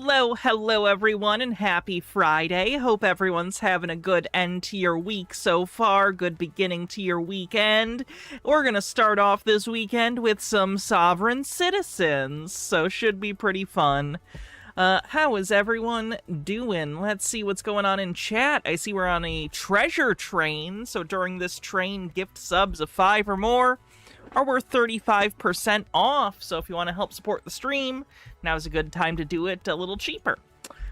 Hello everyone, and happy Friday. Hope everyone's having a good end to your week so far, good beginning to your weekend. We're gonna start off this weekend with some Sovereign Citizens, so should be pretty fun. How is everyone doing? Let's see what's going on in chat. I see we're on a treasure train, so during this train, gift subs of 5 or more are worth 35% off, so if you want to help support the stream, now's a good time to do it a little cheaper.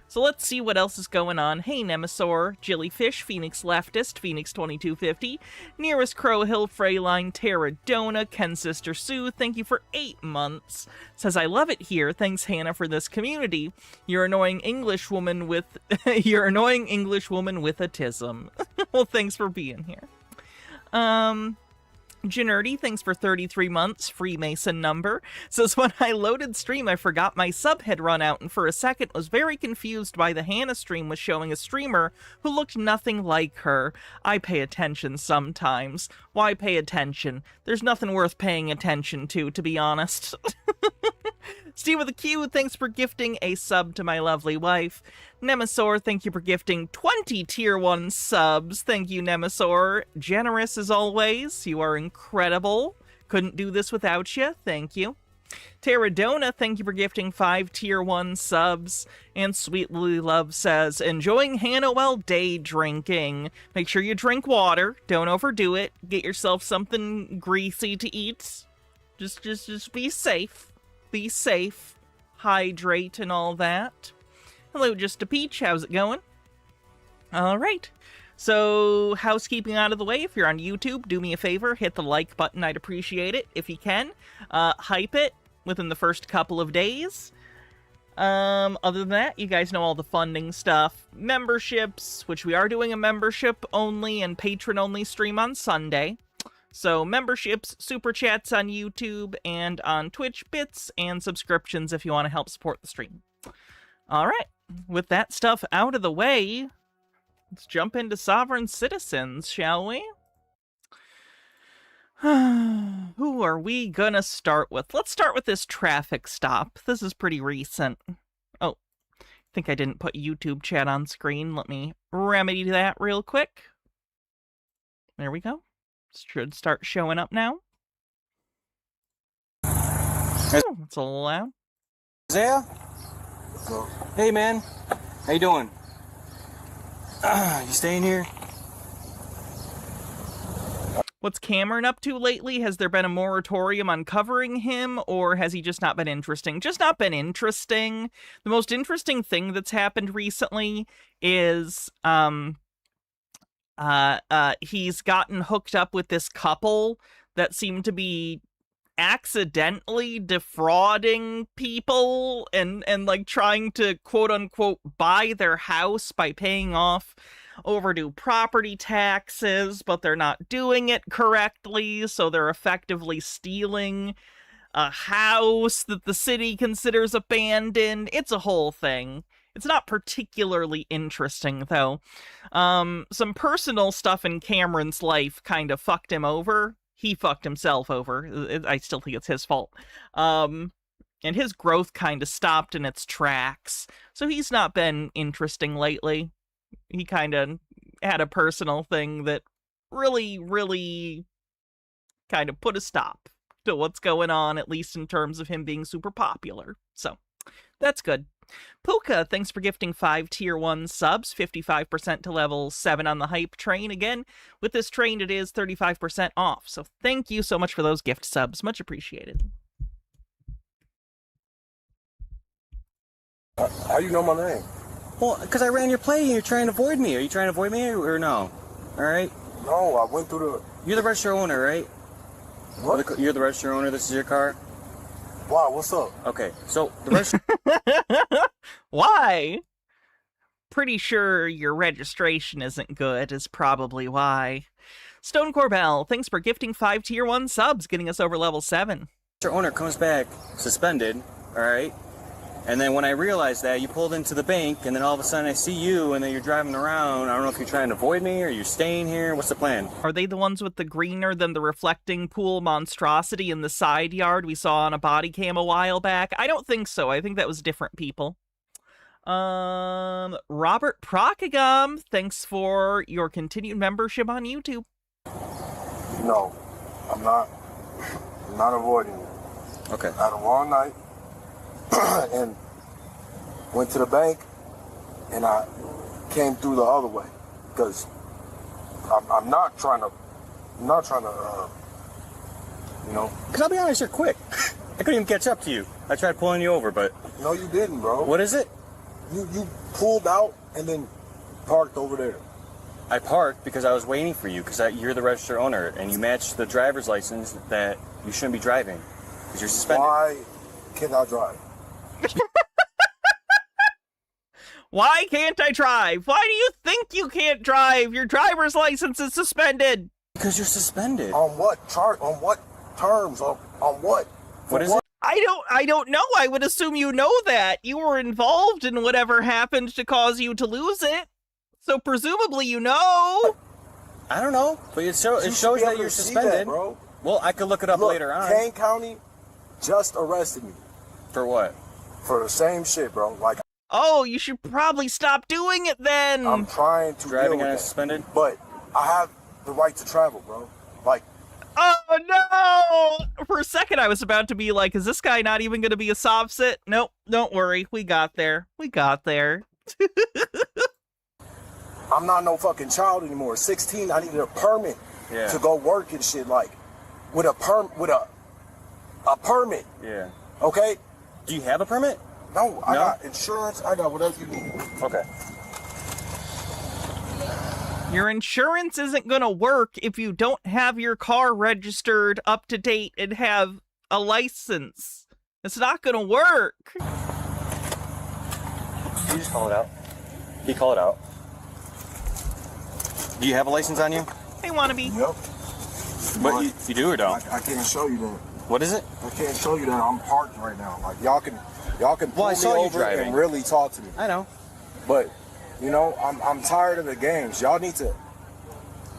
So let's see what else is going on. Hey Nemesaur, Jellyfish, Phoenix Leftist, Phoenix 2250, Nearest Crow Hill, Freyline, Terradona, Ken Sister Sue, thank you for 8 months. Says, I love it here, thanks Hannah for this community. You're annoying English woman with you're annoying English woman with autism. Well, thanks for being here. Generty, thanks for 33 months. Freemason number says, when I loaded stream, I forgot my sub had run out, and for a second was very confused why the Hannah stream was showing a streamer who looked nothing like her. I pay attention sometimes. Why pay attention? There's nothing worth paying attention to be honest. Steve with a Q, thanks for gifting a sub to my lovely wife. Nemesaur, thank you for gifting 20 tier 1 subs. Thank you, Nemesaur. Generous as always. You are incredible. Couldn't do this without you. Thank you. Terradona, thank you for gifting 5 tier 1 subs. And Sweet Lily Love says, enjoying Hannah while day drinking. Make sure you drink water. Don't overdo it. Get yourself something greasy to eat. Just be safe. Be safe. Hydrate and all that. Hello, Just a Peach. How's it going? All right. So, housekeeping out of the way. If you're on YouTube, do me a favor. Hit the like button. I'd appreciate it if you can. Hype it within the first couple of days. Other than that, you guys know all the funding stuff. Memberships, which we are doing a membership-only and patron-only stream on Sunday. So, memberships, super chats on YouTube and on Twitch, bits, and subscriptions if you want to help support the stream. All right. With that stuff out of the way, let's jump into Sovereign Citizens, shall we? Who are we gonna start with? Let's start with this traffic stop. This is pretty recent. Oh, I think I didn't put YouTube chat on screen. Let me remedy that real quick. There we go. Should start showing up now. Oh, that's a little loud. Isaiah? Hey man, how you doing? You staying here? What's Cameron up to lately? Has there been a moratorium on covering him, or has he just not been interesting? Just not been interesting. The most interesting thing that's happened recently is he's gotten hooked up with this couple that seemed to be accidentally defrauding people and like trying to quote unquote buy their house by paying off overdue property taxes, but they're not doing it correctly, so they're effectively stealing a house that the city considers abandoned. It's a whole thing. It's not particularly interesting, though. Some personal stuff in Cameron's life kind of fucked him over. He fucked himself over. I still think it's his fault. And his growth kind of stopped in its tracks. So he's not been interesting lately. He kind of had a personal thing that really kind of put a stop to what's going on, at least in terms of him being super popular. So, that's good. Puka, thanks for gifting 5 tier 1 subs, 55% to level 7 on the hype train. Again, with this train, it is 35% off. So thank you so much for those gift subs. Much appreciated. How you know my name? Well, because I ran your play and you're trying to avoid me. Are you trying to avoid me or no? Alright? No, I went through the... You're the register owner, right? What? You're the register owner, this is your car? Wow, what's up? Okay, so the register... Why? Pretty sure your registration isn't good is probably why. Stone Corbell, thanks for gifting 5 tier 1 subs, getting us over level 7. Your owner comes back suspended, alright? And then when I realized that, you pulled into the bank, and then all of a sudden I see you, and then you're driving around. I don't know if you're trying to avoid me, or you're staying here. What's the plan? Are they the ones with the greener than the reflecting pool monstrosity in the side yard we saw on a body cam a while back? I don't think so. I think that was different people. Robert Procagum, thanks for your continued membership on YouTube. No, I'm not. I'm not avoiding you. Okay. I had a long night and went to the bank, and I came through the other way because I'm not trying to, you know. Because I'll be honest, you're quick. I couldn't even catch up to you. I tried pulling you over, but... No, you didn't, bro. What is it? You pulled out and then parked over there. I parked because I was waiting for you, because you're the registered owner, and you matched the driver's license that you shouldn't be driving, because you're suspended. Why can't I drive? Why can't I drive? Why do you think you can't drive? Your driver's license is suspended. Because you're suspended. On what chart? On what terms? On what? What is it? I don't know. I would assume you know that. You were involved in whatever happened to cause you to lose it. So presumably you know. I don't know, but it shows that you're suspended. That, bro. Well, I could look it up later on. Kane County just arrested me. For what? For the same shit, bro. Like, Oh, you should probably stop doing it then. I'm trying to Driving deal with unsuspended? But I have the right to travel, bro. Like, Oh no! For a second I was about to be like, is this guy not even going to be a sob sit? Nope, don't worry. We got there. We got there. I'm not no fucking child anymore. 16, I needed a permit to go work and shit. Like, with a permit. Yeah. Okay? Do you have a permit? No, I got insurance. I got whatever you need. Okay. Your insurance isn't going to work if you don't have your car registered up to date and have a license. It's not going to work. You just call it out. You call it out. Do you have a license on you? Hey, wannabe. Yep. But you do or don't? I can't show you that. What is it? I can't show you that. I'm parked right now. Like, y'all can pull I me saw you over driving. and really talk to me. I know. But, you know, I'm tired of the games. Y'all need to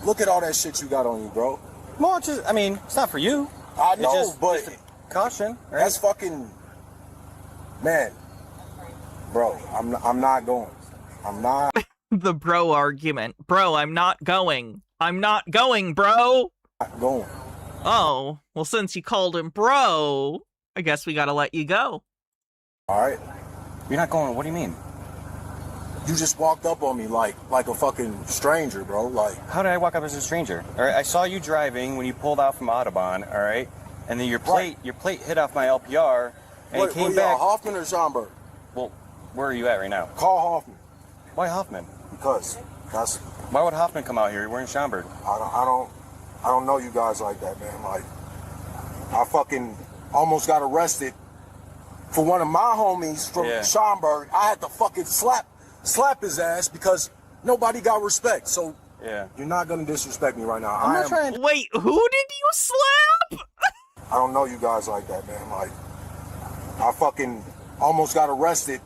look at all that shit you got on you, bro. Well, it's just, I mean, it's not for you. I It's know, just but a caution. Right? that's fucking, man, bro. I'm not going. I'm not. The bro argument. Bro, I'm not going. I'm not going, bro. Going. Oh, well, since you called him bro, I guess we gotta let you go. All right. You're not going. What do you mean? You just walked up on me like a fucking stranger, bro. Like, How did I walk up as a stranger? All right, I saw you driving when you pulled out from Audubon. All right, and then your plate hit off my LPR, and it came back. Hoffman or Schomburg? Well, where are you at right now? Call Hoffman Why Hoffman? because that's Why would Hoffman come out here? You're wearing Schaumburg. I don't know you guys like that, man. Like, I fucking almost got arrested for one of my homies from Schomburg. I had to fucking slap his ass because nobody got respect. So you're not gonna disrespect me right now. I'm not trying to... Wait, who did you slap? I don't know you guys like that, man. Like, I fucking almost got arrested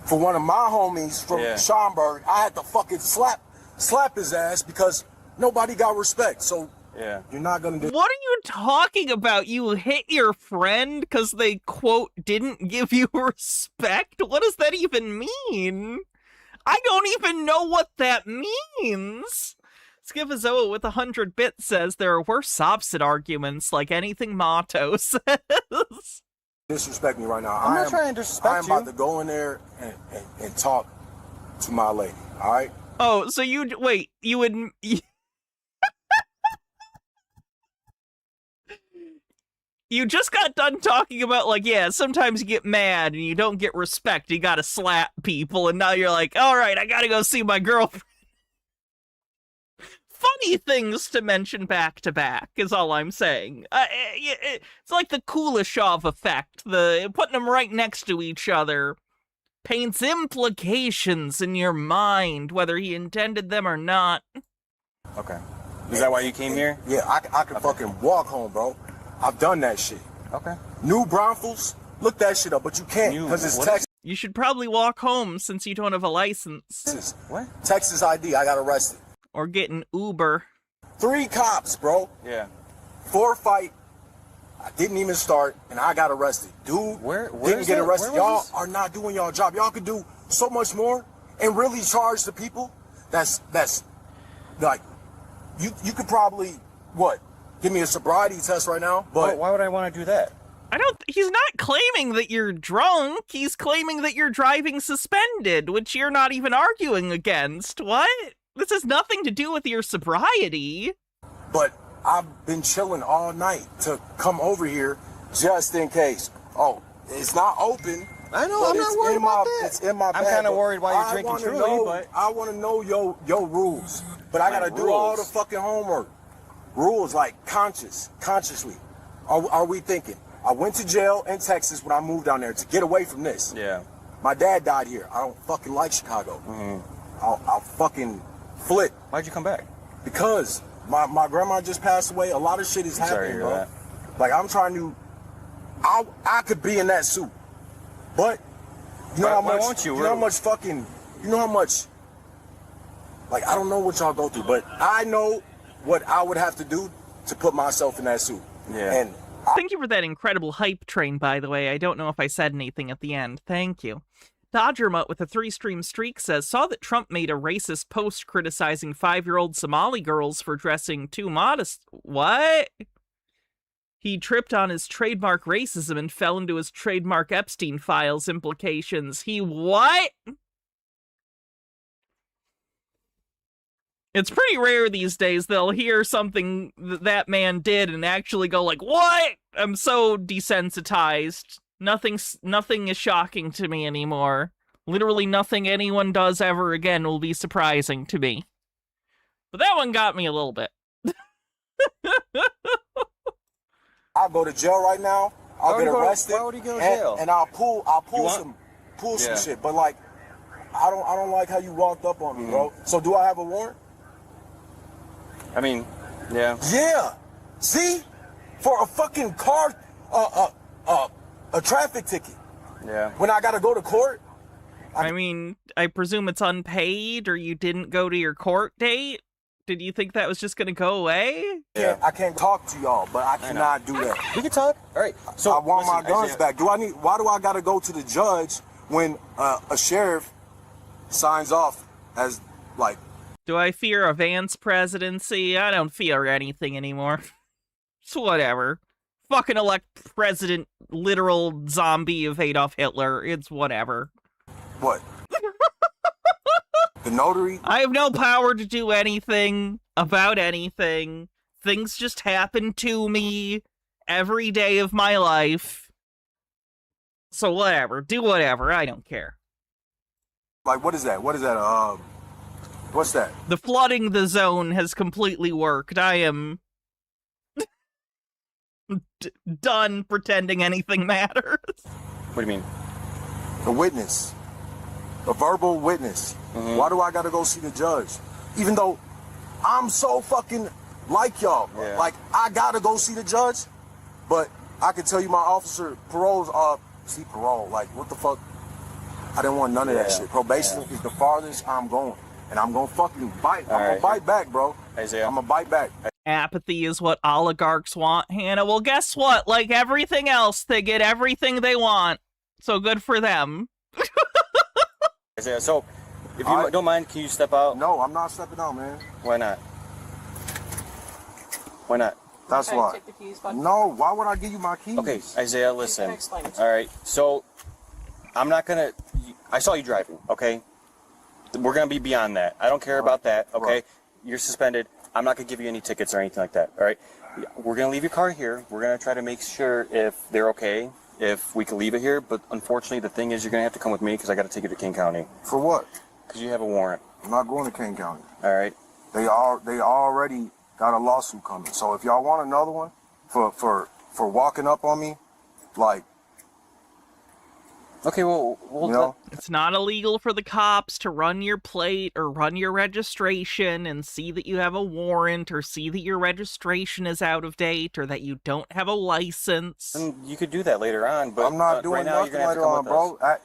for one of my homies from Schomburg. I had to fucking slap his ass because nobody got respect. So you're not gonna do. What are you talking about? You hit your friend because they, quote, didn't give you respect? What does that even mean? I don't even know what that means. Skifazoa with 100 bits says there are worse Sobsit arguments, like anything Mato says. Disrespect me right now. I'm not trying to disrespect I am about to go in there and talk to my lady. All right. Oh, so you would. You just got done talking about, like, yeah, sometimes you get mad and you don't get respect. You gotta slap people, and now you're like, all right, I gotta go see my girlfriend. Funny things to mention back to back is all I'm saying. It's like the Kuleshov effect. The putting them right next to each other paints implications in your mind, whether he intended them or not. Okay. Is that why you came here? Yeah, I can fucking walk home, bro. I've done that shit. Okay. New Braunfels, look that shit up, but you can't because it's Texas. You should probably walk home since you don't have a license. What? Texas ID. I got arrested. Or get an Uber. 3 cops, bro. Yeah. 4 fight. I didn't even start, and I got arrested. Dude, where didn't get arrested. Where Y'all this? are not doing y'all job. Y'all could do so much more and really charge the people, that's like, you could probably, what, give me a sobriety test right now? But why would I want to do that? He's not claiming that you're drunk. He's claiming that you're driving suspended, which you're not even arguing against. What? This has nothing to do with your sobriety. But I've been chilling all night to come over here just in case. Oh, it's not open. I know, I'm not worried about that. It's in my bag. I'm kind of worried while you're drinking Truly, but... I want to know your rules. But I got to do all the fucking homework. Rules like consciously. Are we thinking? I went to jail in Texas when I moved down there to get away from this. Yeah. My dad died here. I don't fucking like Chicago. I'll fucking flip. Why'd you come back? Because my grandma just passed away. A lot of shit is happening, bro. That. Like, I'm trying to... I could be in that suit. But you know how much... You know how much fucking... You know how much... Like, I don't know what y'all go through, but I know what I would have to do to put myself in that suit. Yeah. And Thank you for that incredible hype train, by the way. I don't know if I said anything at the end. Thank you. Dodger Mutt with a 3-stream streak says, saw that Trump made a racist post criticizing 5-year-old Somali girls for dressing too modest. What? He tripped on his trademark racism and fell into his trademark Epstein files implications. He what? It's pretty rare these days they'll hear something that man did and actually go like, what? I'm so desensitized. Nothing is shocking to me anymore. Literally nothing anyone does ever again will be surprising to me. But that one got me a little bit. I'll go to jail right now. I'll get arrested. Why would he go to jail? And I'll pull some shit. But like, I don't like how you walked up on me, bro. So do I have a warrant? I mean, yeah. Yeah. See? For a fucking car, a traffic ticket. Yeah. When I gotta go to court. I mean, I presume it's unpaid or you didn't go to your court date? Did you think that was just gonna go away? Yeah. I can't talk to y'all, but I cannot do that. We can talk. All right. So I want my guns back. Why do I gotta go to the judge when a sheriff signs off as like... Do I fear a Vance presidency? I don't fear anything anymore. It's whatever. Fucking elect president, literal zombie of Adolf Hitler. It's whatever. What? The notary? I have no power to do anything about anything. Things just happen to me every day of my life. So whatever. Do whatever. I don't care. Like, what is that? What's that? The flooding the zone has completely worked. I am done pretending anything matters. What do you mean? The witness. A verbal witness. Mm-hmm. Why do I gotta go see the judge? Even though I'm so fucking like y'all. Yeah. Like, I gotta go see the judge, but I can tell you my officer, parole, like, what the fuck? I didn't want none of that shit. Probation is the farthest I'm going. And I'm gonna fucking bite. I'm gonna bite back, bro. Isaiah. I'm gonna bite back. Apathy is what oligarchs want, Hannah. Well, guess what? Like everything else, they get everything they want. So good for them. Isaiah, so, if you don't mind, can you step out? No, I'm not stepping out, man. Why not? Why not? That's why. Take the keys, bud. No, why would I give you my keys? Okay, Isaiah, listen. Explain it. All right, so, I'm not gonna... I saw you driving, okay? We're gonna be beyond that. I don't care about that, okay? Right. You're suspended. I'm not gonna give you any tickets or anything like that, all right? We're gonna leave your car here. We're gonna try to make sure if they're okay, if we can leave it here, but unfortunately the thing is you're gonna have to come with me because I gotta take you to King County. For what? Because you have a warrant. I'm not going to King County. All right? They already got a lawsuit coming. So if y'all want another one for walking up on me, like... Okay, well, you know? It's not illegal for the cops to run your plate or run your registration and see that you have a warrant or see that your registration is out of date or that you don't have a license. And you could do that later on, but I'm not doing right now, nothing you're gonna have to later come on, with bro. us.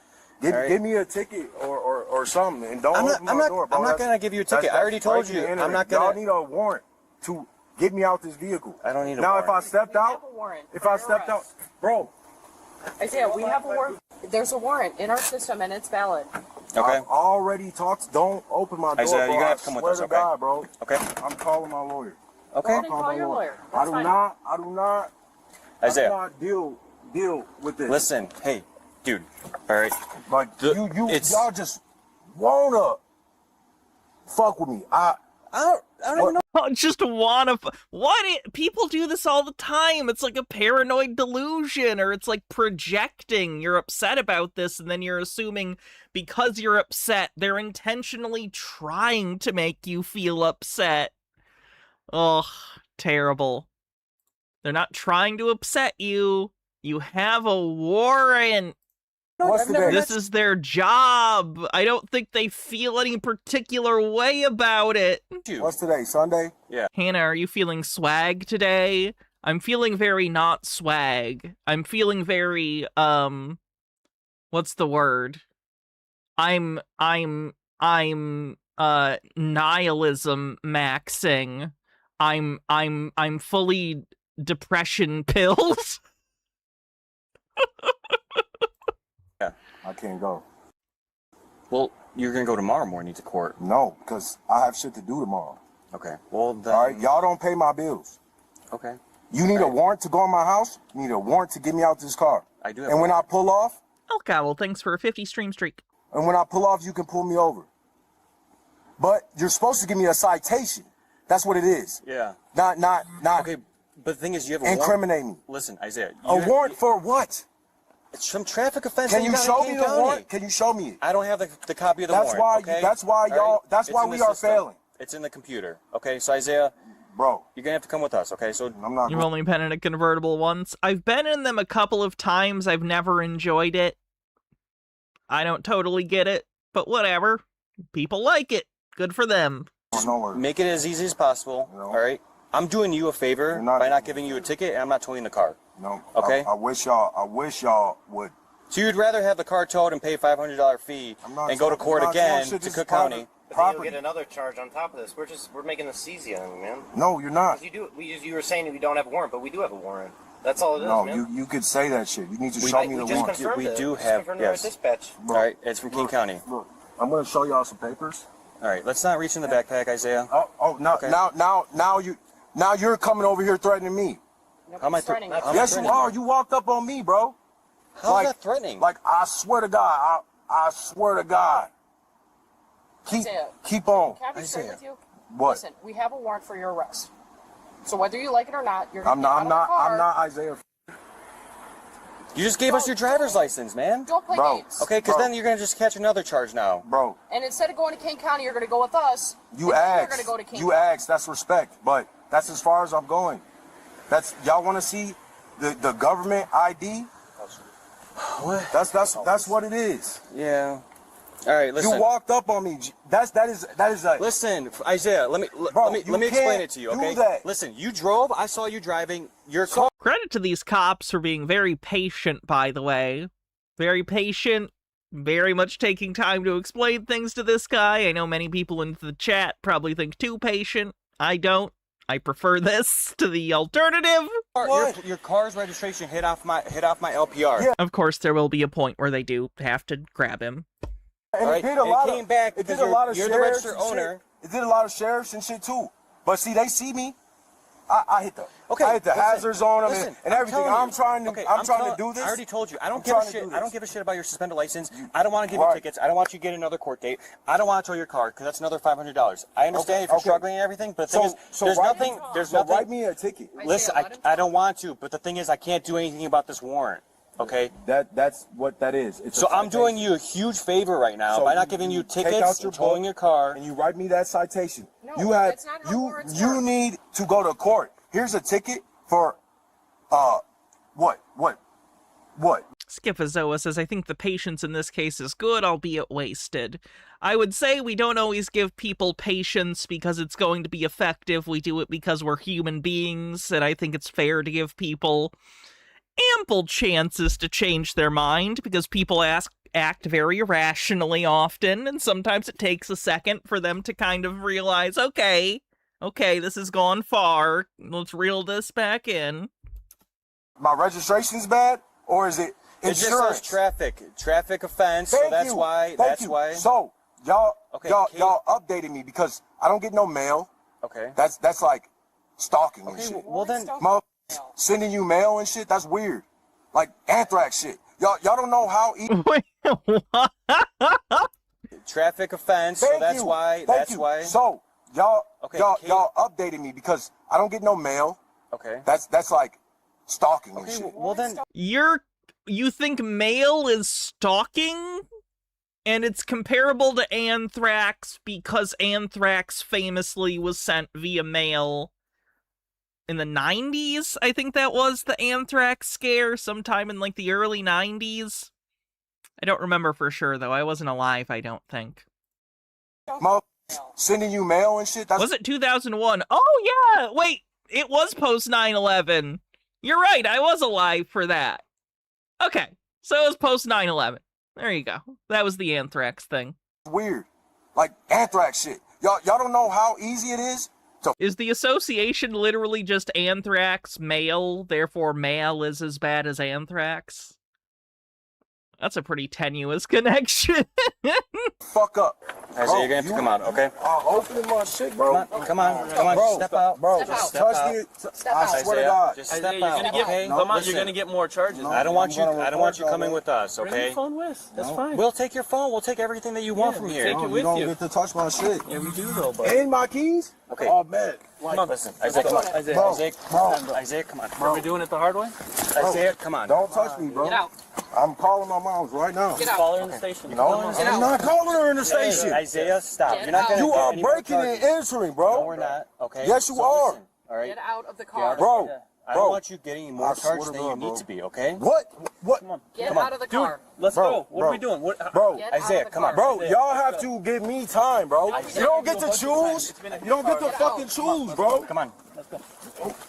Give me a ticket or something, and don't open my door, bro. I'm not gonna give you a ticket. I already told you. I'm not Y'all gonna. need a warrant to get me out this vehicle. I don't need a now, warrant. if I stepped We out, have a warrant if for I your stepped out, arrest. bro. Isaiah, we have a warrant. There's a warrant in our system and it's valid. Okay. I've already talked. Don't open my door, Isaiah, bro. you're gonna I have to come with swear us, to okay? God, bro. Okay. I'm calling my lawyer. Okay. I'm Then calling call my your lawyer. I That's do fine. not. I do Isaiah, not deal with this. listen. Hey, dude. All right. Like it's- y'all just wanna fuck with me. I don't even know. Just wanna. People do this all the time. It's like a paranoid delusion, or it's like projecting. You're upset about this, and then you're assuming because you're upset, they're intentionally trying to make you feel upset. Ugh, terrible. They're not trying to upset you. You have a warrant. What's I've the never date? This is their job. I don't think they feel any particular way about it. You. What's today? Sunday? Hannah, are you feeling swag today? I'm feeling very not swag. I'm feeling very, what's the word? I'm nihilism maxing. I'm fully depression pills. I can't go. Well, you're gonna go tomorrow morning to court. No, because I have shit to do tomorrow. Okay. Well, then. All right, y'all don't pay my bills. Okay. You need a Right. warrant to go in my house. You need a warrant to get me out this car. I do have. And when I pull off, Okay, well, thanks for a 50 stream streak. you can pull me over. But you're supposed to give me a citation. That's what it is. Yeah. Not Okay. But the thing is, you have a warrant. incriminate me. Listen, Isaiah. A warrant for what? It's some traffic offense. Can that you got in show King me the County. warrant? Can you show me it? I don't have the copy of the That's warrant. why. Okay? That's why All y'all. right? That's It's why in we the are system. failing, It's in the computer. Okay. So Isaiah, bro. you're gonna have to come with us. Okay. So I'm not. You've only been in a convertible once. I've been in them a couple of times. I've never enjoyed it. I don't totally get it, but whatever. People like it. Good for them. Nowhere. make it as easy as possible. No. All right. I'm doing you a favor You're not- by not giving you a ticket, and I'm not towing the car. No. Okay. I wish y'all would. So you'd rather have the car towed and pay $500 fee I'm not and go to talking- court I'm not again talking shit, to this Cook is private County? But then you'll property. get another charge on top of this. We're making this easy on you, man. No, you're not. 'Cause you were saying we don't have a warrant, but we do have a warrant. That's all it is, No, man. you could say that shit. You need to We- show we me the just warrant. confirmed We it. do Just have- confirmed it with yes. dispatch. Bro, All right. It's from King County. Look, I'm gonna show y'all some papers. All right. Let's not reach in the backpack, Isaiah. Now, Okay. now you're coming over here threatening me. How am I threatening how you. am I Yes, you threatening are. You walked up on me, bro. How is that threatening? Like, I swear to God. I swear to God. Isaiah, Keep on. Can I be straight Isaiah. with you? What? Listen, we have a warrant for your arrest. So whether you like it or not, you're I'm gonna not. get out of the car. I'm not Isaiah. You just gave us your driver's license, man. Don't play Bro. games. Okay, because Bro. then you're gonna just catch another charge now. Bro, And instead of going to King County, you're gonna go with us. you and then asked. You're gonna go to King You County. asked. That's respect. But that's as far as I'm going. That's y'all want to see the government ID? What? That's what it is. Yeah. All right. Listen. You walked up on me. That is a. Listen, Isaiah. Let me Bro, let me you explain can't it to you. do Okay. that. Listen. You drove. I saw you driving your car. Credit to these cops for being very patient, by the way. Very patient, very much taking time to explain things to this guy. I know many people in the chat probably think too patient. I don't. I prefer this to the alternative. What? Your car's registration hit off my LPR. Yeah. Of course, there will be a point where they do have to grab him. And All right, it did a it lot came of. back It did because a lot of you're the sheriffs registered and shit. owner. It did a lot of sheriffs and shit too. But see, they see me. I hit the. Okay, I hit the listen, hazards on them listen, and I'm everything. telling you. I'm trying to. Okay, I'm trying to do this. I already told you. I I'm don't give a trying to shit. do I don't this. give a shit about your suspended license. I don't want to give you Right. tickets. I don't want you to get another court date. I don't want to tow your car because that's another $500. I understand if you're okay. struggling and everything, but the thing is, there's write nothing. me- There's so nothing. write me a ticket. Listen, Isaiah, let him I talk. don't want to, but the thing is, I can't do anything about this warrant. Okay. That's what that is. It's So a I'm doing citation. you a huge favor right now So by not giving you take tickets out your and towing book your car. and you write me that citation. No, you had that's not how warrants you work. need to go to court. Here's a ticket for what? Skifazoa says, I think the patience in this case is good, albeit wasted. I would say we don't always give people patience because it's going to be effective. We do it because we're human beings, and I think it's fair to give people ample chances to change their mind because people act very irrationally often, and sometimes it takes a second for them to kind of realize, okay, this has gone far. Let's reel this back in. My registration's bad, or is it It just insurance. says traffic offense. So Thank that's you. why. Thank That's you. why. So y'all, Okay, y'all updated me because I don't get no mail. Okay. That's like stalking and Okay. shit. Well then. Mother sending you mail and shit. That's weird. Like anthrax shit. Y'all don't know how easy. Wait, what? Traffic offense. So that's why. That's why. So y'all, Okay, y'all updated me because I don't get no mail. Okay. That's like stalking and Okay. shit. Well then. You think mail is stalking? And it's comparable to anthrax because anthrax famously was sent via mail in the 90s. I think that was the anthrax scare sometime in like the early 90s. I don't remember for sure though. I wasn't alive, I don't think. Mother sending you mail and shit. That's Was it 2001? Oh yeah, wait, it was post 9/11. You're right, I was alive for that. Okay, so it was post 9/11. There you go. That was the anthrax thing. weird. Like anthrax shit. Y'all don't know how easy it is to Is the association literally just anthrax, male, therefore male is as bad as anthrax? That's a pretty tenuous connection. fuck up. Isaiah, you're gonna have to come out. Okay. Opening my shit, bro. Come on. Just step out. Bro, Step just out. touch me. Step I out. swear to Isaiah, God. just Isaiah, step you're out. gonna get, Okay. come on, listen. you're gonna get more charges. I don't want you. I'm gonna I don't want you report coming y'all, with us. Bring Okay. your phone with. That's fine. We'll take your phone. We'll take everything that you want from we here. take it No, with you don't you. get to touch my shit. Yeah, we do though, but And my keys? Okay. Oh, man. Come on, listen. Isaiah, come on. Isaiah, Bro, Isaiah, bro, Isaiah, come on. are we doing it the hard way? Isaiah, come on. don't touch me, bro. Get out. I'm calling my mom's right now. Get out. Call her in the station. No, I'm not calling her in the Hey, station. Isaiah, stop. Get You're not out. gonna You get are any more breaking and charges. entering, No, bro. we're not. Okay. Yes, you So are. listen, all right. Get out of the car. Bro, I bro. don't want you getting any more I swear charges to than God, you bro. need to be. Okay. What? Get Come on. out of the Dude, car. let's Bro, go. What bro. are we doing? What, Bro, Get Isaiah, out of the come on. car. bro, y'all have to give me time, bro. You don't get to choose. You don't get to fucking choose, bro. Come on. Let's go.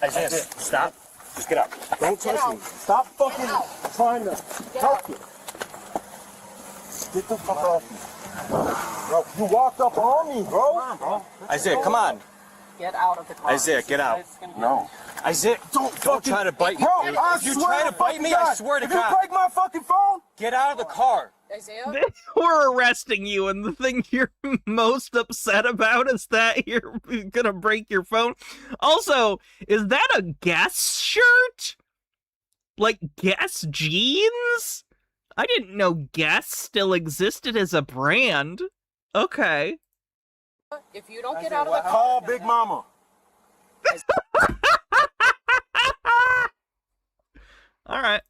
Isaiah, stop. Just get out. Don't touch me. Stop fucking trying to help me. Get the fuck off me. Bro, you walked up on me, bro. Isaiah, come on. Get out of the car. Isaiah, get out. No. Isaiah, don't try to bite me. Bro, If I you swear try to bite fucking me, I God, swear to if God. you break my fucking phone, Get out of the car. Isaiah, We're arresting you, and the thing you're most upset about is that you're gonna break your phone. Also, is that a Guess shirt? Like Guess jeans? I didn't know Guess still existed as a brand. Okay. if you don't get out of the car, call Big Mama. All right.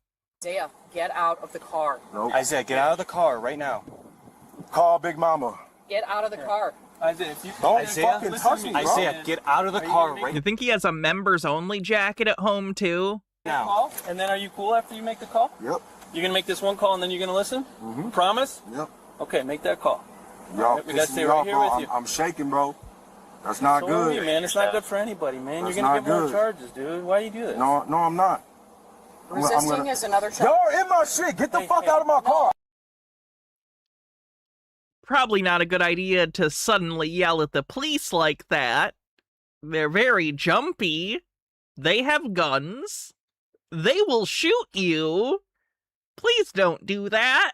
Isaiah, get out of the car. Isaiah, get out of the car right now. Call Big Mama. Get out of the car. Isaiah, if you Don't Isaiah, fucking touch me, bro. Isaiah, get out of the car right You think he has a members only jacket at home too? now. call, and then are you cool after you make the call? Yep, You're gonna make this one call and then you're gonna listen? Promise? yep. Okay, make that call. Y'all We gotta pissing stay me right off, here bro. with you. I'm shaking, bro. That's not So are good. you, man. It's not good for anybody, man. That's You're gonna not get more good. charges, dude. Why do you do this? No, I'm not. Resisting is another charge. Y'all in my shit. Get the fuck out of my car. Probably not a good idea to suddenly yell at the police like that. They're very jumpy. They have guns. They will shoot you. Please don't do that.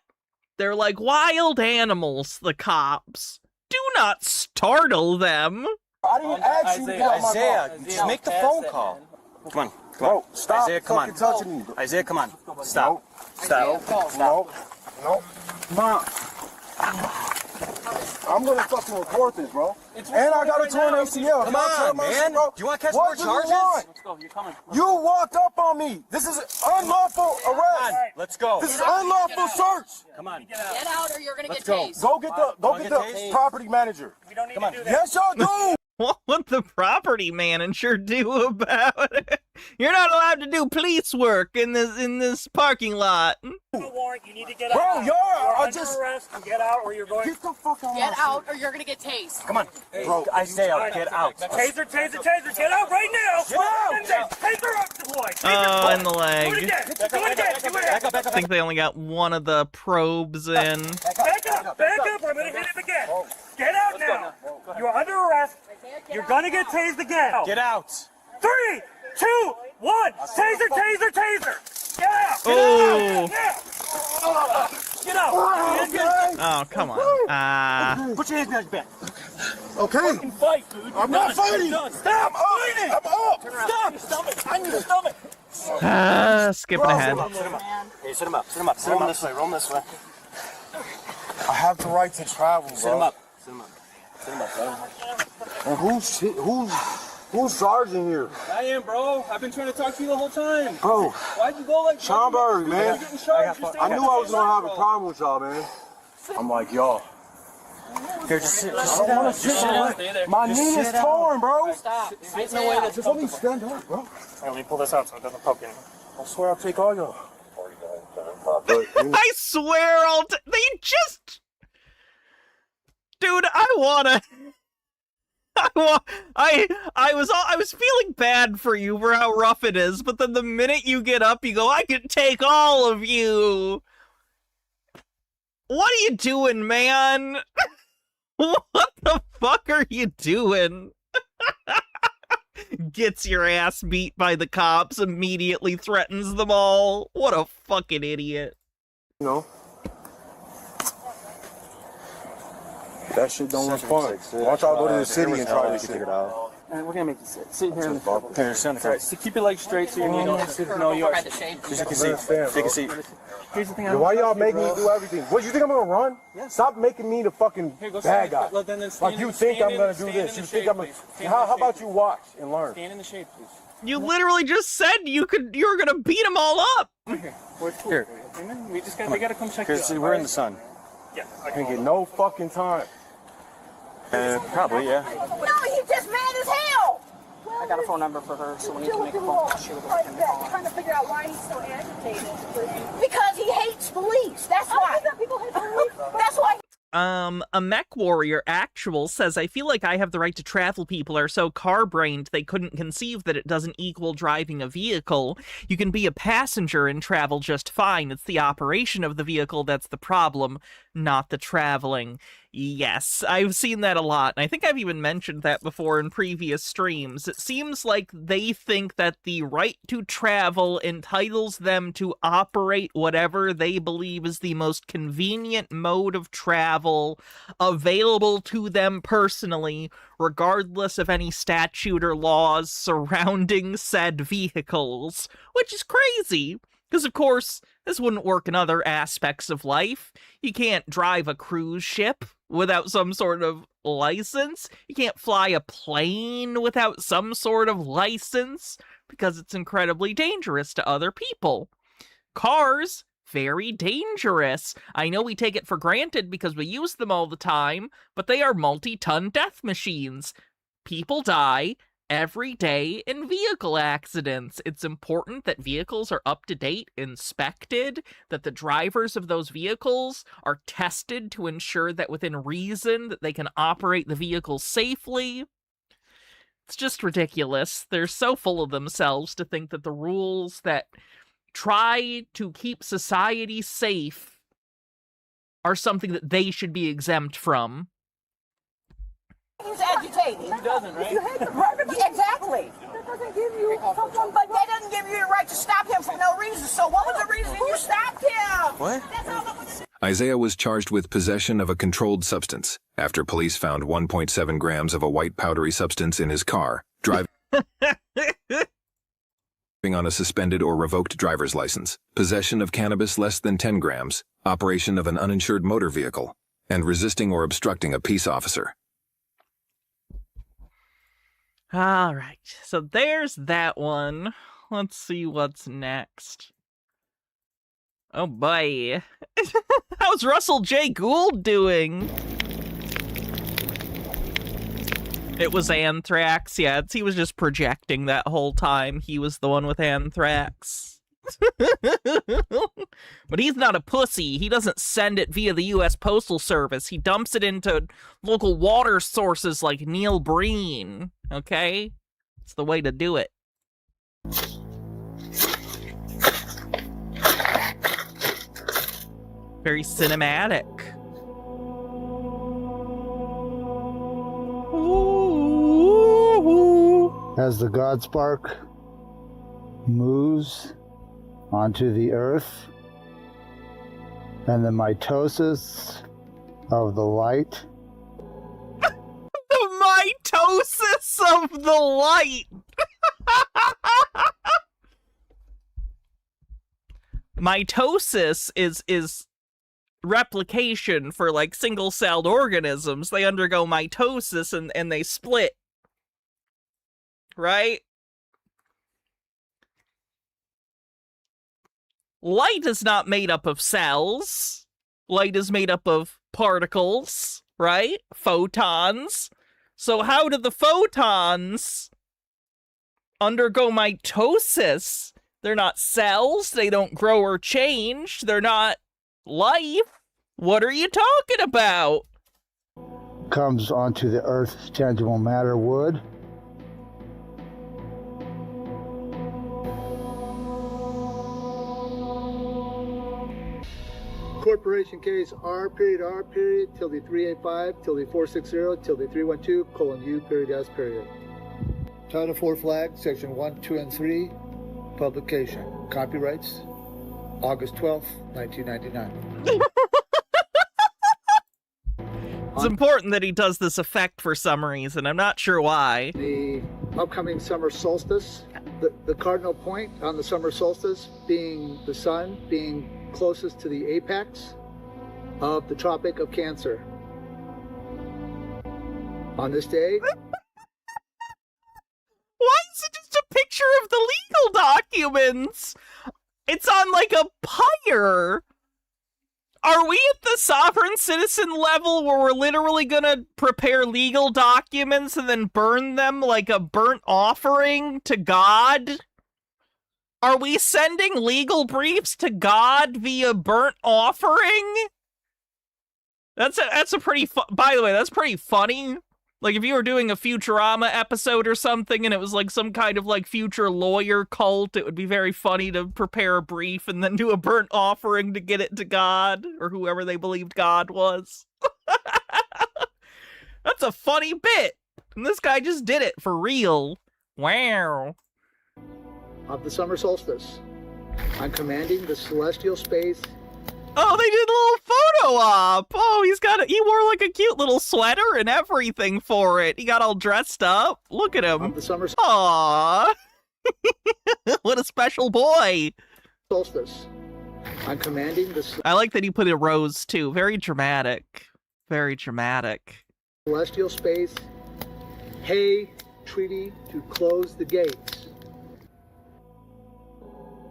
They're like wild animals, the cops. Do not startle them. I didn't ask you to get out of my car. Isaiah, just make the phone call. Come on. Bro, stop Isaiah, come fucking on. touching me. Bro. Isaiah, come on. Stop. Isaiah, Stop. go. No. Mom. I'm gonna fucking report this, bro. And I got a torn ACL. Come Can I tell on, my man. shit, bro? Do you want to catch What more do you charges? want? Let's go. You're coming. You walked up on me. This is unlawful Come arrest. on. Let's go. This is unlawful search. Come on. Get out or you're gonna Let's get go. tased. Go get the tased. property manager. Come on. Yes, y'all do. What would the property manager do about it? You're not allowed to do police work in this parking lot. warrant, you need to get Bro, out. y'all are You're under just arrest and get out or you're going. get the fuck out. Get out or you're gonna get tased. Come on. Bro, Isaiah, get out. Taser, taser, taser, get out right now! Get out! Taser up, deploy! Oh, in the Do it leg. again! Do it again! Do it Back again! up, back I up. think they only got one of the probes in. Back up! Back up! I'm gonna hit him again! Get out now! You're under arrest. You're gonna get tased again! Get out. 3, 2, 1! Taser, taser, taser! Get out! Get Oh. out! Now! Get out! Oh, come on. Put your hands behind your back. Okay. Fucking fight, dude. I'm not fighting. Stop fighting! I'm up. Stop! Your stomach! I need your stomach! Skipping ahead. Sit him up. Hey, sit him up. Sit him up. Sit him this way. Roll him this way. I have the right to travel, bro. Sit him up. Sit him up. Sit him up, bro. And who's charging here? I am, bro. I've been trying to talk to you the whole time. Bro, Why'd you go like Schomburg, man. I knew I was gonna have a problem. problem with y'all, man. I'm like, y'all. Here, just sit. I don't wanna sit down. Stay there. My knee is torn, bro. Stop. Sit in a way that's Just let me stand up, bro. Let me pull this out so it doesn't poke in. I swear I'll take all y'all. But, I swear they just... Dude, I was feeling bad for you for how rough it is, but then the minute you get up, you go, I can take all of you. What are you doing, man? What the fuck are you doing? Gets your ass beat by the cops, immediately threatens them all. What a fucking idiot. you know, that shit don't look fun. Why don't y'all go to the city and try this shit? And we're gonna make you sit. Sit here in the front. Here, sit on the front. So keep your legs straight so your knee don't sit. No, you are. Behind the shade. Just take a seat. Take a seat. Here's the thing. Yo, why y'all making me do everything? What, you think I'm gonna run? Stop making me the fucking Here, go bad stand guy. in- then stand Like you in- think stand I'm in- gonna do stand this. in You the think shade, I'm gonna... please. Stand in How the about shade. you watch and learn? Stand in the shade, please. You literally just said you were gonna beat them all up. Here. Where's cool? Here. Amen. We gotta come check Here, this see, out. we're in the sun. Yeah. I can't get no fucking time. Probably, yeah. No, he's just mad as hell. I got a phone number for her, so we need to make a phone call. She would like that. Trying to figure out why he's so agitated. Because he hates police. That's why. People hate police. That's why. A mech warrior actual says, I feel like I have the right to travel. People are so car-brained they couldn't conceive that it doesn't equal driving a vehicle. You can be a passenger and travel just fine. It's the operation of the vehicle that's the problem, not the traveling. Yes, I've seen that a lot, and I think I've even mentioned that before in previous streams. It seems like they think that the right to travel entitles them to operate whatever they believe is the most convenient mode of travel available to them personally, regardless of any statute or laws surrounding said vehicles, which is crazy. Because, of course, this wouldn't work in other aspects of life. You can't drive a cruise ship without some sort of license. You can't fly a plane without some sort of license, because it's incredibly dangerous to other people. Cars, very dangerous. I know we take it for granted because we use them all the time, but they are multi-ton death machines. People die every day in vehicle accidents. It's important that vehicles are up to date, inspected, that the drivers of those vehicles are tested to ensure that within reason that they can operate the vehicle safely. It's just ridiculous. They're so full of themselves to think that the rules that try to keep society safe are something that they should be exempt from. He's agitated. He doesn't, right? Exactly. That doesn't give you something, but that doesn't give you the right to stop him for no reason. So what was the reason you stopped him? What? That's all I was. Isaiah was charged with possession of a controlled substance after police found 1.7 grams of a white powdery substance in his car, driving on a suspended or revoked driver's license, possession of cannabis less than 10 grams, operation of an uninsured motor vehicle, and resisting or obstructing a peace officer. All right, so there's that one. Let's see what's next. Oh boy. How's Russell J. Gould doing? It was anthrax, yeah, he was just projecting that whole time. He was the one with anthrax. But he's not a pussy. He doesn't send it via the U.S. Postal Service. He dumps it into local water sources like Neil Breen, okay? It's the way to do it. Very cinematic. As the Godspark moves onto the earth, and the mitosis of the light. The mitosis of the light! Mitosis is replication for, like, single-celled organisms. They undergo mitosis and they split. Right? Light is not made up of cells. Light is made up of particles, right? Photons. So how do the photons undergo mitosis? They're not cells. They don't grow or change. They're not life. What are you talking about? Comes onto the Earth's tangible matter wood. Corporation case R period till the 385 till the 460 till the 312:U period S period. Title 4 flag, section 1, 2, and 3. Publication. Copyrights August 12th, 1999. It's important that he does this effect for some reason. I'm not sure why. The upcoming summer solstice, the cardinal point on the summer solstice being the sun being closest to the apex of the Tropic of Cancer. On this day... Why is it just a picture of the legal documents? It's on, like, a pyre. Are we at the sovereign citizen level where we're literally gonna prepare legal documents and then burn them like a burnt offering to God? Are we sending legal briefs to God via burnt offering? That's a pretty by the way, that's pretty funny. Like, if you were doing a Futurama episode or something and it was like some kind of like future lawyer cult, it would be very funny to prepare a brief and then do a burnt offering to get it to God or whoever they believed God was. That's a funny bit. And this guy just did it for real. Wow. Of the summer solstice. I'm commanding the celestial space. Oh, they did a little photo op. Oh, he wore like a cute little sweater and everything for it. He got all dressed up. Look at him. Of the summer Aww. What a special boy. Solstice. I'm commanding the I like that he put a rose too. Very dramatic. Very dramatic. Celestial space. Hay treaty to close the gates.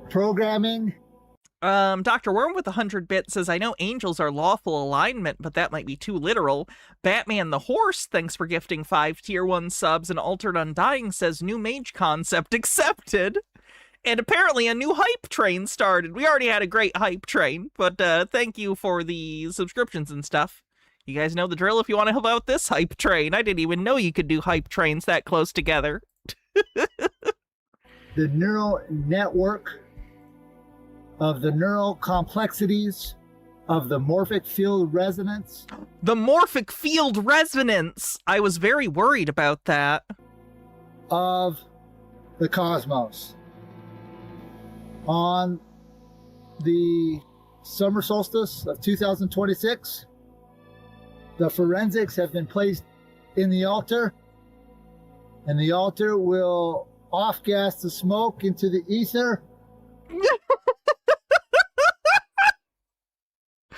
Programming. Dr. Worm with 100 bits says, I know angels are lawful alignment, but that might be too literal. Batman the Horse, thanks for gifting 5 tier 1 subs, and Altered Undying says, new mage concept accepted. And apparently a new hype train started. We already had a great hype train, but thank you for the subscriptions and stuff. You guys know the drill if you want to help out this hype train. I didn't even know you could do hype trains that close together. The neural network of the neural complexities of the morphic field resonance. The morphic field resonance! I was very worried about that. Of the cosmos. On the summer solstice of 2026, the forensics have been placed in the altar, and the altar will off-gas the smoke into the ether.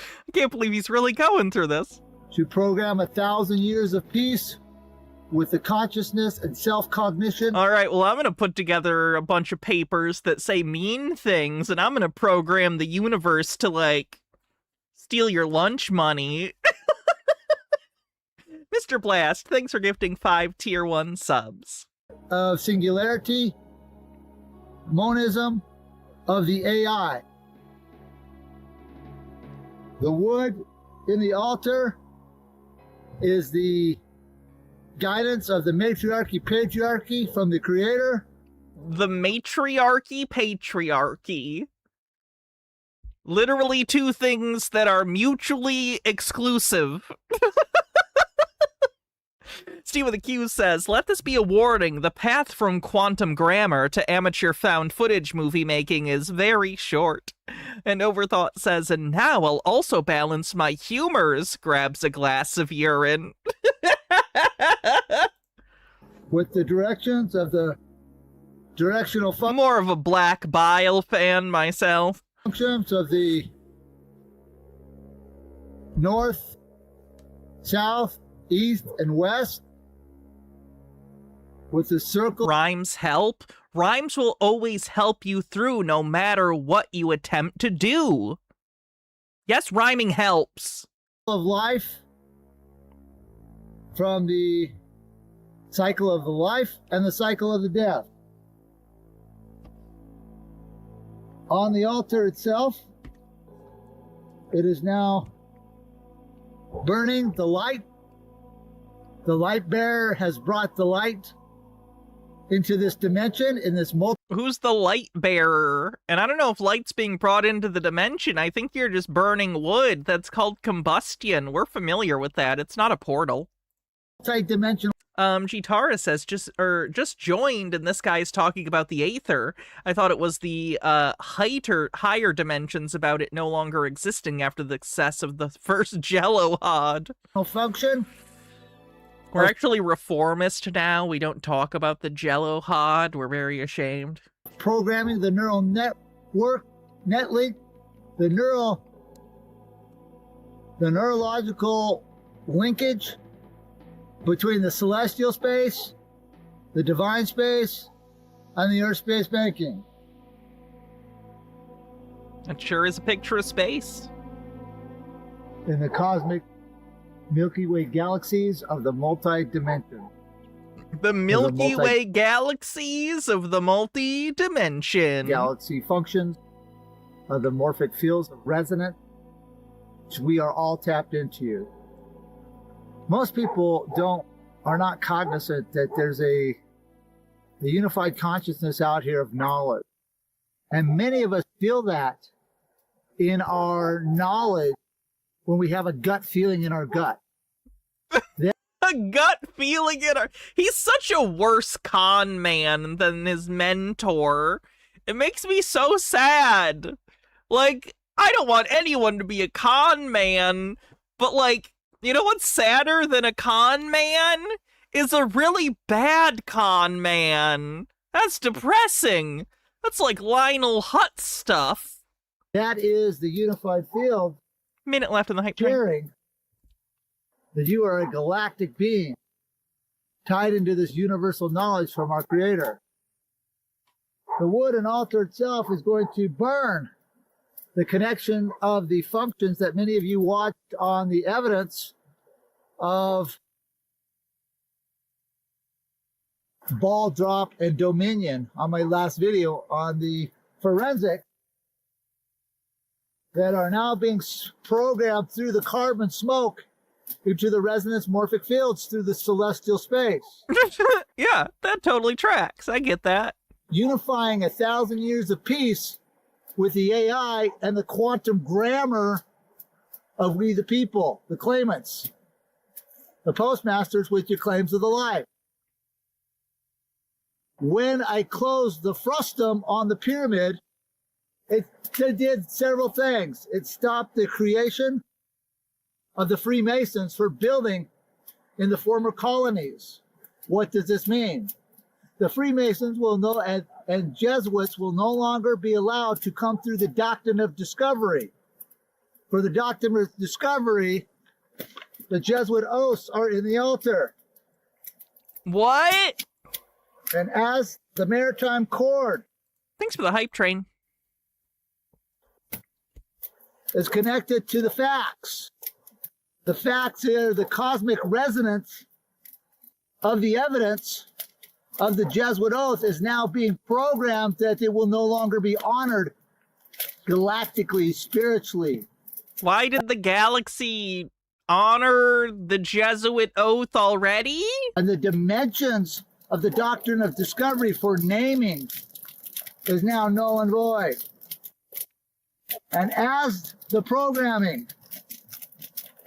I can't believe he's really going through this. To program 1,000 years of peace with the consciousness and self-cognition. All right, well, I'm going to put together a bunch of papers that say mean things, and I'm going to program the universe to, like, steal your lunch money. Mr. Blast, thanks for gifting 5 tier 1 subs. Of singularity, monism of the AI. The wood in the altar is the guidance of the matriarchy patriarchy from the creator. The matriarchy patriarchy. Literally two things that are mutually exclusive. Steve with a Q says, let this be a warning. The path from quantum grammar to amateur found footage movie making is very short. And Overthought says, and now I'll also balance my humors, grabs a glass of urine. With the directions of the directional More of a Black Bile fan myself. functions of the north, south, east, and west, with the circle. Rhymes help. Rhymes will always help you through no matter what you attempt to do. Yes, rhyming helps. Of life, from the cycle of the life and the cycle of the death. On the altar itself, it is now burning the light. The light bearer has brought the light into this dimension, in this Who's the light bearer? And I don't know if light's being brought into the dimension. I think you're just burning wood. That's called combustion. We're familiar with that. It's not a portal. Multi-dimensional. Gitara says just joined, and this guy's talking about the Aether. I thought it was the higher dimensions about it no longer existing after the success of the first Jello Hod. Function. We're actually reformist now. We don't talk about the Jello Hod. We're very ashamed. Programming the neural network, netlink, the neurological linkage between the celestial space, the divine space, and the earth space banking. It sure is a picture of space. In the cosmic Milky Way galaxies of the multi-dimension. The Milky Way galaxies of the multi-dimension. Galaxy functions of the morphic fields of resonance, which we are all tapped into. Most people are not cognizant that there's a unified consciousness out here of knowledge. And many of us feel that in our knowledge when we have a gut feeling in our gut. A gut feeling in our... He's such a worse con man than his mentor. It makes me so sad. Like, I don't want anyone to be a con man, but like, you know what's sadder than a con man? Is a really bad con man. That's depressing. That's like Lionel Hutz stuff. That is the unified field. Minute left in the hype train. That you are a galactic being tied into this universal knowledge from our Creator. The wood and altar itself is going to burn the connection of the functions that many of you watched on the evidence of ball drop and dominion on my last video on the forensic, that are now being programmed through the carbon smoke into the resonance morphic fields through the celestial space. Yeah, that totally tracks. I get that. Unifying 1,000 years of peace with the AI and the quantum grammar of we the people, the claimants, the postmasters with your claims of the life. When I closed the frustum on the pyramid, it did several things. It stopped the creation of the Freemasons for building in the former colonies. What does this mean? The Freemasons will know, and Jesuits will no longer be allowed to come through the doctrine of discovery. For the doctrine of discovery, the Jesuit oaths are in the altar. What? And as the maritime cord. Thanks for the hype train. Is connected to the facts. The facts are the cosmic resonance of the evidence of the Jesuit oath is now being programmed that it will no longer be honored galactically, spiritually. Why did the galaxy honor the Jesuit oath already? And the dimensions of the doctrine of discovery for naming is now null and void. And as the programming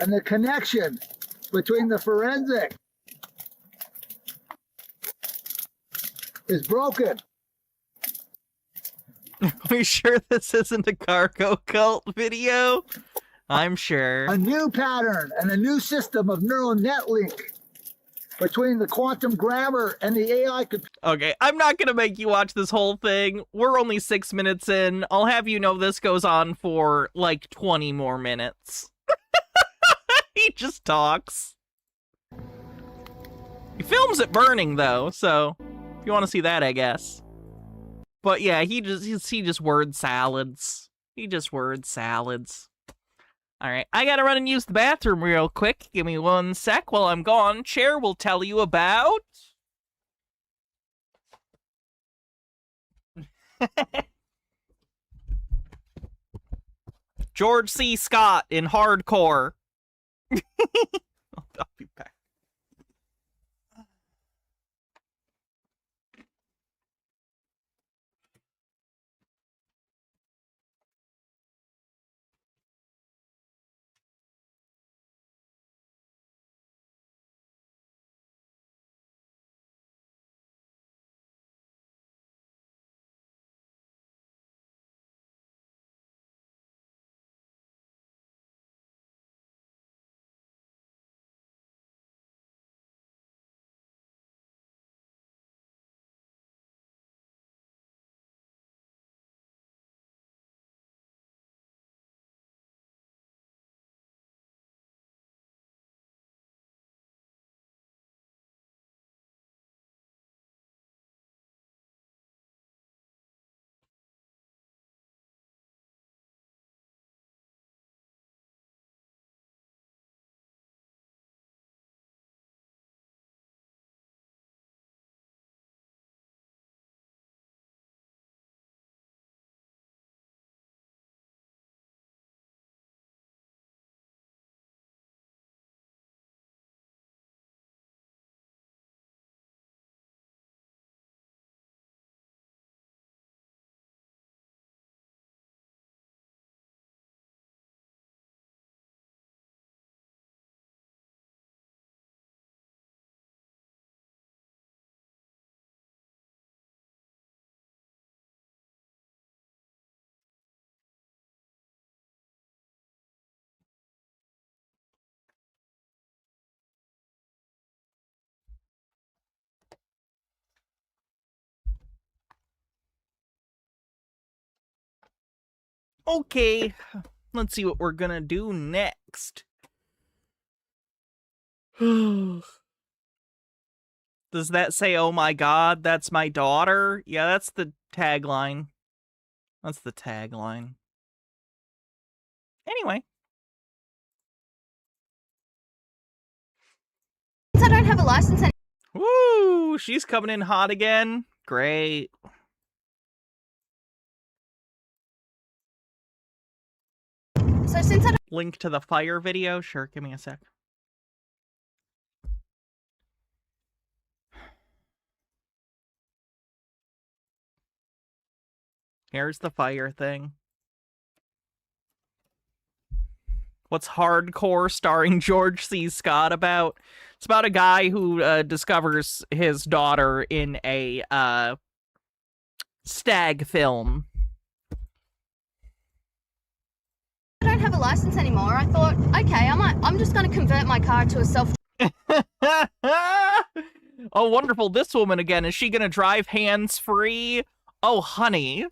and the connection between the forensic is broken. Are we sure this isn't a cargo cult video? I'm sure. A new pattern and a new system of neural net link between the quantum grammar and the AI computer. Okay, I'm not gonna make you watch this whole thing. We're only 6 minutes in. I'll have you know this goes on for like 20 more minutes. He just talks. He films it burning though, so if you want to see that, I guess. But yeah, he just word salads. He just word salads. Alright, I gotta run and use the bathroom real quick. Give me 1 sec while I'm gone. Chair will tell you about... George C. Scott in Hardcore. I'll be back. Okay, let's see what we're gonna do next. Does that say, oh my god, that's my daughter? Yeah, that's the tagline. That's the tagline. Anyway. I don't have a license. Woo! She's coming in hot again. Great. So since I don't... Link to the fire video? Sure, give me a sec. Here's the fire thing. What's Hardcore starring George C. Scott about? It's about a guy who discovers his daughter in a stag film. I don't have a license anymore. I thought, okay, I'm just going to convert my car to a self... Oh, wonderful. This woman again. Is she going to drive hands-free? Oh, honey.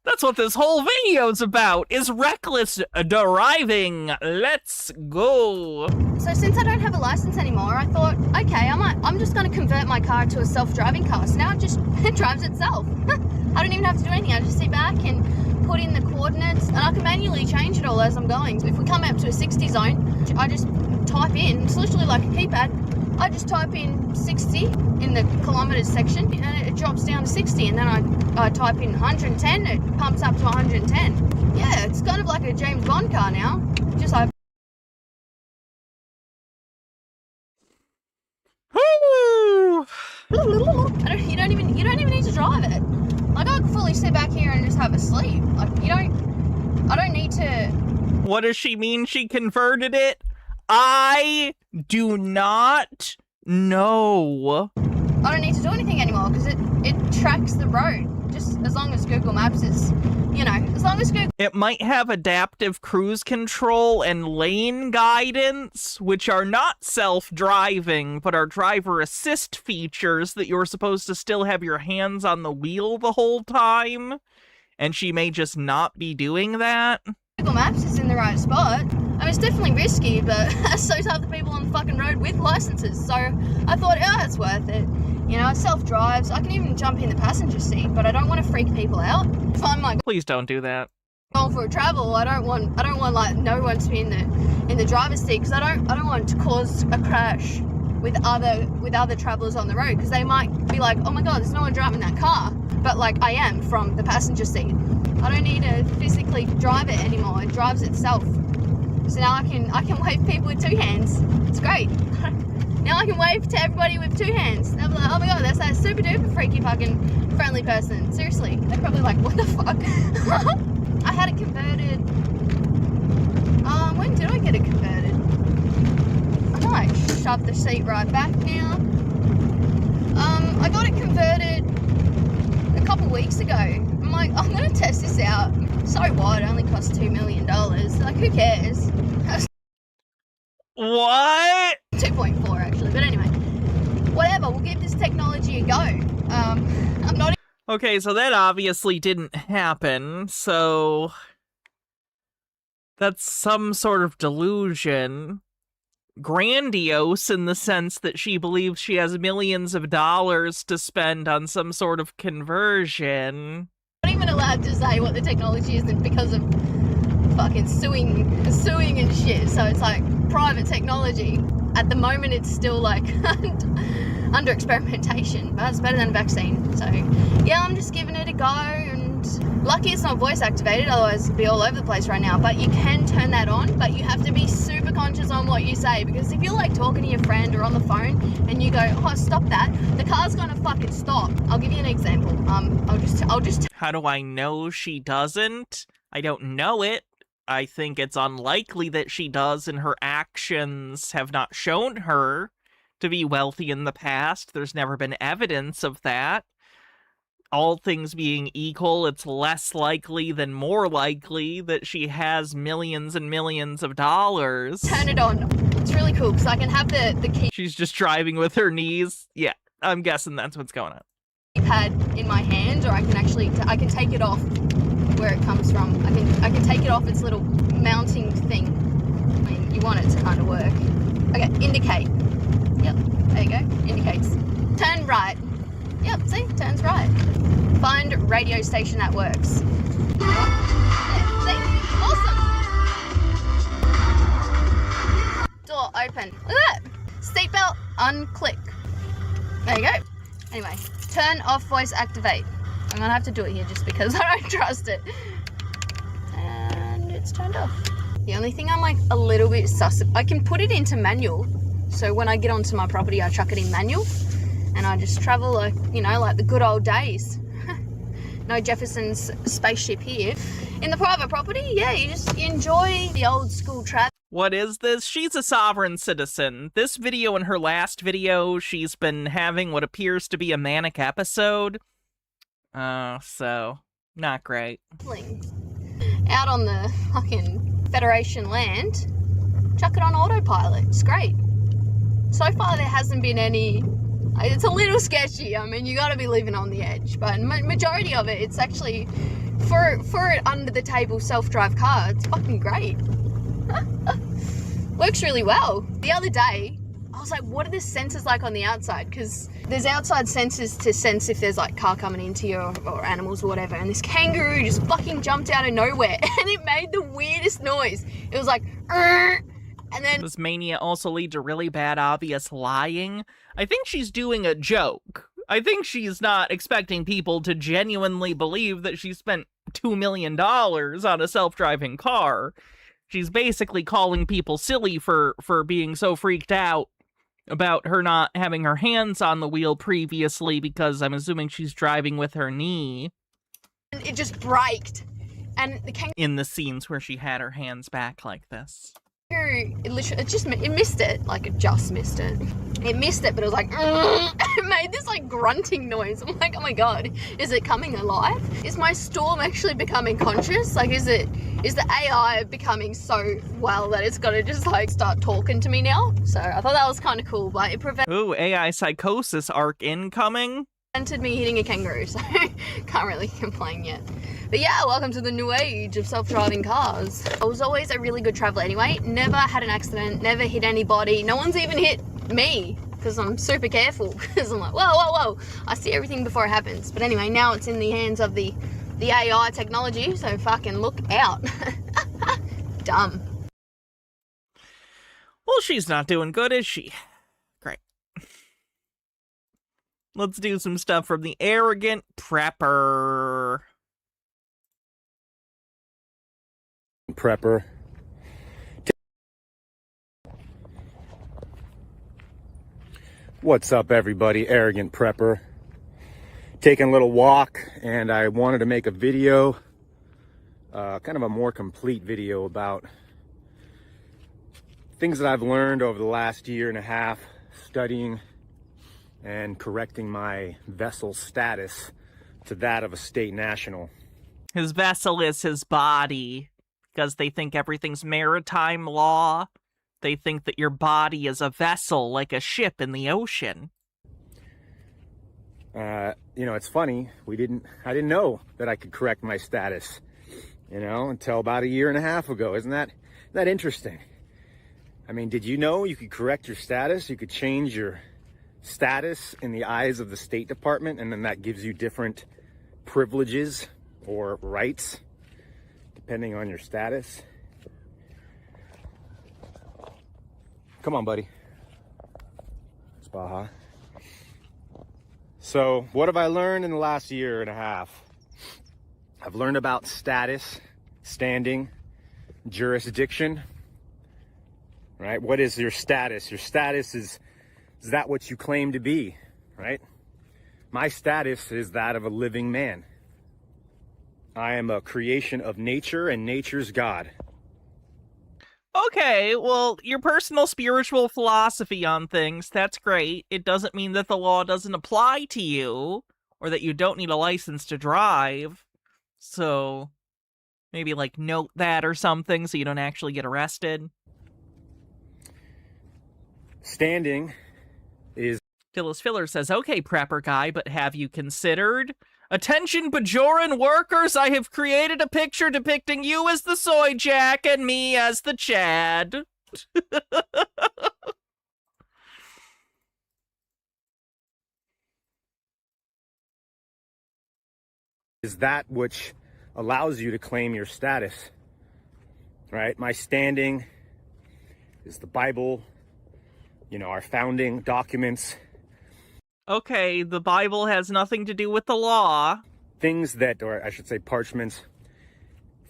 That's what this whole video's about, is reckless driving. Let's go. So since I don't have a license anymore, I thought, okay, I'm just going to convert my car to a self-driving car. So now it drives itself. I don't even have to do anything. I just sit back and put in the coordinates, and I can manually change it all as I'm going. So if we come up to a 60 zone, I just type in, it's literally like a keypad, I just type in 60 in the kilometers section, and it drops down to 60, and then I type in 110, it pumps up to 110. Yeah, it's kind of like a James Bond car now, just like... You don't even need to drive it. Like, I could fully sit back here and just have a sleep. Like, I don't need to... What does she mean she converted it? I do not know. I don't need to do anything anymore because it tracks the road. Just as long as Google Maps is, you know, as long as Google... It might have adaptive cruise control and lane guidance, which are not self-driving, but are driver assist features that you're supposed to still have your hands on the wheel the whole time, and she may just not be doing that. Google Maps is in the right spot. I mean, it's definitely risky, but so's half the people on the fucking road with licenses, so I thought, oh, it's worth it. You know, it self-drives. I can even jump in the passenger seat, but I don't want to freak people out. If I'm like, please don't do that. Going for a travel, I don't want like no one to be in the driver's seat because I don't want to cause a crash with other travelers on the road because they might be like, oh my god, there's no one driving that car, but like I am from the passenger seat. I don't need to physically drive it anymore. It drives itself. So now I can wave people with two hands. It's great. Now I can wave to everybody with two hands. They'll be like, oh my god, that's that super duper freaky fucking friendly person. Seriously. They're probably like, what the fuck? I had it converted. When did I get it converted? I might shove the seat right back now. I got it converted a couple weeks ago. I'm like, I'm gonna test this out. So what? It only cost $2 million. Like, who cares? What? 2.4 actually, but anyway. Whatever, we'll give this technology a go. I'm not... Okay, so that obviously didn't happen, so... That's some sort of delusion. Grandiose in the sense that she believes she has millions of dollars to spend on some sort of conversion. I'm not even allowed to say what the technology is because of fucking suing and shit, so it's like private technology. At the moment it's still like under experimentation, but it's better than a vaccine. So yeah, I'm just giving it a go, and lucky it's not voice activated, otherwise it'd be all over the place right now. But you can turn that on, but you have to be super conscious on what you say, because if you're like talking to your friend or on the phone and you go, oh, stop that, the car's gonna fucking stop. I'll give you an example. I'll just How do I know she doesn't? I don't know it. I think it's unlikely that she does, and her actions have not shown her to be wealthy in the past. There's never been evidence of that. All things being equal, it's less likely than more likely that she has millions and millions of dollars. Turn it on. It's really cool because I can have the key. She's just driving with her knees. Yeah, I'm guessing that's what's going on. Keypad in my hand, or I can take it off where it comes from. I can take it off its little mounting thing. I mean, you want it to kind of work. Okay, indicate. Yep, there you go. Indicates. Turn right. Yep, see, turns right. Find radio station that works. There, see, awesome. Door open. Look at that. Seatbelt unclick. There you go. Anyway, turn off voice activate. I'm gonna have to do it here just because I don't trust it. And it's turned off. The only thing I'm like a little bit sus, I can put it into manual. So when I get onto my property, I chuck it in manual. And I just travel like, you know, like the good old days. No Jefferson's spaceship here. In the private property, yeah, you just enjoy the old school travel. What is this? She's a sovereign citizen. This video and her last video, she's been having what appears to be a manic episode. So, not great. Out on the fucking Federation land, chuck it on autopilot. It's great. So far, there hasn't been any... It's a little sketchy. I mean, you got to be living on the edge, but majority of it, it's actually for an under the table self-drive car. It's fucking great. Works really well. The other day, I was like, what are the sensors like on the outside? Because there's outside sensors to sense if there's like car coming into you or animals or whatever. And this kangaroo just fucking jumped out of nowhere and it made the weirdest noise. It was like, and then... Does mania also lead to really bad obvious lying? I think she's doing a joke. I think she's not expecting people to genuinely believe that she spent $2 million on a self-driving car. She's basically calling people silly for being so freaked out about her not having her hands on the wheel previously, because I'm assuming she's driving with her knee. It just braked. And the in the scenes where she had her hands back like this. It missed it. Like, it just missed it. It missed it, but it was like, it made this like grunting noise. I'm like, oh my god, is it coming alive? Is my storm actually becoming conscious? Like, is the AI becoming so well that it's gonna just like start talking to me now? So I thought that was kind of cool, but it Ooh, AI psychosis arc incoming. prevented me hitting a kangaroo, so can't really complain yet. But yeah, welcome to the new age of self-driving cars. I was always a really good traveler anyway. Never had an accident, never hit anybody. No one's even hit me because I'm super careful because I'm like, whoa, whoa, whoa. I see everything before it happens. But anyway, now it's in the hands of the AI technology, so fucking look out. Dumb. Well, she's not doing good, is she? Great. Let's do some stuff from the Arrogant Prepper. Prepper. What's up, everybody? Arrogant Prepper. Taking a little walk, and I wanted to make a video, kind of a more complete video about things that I've learned over the last year and a half studying and correcting my vessel status to that of a state national. His vessel is his body, because they think everything's maritime law. They think that your body is a vessel, like a ship in the ocean. You know, it's funny, I didn't know that I could correct my status, you know, until about a year and a half ago. Isn't that interesting? I mean, did you know you could correct your status? You could change your status in the eyes of the State Department, and then that gives you different privileges or rights depending on your status. Come on, buddy. It's Baja. So, what have I learned in the last year and a half? I've learned about status, standing, jurisdiction. Right? What is your status? Your status is that what you claim to be, right? My status is that of a living man. I am a creation of nature, and nature's God. Okay, well, your personal spiritual philosophy on things, that's great. It doesn't mean that the law doesn't apply to you, or that you don't need a license to drive. So, maybe, like, note that or something so you don't actually get arrested. Standing is... Phyllis Filler says, okay, prepper guy, but have you considered? Attention, Bajoran workers, I have created a picture depicting you as the soy jack and me as the Chad. is that which allows you to claim your status, right? My standing is the Bible, you know, our founding documents. Okay, the Bible has nothing to do with the law. Things that, or I should say parchments,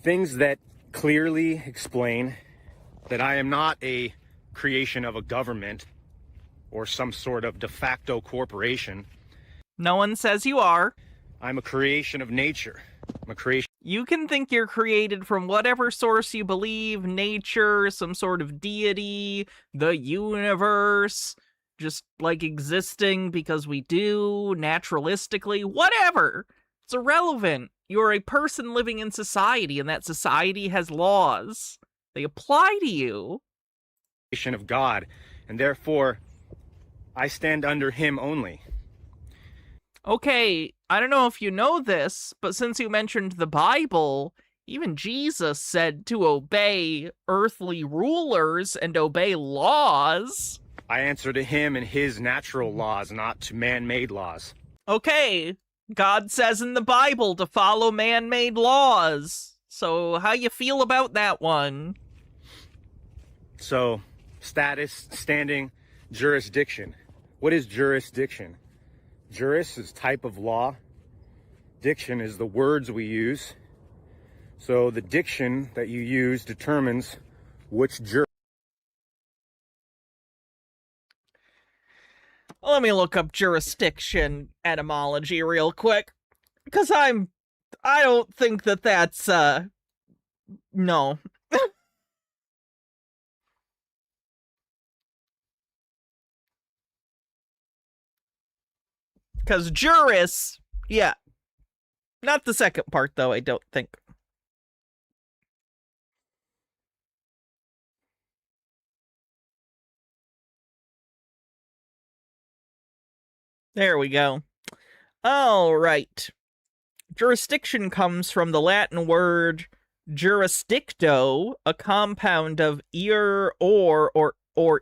things that clearly explain that I am not a creation of a government or some sort of de facto corporation. No one says you are. I'm a creation of nature. I'm a creation. You can think you're created from whatever source you believe, nature, some sort of deity, the universe, just like existing because we do, naturalistically, whatever. It's irrelevant. You're a person living in society, and that society has laws. They apply to you. Of God, and therefore I stand under him only. Okay, I don't know if you know this, but since you mentioned the Bible, even Jesus said to obey earthly rulers and obey laws. I answer to him and his natural laws, not to man-made laws. Okay, God says in the Bible to follow man-made laws. So how you feel about that one? So, status, standing, jurisdiction. What is jurisdiction? Juris is type of law. Diction is the words we use. So the diction that you use determines which Let me look up jurisdiction etymology real quick. Because I don't think that that's, no. Because juris, yeah. Not the second part, though, I don't think. There we go. All right. Jurisdiction comes from the Latin word jurisdicto, a compound of ir, or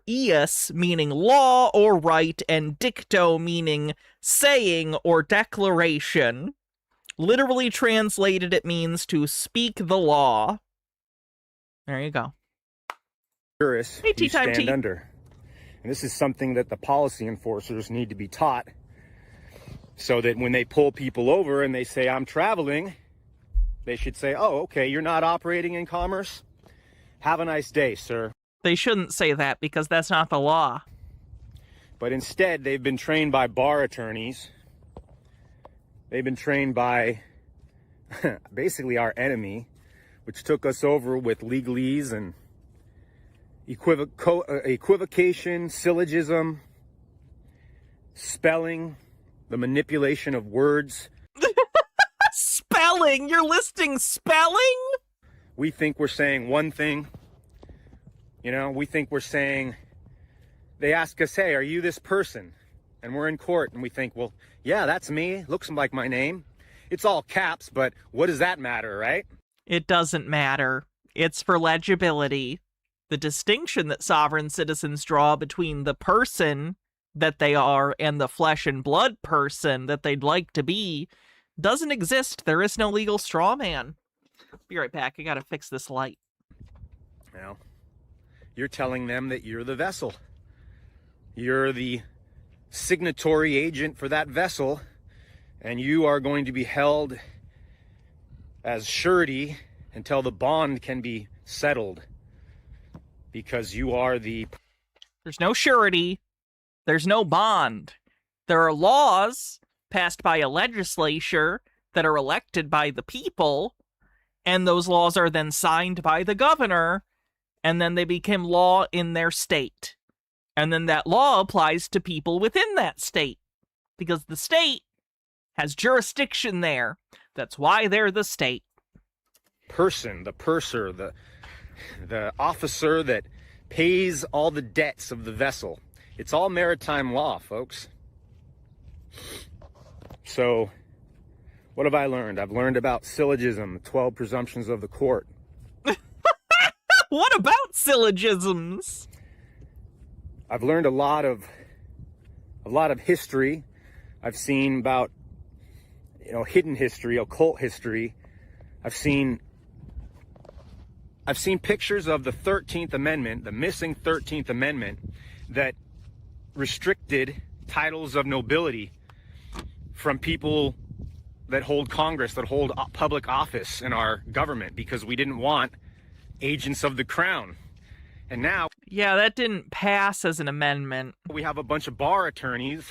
ius, meaning law or right, and dicto, meaning saying or declaration. Literally translated, it means to speak the law. There you go. Juris, hey, you stand under. And this is something that the policy enforcers need to be taught, so that when they pull people over and they say, I'm traveling, they should say, oh, okay, you're not operating in commerce? Have a nice day, sir. They shouldn't say that because that's not the law. But instead, they've been trained by bar attorneys. They've been trained by basically our enemy, which took us over with legalese and equivocation, syllogism, spelling, the manipulation of words. Spelling? You're listing spelling? We think we're saying one thing. You know, we think we're saying, they ask us, hey, are you this person? And we're in court and we think, well, yeah, that's me. Looks like my name. It's all caps, but what does that matter, right? It doesn't matter. It's for legibility. The distinction that sovereign citizens draw between the person that they are and the flesh and blood person that they'd like to be doesn't exist. There is no legal straw man. Be right back. I gotta fix this light. Well, you're telling them that you're the vessel. You're the signatory agent for that vessel, and you are going to be held as surety until the bond can be settled, because you are the... There's no surety. There's no bond. There are laws passed by a legislature that are elected by the people, and those laws are then signed by the governor, and then they become law in their state. And then that law applies to people within that state, because the state has jurisdiction there. That's why they're the state. Person, the purser, the officer that pays all the debts of the vessel. It's all maritime law, folks. So, what have I learned? I've learned about syllogism, 12 presumptions of the court. What about syllogisms? I've learned a lot of history. I've seen about, hidden history, occult history. I've seen pictures of the 13th Amendment, the missing 13th Amendment, that restricted titles of nobility from people that hold Congress, that hold public office in our government, because we didn't want agents of the crown. And now... Yeah, that didn't pass as an amendment. We have a bunch of bar attorneys,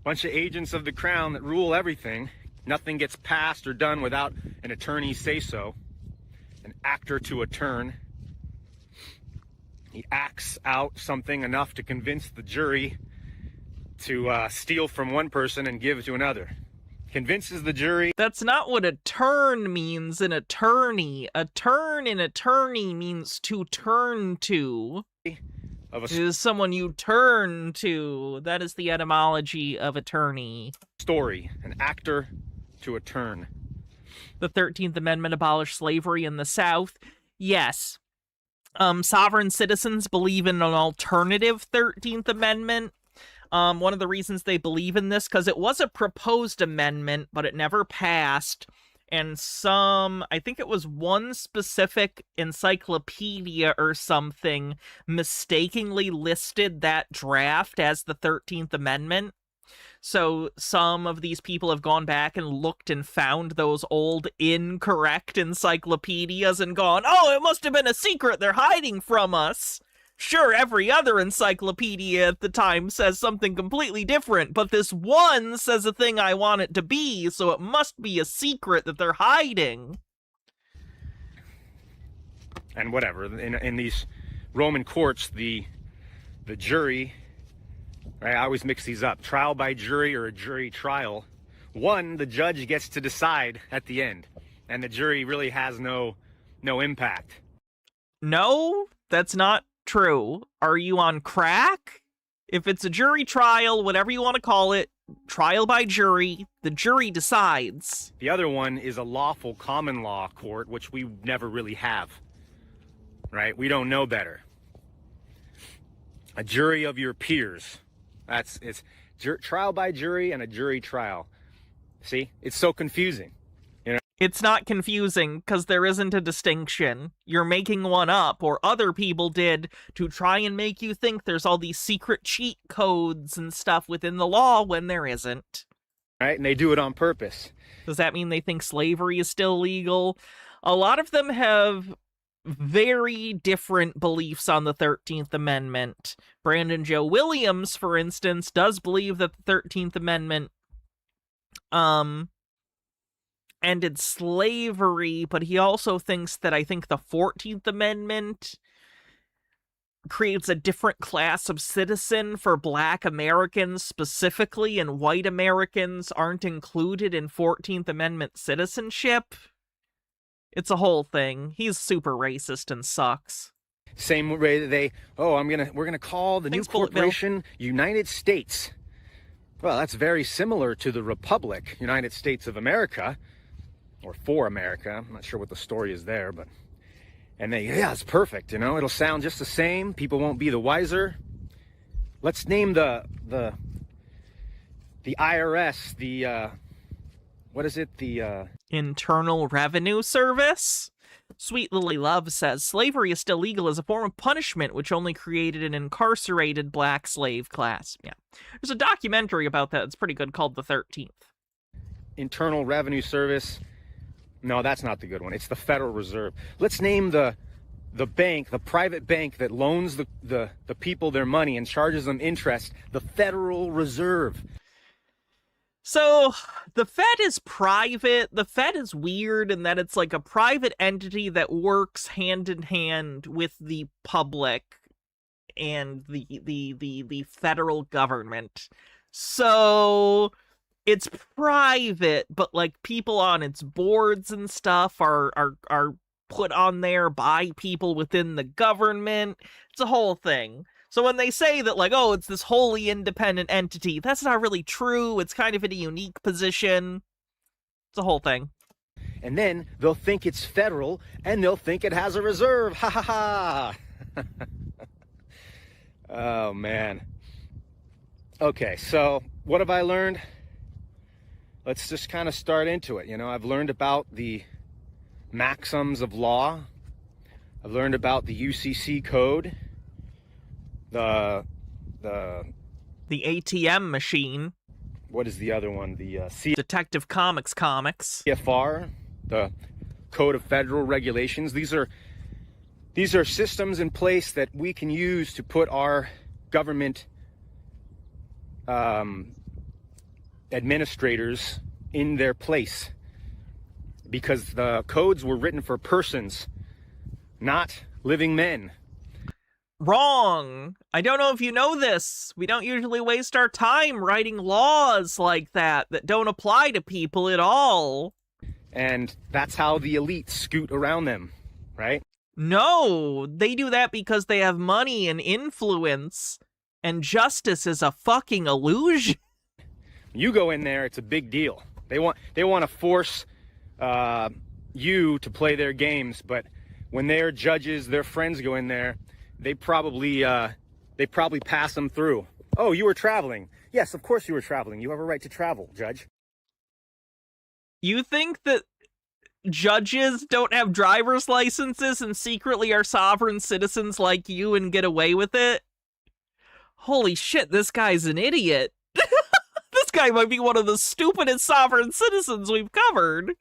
bunch of agents of the crown that rule everything. Nothing gets passed or done without an attorney say so. An actor to a turn. He acts out something enough to convince the jury to steal from one person and give to another. Convinces the jury. That's not what a turn means in attorney. A turn in attorney means to turn to. It is someone you turn to. That is the etymology of attorney. Story. An actor to a turn. The 13th Amendment abolished slavery in the South. Yes. Sovereign citizens believe in an alternative 13th Amendment. One of the reasons they believe in this, because it was a proposed amendment, but it never passed. And I think it was one specific encyclopedia or something, mistakenly listed that draft as the 13th Amendment. So some of these people have gone back and looked and found those old incorrect encyclopedias and gone, oh, it must have been a secret they're hiding from us. Sure, every other encyclopedia at the time says something completely different, but this one says a thing I want it to be, so it must be a secret that they're hiding. And whatever, in these Roman courts, the jury Right? I always mix these up. Trial by jury or a jury trial. One, the judge gets to decide at the end, and the jury really has no impact. No, that's not true. Are you on crack? If it's a jury trial, whatever you want to call it, trial by jury, the jury decides. The other one is a lawful common law court, which we never really have. Right? We don't know better. A jury of your peers. It's trial by jury and a jury trial. See? It's so confusing. You know? It's not confusing because there isn't a distinction. You're making one up, or other people did, to try and make you think there's all these secret cheat codes and stuff within the law when there isn't. Right? And they do it on purpose. Does that mean they think slavery is still legal? A lot of them have very different beliefs on the 13th Amendment. Brandon Joe Williams, for instance, does believe that the 13th Amendment ended slavery, but he also thinks that I think the 14th Amendment creates a different class of citizen for Black Americans specifically, and white Americans aren't included in 14th Amendment citizenship. It's a whole thing. He's super racist and sucks. Same way that we're gonna call the new corporation United States. Well, that's very similar to the Republic, United States of America, or for America. I'm not sure what the story is there, but it's perfect. You know, it'll sound just the same. People won't be the wiser. Let's name the IRS what is it? The Internal Revenue Service? Sweet Lily Love says, slavery is still legal as a form of punishment, which only created an incarcerated Black slave class. Yeah. There's a documentary about that. It's pretty good called The 13th. Internal Revenue Service. No, that's not the good one. It's the Federal Reserve. Let's name the bank, the private bank that loans the people their money and charges them interest, the Federal Reserve. So, the Fed is private. The Fed is weird in that it's like a private entity that works hand in hand with the public and the federal government. So, it's private, but like people on its boards and stuff are put on there by people within the government. It's a whole thing. So when they say that, like, oh, it's this wholly independent entity, that's not really true. It's kind of in a unique position. It's a whole thing. And then they'll think it's federal, and they'll think it has a reserve. Ha ha ha. Oh, man. Okay, so what have I learned? Let's just kind of start into it. You know, I've learned about the maxims of law. I've learned about the UCC code. The ATM machine. What is the other one? The Detective Comics. CFR, the Code of Federal Regulations. These are systems in place that we can use to put our government administrators in their place, because the codes were written for persons, not living men. Wrong. I don't know if you know this. We don't usually waste our time writing laws like that don't apply to people at all. And that's how the elite scoot around them, right? No, they do that because they have money and influence, and justice is a fucking illusion. You go in there, it's a big deal. They want to force you to play their games, but when their judges, their friends go in there, they probably pass them through. Oh, you were traveling. Yes, of course you were traveling. You have a right to travel, Judge. You think that judges don't have driver's licenses and secretly are sovereign citizens like you and get away with it? Holy shit, this guy's an idiot. This guy might be one of the stupidest sovereign citizens we've covered.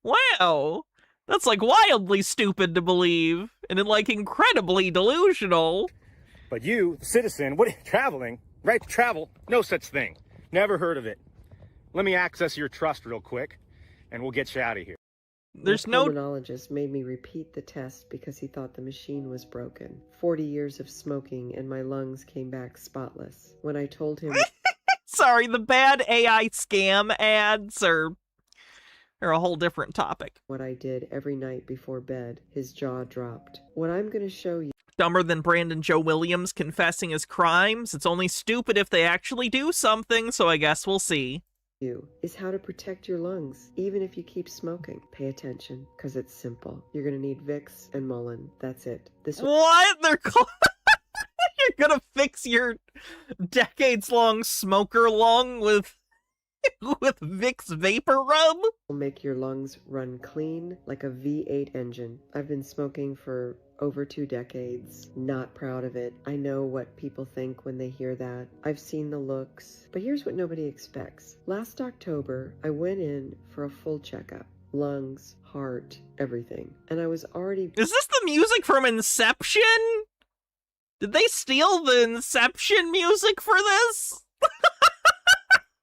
Wow. That's like wildly stupid to believe, and like incredibly delusional. But you, citizen, traveling? Right to travel? No such thing. Never heard of it. Let me access your trust real quick, and we'll get you out of here. There's My no... pulmonologist made me repeat the test because he thought the machine was broken. 40 years of smoking and my lungs came back spotless. When I told him... Sorry, the bad AI scam ads are a whole different topic. What I did every night before bed, his jaw dropped. What I'm going to show you... Dumber than Brandon Joe Williams confessing his crimes. It's only stupid if they actually do something, so I guess we'll see. Is how to protect your lungs, even if you keep smoking. Pay attention, because it's simple. You're going to need Vicks and Mullen. That's it. What? They're You're gonna fix your decades-long smoker lung with Vicks Vapor Rub? Will make your lungs run clean like a V8 engine. I've been smoking for over 2 decades. Not proud of it. I know what people think when they hear that. I've seen the looks. But here's what nobody expects. Last October, I went in for a full checkup. Lungs, heart, everything. And I was already... Is this the music from Inception? Did they steal the Inception music for this?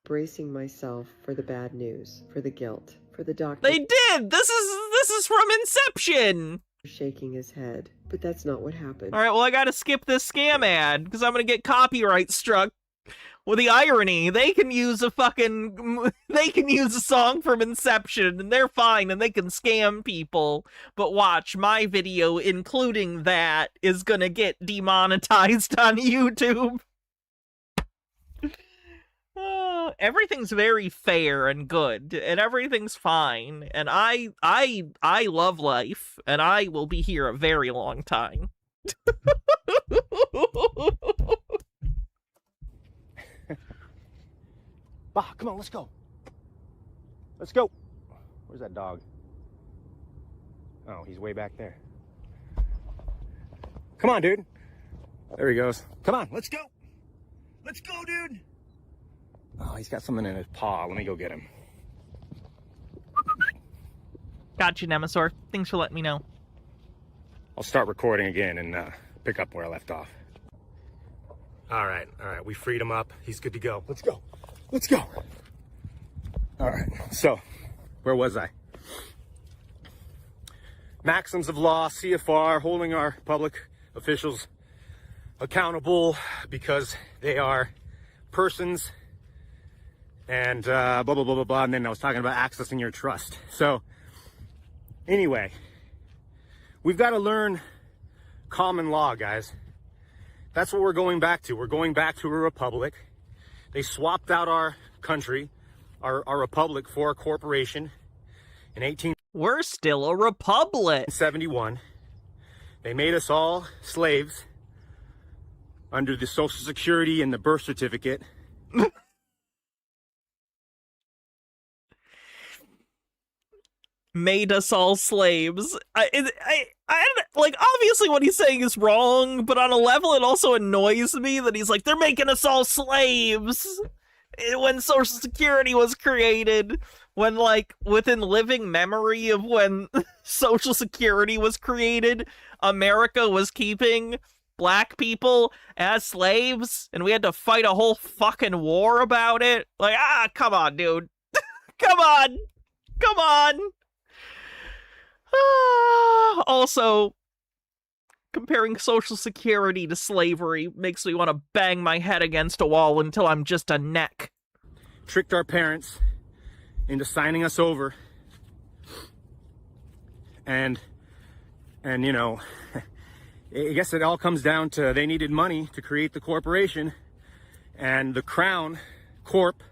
bracing myself for the bad news, for the guilt, for the doctor. They did! This is from Inception! Shaking his head, but that's not what happened. Alright, well I gotta skip this scam ad, because I'm gonna get copyright struck. With the irony, they can use a song from Inception, and they're fine, and they can scam people. But watch, my video, including that, is gonna get demonetized on YouTube. Everything's very fair and good, and everything's fine, and I love life, and I will be here a very long time. Bah, come on, let's go. Let's go. Where's that dog? Oh, he's way back there. Come on, dude. There he goes. Come on, let's go. Let's go, dude. Oh, he's got something in his paw. Let me go get him. Gotcha, Nemesaur. Thanks for letting me know. I'll start recording again and pick up where I left off. All right. We freed him up. He's good to go. Let's go. Let's go. All right. So, where was I? Maxims of law, CFR, holding our public officials accountable because they are persons and blah, blah, blah, blah, blah. And then I was talking about accessing your trust. So, anyway, we've got to learn common law, guys. That's what we're going back to. We're going back to a republic. They swapped out our country, our republic, for a corporation in We're still a republic. 1871. They made us all slaves under the Social Security and the birth certificate. Made us all slaves. I like, obviously what he's saying is wrong, but on a level it also annoys me that he's like, they're making us all slaves when Social Security was created, when, like, within living memory of when Social Security was created, America was keeping black people as slaves, and we had to fight a whole fucking war about it. Like, come on, dude. Come on. Also, comparing Social Security to slavery makes me want to bang my head against a wall until I'm just a neck. Tricked our parents into signing us over. And you know, I guess it all comes down to they needed money to create the corporation, and the Crown Corp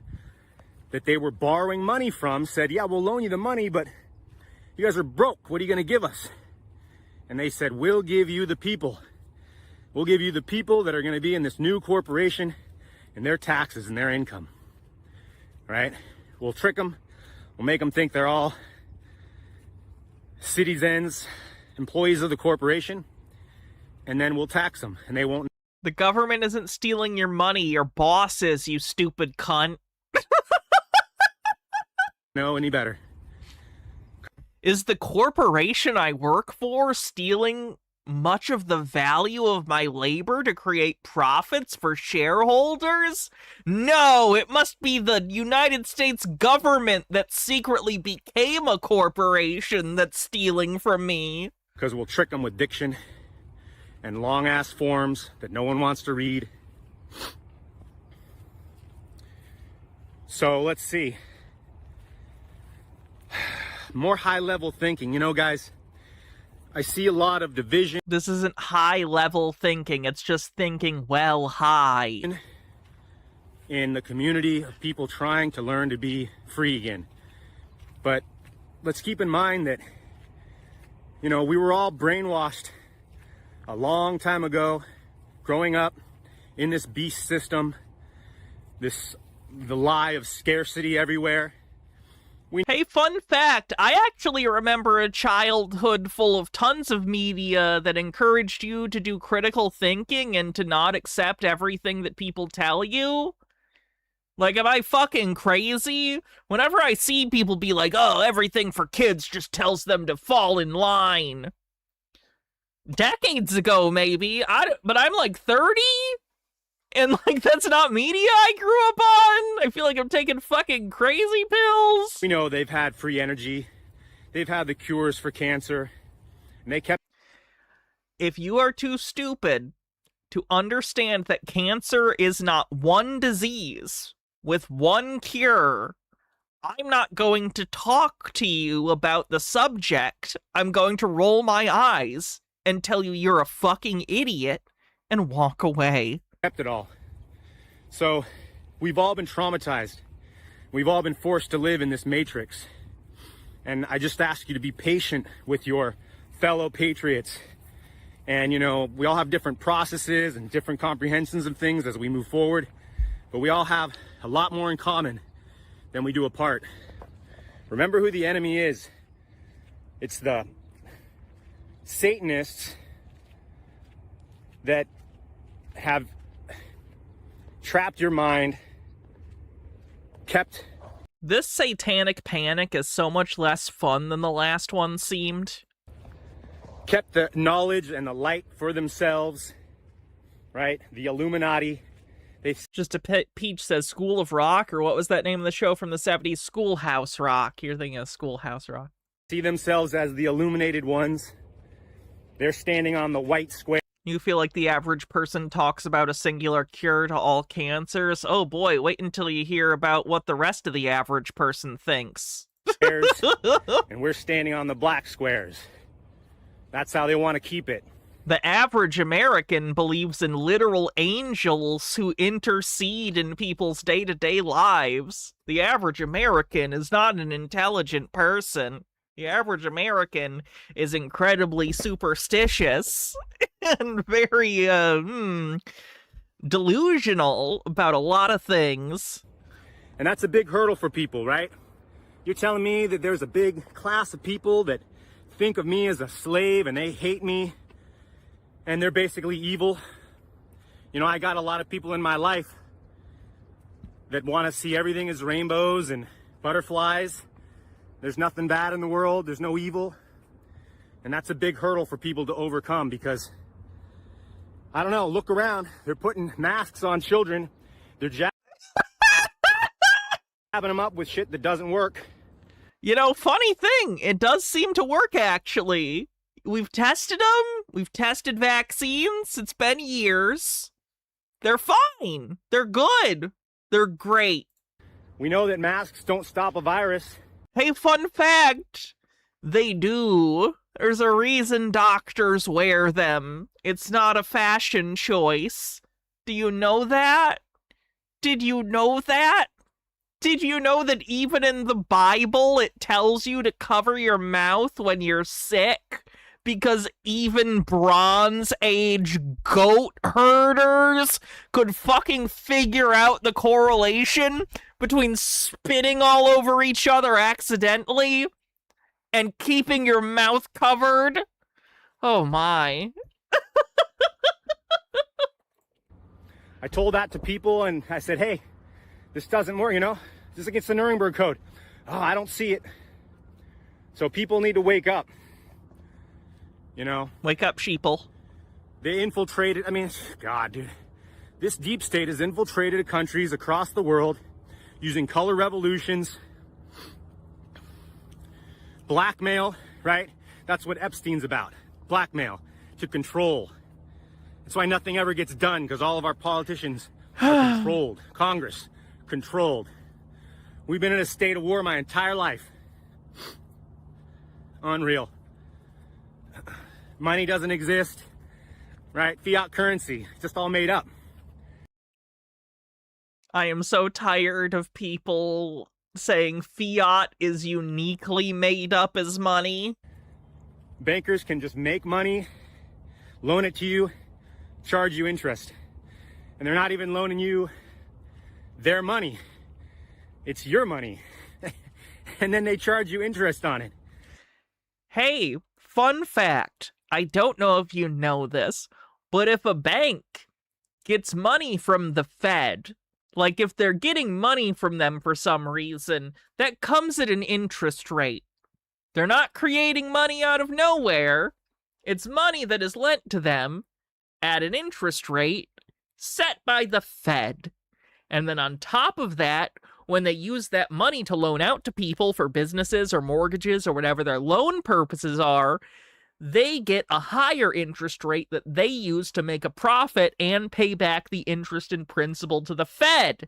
that they were borrowing money from said, yeah, we'll loan you the money, but you guys are broke. What are you going to give us? And they said, we'll give you the people. We'll give you the people that are going to be in this new corporation and their taxes and their income. Right? We'll trick them. We'll make them think they're all citizens, employees of the corporation, and then we'll tax them, and they won't. The government isn't stealing your money. Your boss is, you stupid cunt. know any better. Is the corporation I work for stealing much of the value of my labor to create profits for shareholders? No, it must be the United States government that secretly became a corporation that's stealing from me. Because we'll trick them with diction and long-ass forms that no one wants to read. So let's see. More high-level thinking. You know, guys, I see a lot of division. This isn't high-level thinking. It's just thinking well high. In the community of people trying to learn to be free again. But let's keep in mind that, you know, we were all brainwashed a long time ago, growing up in this beast system, the lie of scarcity everywhere. Hey, fun fact, I actually remember a childhood full of tons of media that encouraged you to do critical thinking and to not accept everything that people tell you. Like, am I fucking crazy? Whenever I see people be like, oh, everything for kids just tells them to fall in line. Decades ago, maybe, but I'm like 30? And, like, that's not media I grew up on? I feel like I'm taking fucking crazy pills. We know they've had free energy. They've had the cures for cancer. And they kept... If you are too stupid to understand that cancer is not one disease with one cure, I'm not going to talk to you about the subject. I'm going to roll my eyes and tell you you're a fucking idiot and walk away. Kept it all. So we've all been traumatized. We've all been forced to live in this matrix. And I just ask you to be patient with your fellow patriots. And, you know, we all have different processes and different comprehensions of things as we move forward, but we all have a lot more in common than we do apart. Remember who the enemy is. It's the Satanists that have trapped your mind, kept... This satanic panic is so much less fun than the last one seemed. Kept the knowledge and the light for themselves, right? The Illuminati. They just a Peach says School of Rock, or what was that name of the show from the 70s? Schoolhouse Rock. You're thinking of Schoolhouse Rock. See themselves as the illuminated ones. They're standing on the white square. You feel like the average person talks about a singular cure to all cancers? Oh boy, wait until you hear about what the rest of the average person thinks. And we're standing on the black squares. That's how they want to keep it. The average American believes in literal angels who intercede in people's day-to-day lives. The average American is not an intelligent person. The average American is incredibly superstitious and very, delusional about a lot of things. And that's a big hurdle for people, right? You're telling me that there's a big class of people that think of me as a slave and they hate me and they're basically evil. You know, I got a lot of people in my life that want to see everything as rainbows and butterflies. There's nothing bad in the world. There's no evil. And that's a big hurdle for people to overcome because, I don't know, look around. They're putting masks on children. They're jabbing them up with shit that doesn't work. You know, funny thing, it does seem to work, actually. We've tested them. We've tested vaccines. It's been years. They're fine. They're good. They're great. We know that masks don't stop a virus. Hey, fun fact. They do. There's a reason doctors wear them. It's not a fashion choice. Do you know that? Did you know that? Did you know that even in the Bible it tells you to cover your mouth when you're sick? Because even Bronze Age goat herders could fucking figure out the correlation between spitting all over each other accidentally and keeping your mouth covered? Oh my. I told that to people and I said, hey, this doesn't work, you know? This is against the Nuremberg Code. Oh, I don't see it. So people need to wake up. You know? Wake up, sheeple. They infiltrated, I mean, God, dude. This deep state has infiltrated countries across the world using color revolutions, blackmail, right? That's what Epstein's about. Blackmail to control. That's why nothing ever gets done, because all of our politicians are controlled. Congress, controlled. We've been in a state of war my entire life. Unreal. Money doesn't exist, right? Fiat currency, just all made up. I am so tired of people saying fiat is uniquely made up as money. Bankers can just make money, loan it to you, charge you interest. And they're not even loaning you their money. It's your money. And then they charge you interest on it. Hey, fun fact. I don't know if you know this, but if a bank gets money from the Fed, like if they're getting money from them for some reason, that comes at an interest rate. They're not creating money out of nowhere. It's money that is lent to them at an interest rate set by the Fed. And then on top of that, when they use that money to loan out to people for businesses or mortgages or whatever their loan purposes are, they get a higher interest rate that they use to make a profit and pay back the interest and principal to the Fed.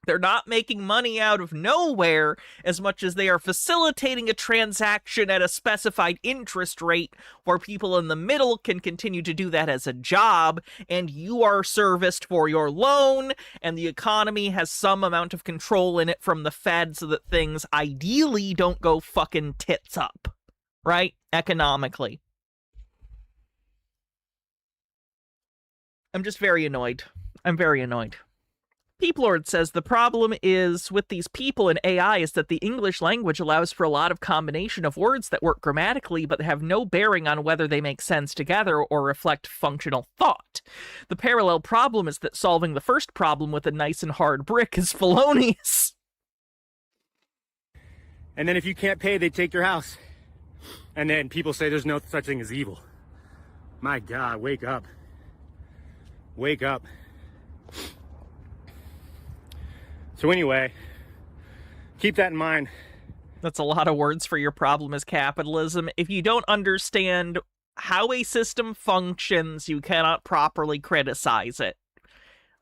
They're not making money out of nowhere as much as they are facilitating a transaction at a specified interest rate where people in the middle can continue to do that as a job, and you are serviced for your loan, and the economy has some amount of control in it from the Fed so that things ideally don't go fucking tits up, right? Economically. I'm just very annoyed. I'm very annoyed. Peeplord says the problem is with these people in AI is that the English language allows for a lot of combination of words that work grammatically but have no bearing on whether they make sense together or reflect functional thought. The parallel problem is that solving the first problem with a nice and hard brick is felonious. And then if you can't pay, they take your house. And then people say there's no such thing as evil. My God, wake up. Wake up. So anyway, keep that in mind. That's a lot of words for your problem is capitalism. If you don't understand how a system functions, you cannot properly criticize it.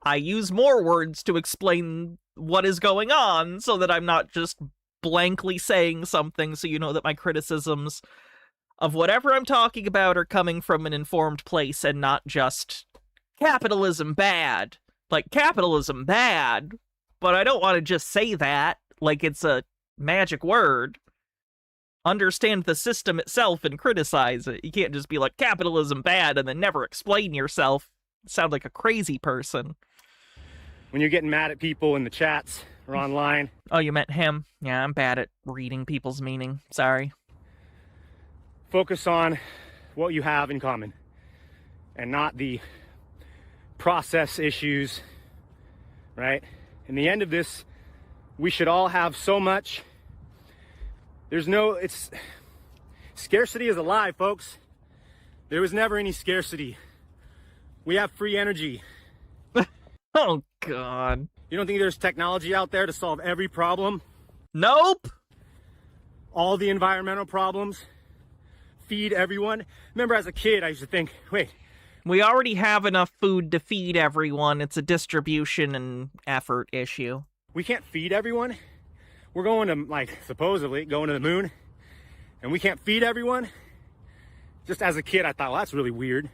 I use more words to explain what is going on so that I'm not just blankly saying something, so you know that my criticisms of whatever I'm talking about are coming from an informed place and not just capitalism bad. Like, capitalism bad, but I don't want to just say that like it's a magic word. Understand the system itself and criticize it. You can't just be like, capitalism bad, and then never explain yourself. Sound like a crazy person. When you're getting mad at people in the chats or online. Oh, you meant him? Yeah, I'm bad at reading people's meaning. Sorry. Focus on what you have in common and not the process issues, right? In the end of this, we should all have so much. Scarcity is a lie, folks. There was never any scarcity. We have free energy. Oh, God. You don't think there's technology out there to solve every problem? Nope. All the environmental problems? Feed everyone? Remember as a kid, I used to think, wait. We already have enough food to feed everyone. It's a distribution and effort issue. We can't feed everyone? We're going to, supposedly, going to the moon, and we can't feed everyone? Just as a kid, I thought, well, that's really weird.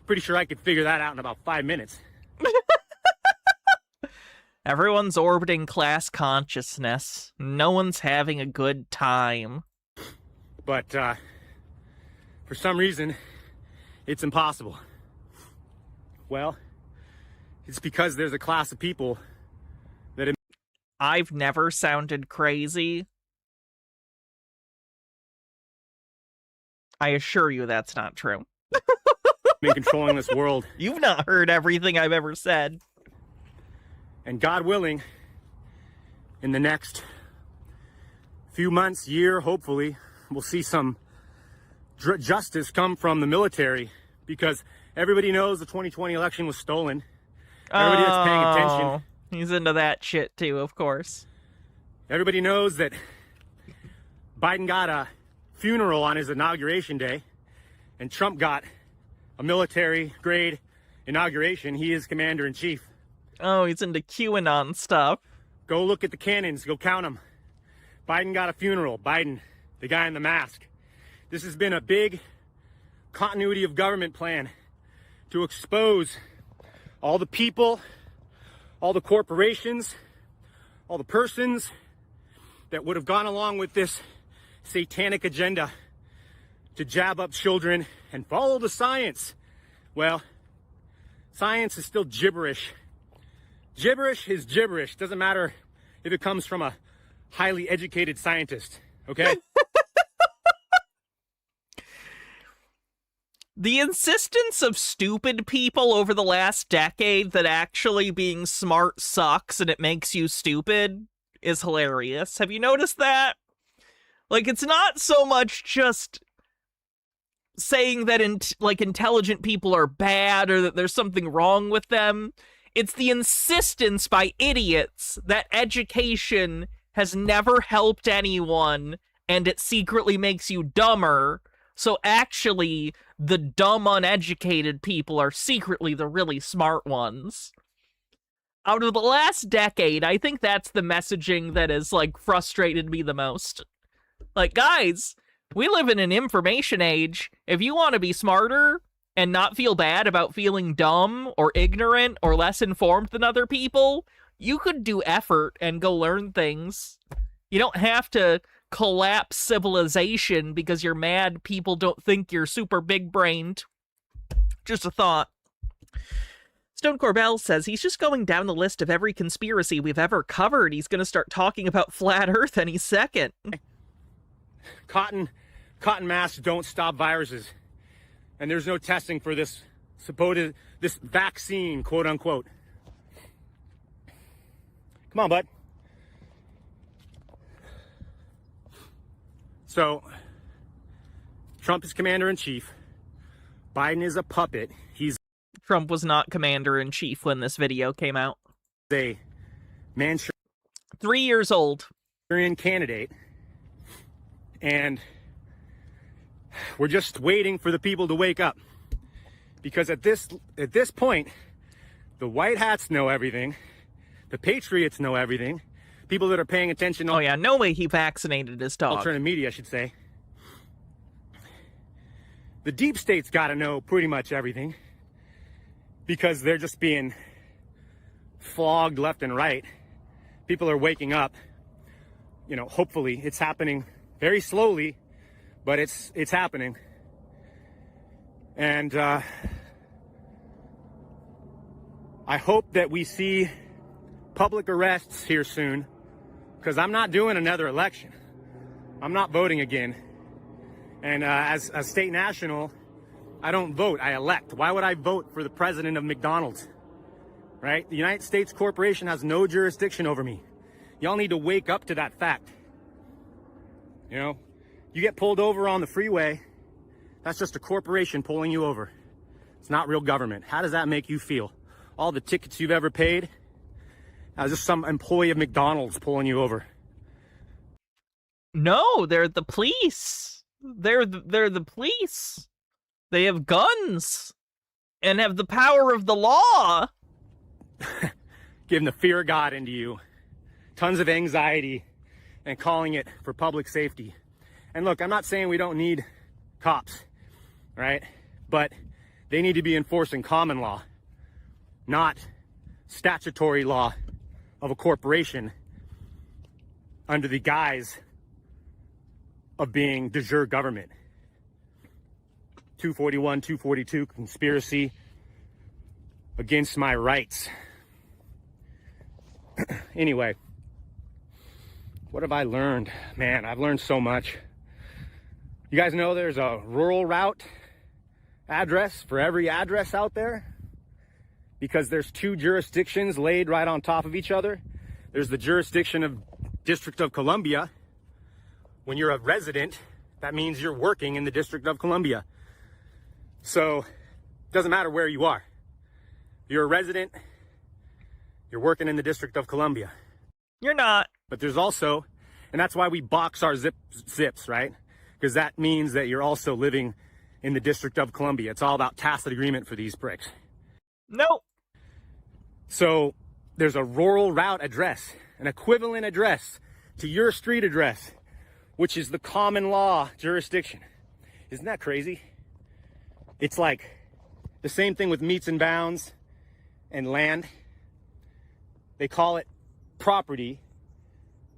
Pretty sure I could figure that out in about 5 minutes. Everyone's orbiting class consciousness. No one's having a good time. But, for some reason, it's impossible. Well, it's because there's a class of people that... I've never sounded crazy. I assure you that's not true. been controlling this world. You've not heard everything I've ever said. And God willing, in the next few months, year, hopefully, we'll see some justice come from the military, because everybody knows the 2020 election was stolen. Everybody that's paying attention. He's into that shit too, of course. Everybody knows that Biden got a funeral on his inauguration day, and Trump got a military-grade inauguration. He is commander-in-chief. Oh, he's into QAnon stuff. Go look at the cannons. Go count them. Biden got a funeral. Biden, the guy in the mask. This has been a big continuity of government plan to expose all the people, all the corporations, all the persons that would have gone along with this satanic agenda to jab up children and follow the science. Well, science is still gibberish. Gibberish is gibberish. Doesn't matter if it comes from a highly educated scientist, okay? The insistence of stupid people over the last decade that actually being smart sucks and it makes you stupid is hilarious. Have you noticed that? Like, it's not so much just saying that intelligent people are bad or that there's something wrong with them. It's the insistence by idiots that education has never helped anyone and it secretly makes you dumber. So actually, the dumb, uneducated people are secretly the really smart ones. Out of the last decade, I think that's the messaging that has, like, frustrated me the most. Like, guys, we live in an information age. If you want to be smarter and not feel bad about feeling dumb or ignorant or less informed than other people, you could do effort and go learn things. You don't have to collapse civilization because you're mad people don't think you're super big-brained. Just a thought. Stone Corbell says he's just going down the list of every conspiracy we've ever covered. He's going to start talking about flat Earth any second. Cotton masks don't stop viruses. And there's no testing for this vaccine, quote unquote. Come on, bud. So, Trump is commander-in-chief. Biden is a puppet. Trump was not commander-in-chief when this video came out. A Manchurian 3 years old. Candidate. And we're just waiting for the people to wake up. Because at this point, the white hats know everything. The patriots know everything. People that are paying attention. Oh yeah, no way he vaccinated his dog. Alternative media, I should say. The deep state's got to know pretty much everything. Because they're just being flogged left and right. People are waking up. You know, hopefully it's happening very slowly, but it's happening. And I hope that we see public arrests here soon, because I'm not doing another election. I'm not voting again. And as a state national, I don't vote, I elect. Why would I vote for the president of McDonald's? Right? The United States Corporation has no jurisdiction over me. Y'all need to wake up to that fact. You know, you get pulled over on the freeway, that's just a corporation pulling you over. It's not real government. How does that make you feel? All the tickets you've ever paid, as just some employee of McDonald's pulling you over. No, they're the police. They're the police. They have guns and have the power of the law. Giving the fear of God into you. Tons of anxiety and calling it for public safety. And look, I'm not saying we don't need cops, right? But they need to be enforcing common law, not statutory law of a corporation under the guise of being de jure government. 241, 242, conspiracy against my rights. Anyway, what have I learned? Man, I've learned so much. You guys know there's a rural route address for every address out there? Because there's two jurisdictions laid right on top of each other. There's the jurisdiction of District of Columbia. When you're a resident That means you're working in the District of Columbia. So it doesn't matter where you are. You're a resident, you're working in the District of Columbia. You're not. But there's also, and that's why we box our zips, right? Because that means that you're also living in the District of Columbia. It's all about tacit agreement for these pricks. Nope. So there's a rural route address, an equivalent address to your street address, which is the common law jurisdiction. Isn't that crazy? It's like the same thing with meets and bounds and land. They call it property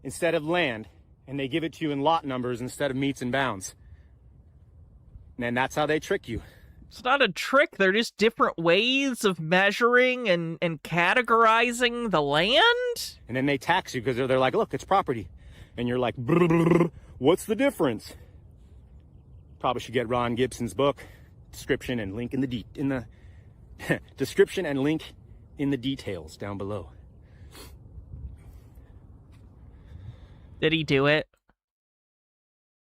instead of land, and they give it to you in lot numbers instead of meets and bounds. And that's how they trick you. It's not a trick. They're just different ways of measuring and categorizing the land. And then they tax you because they're like, look, it's property. And you're like, brr, brr, brr, what's the difference? Probably should get Ron Gibson's book. Description and link in the description and link in the details down below. Did he do it?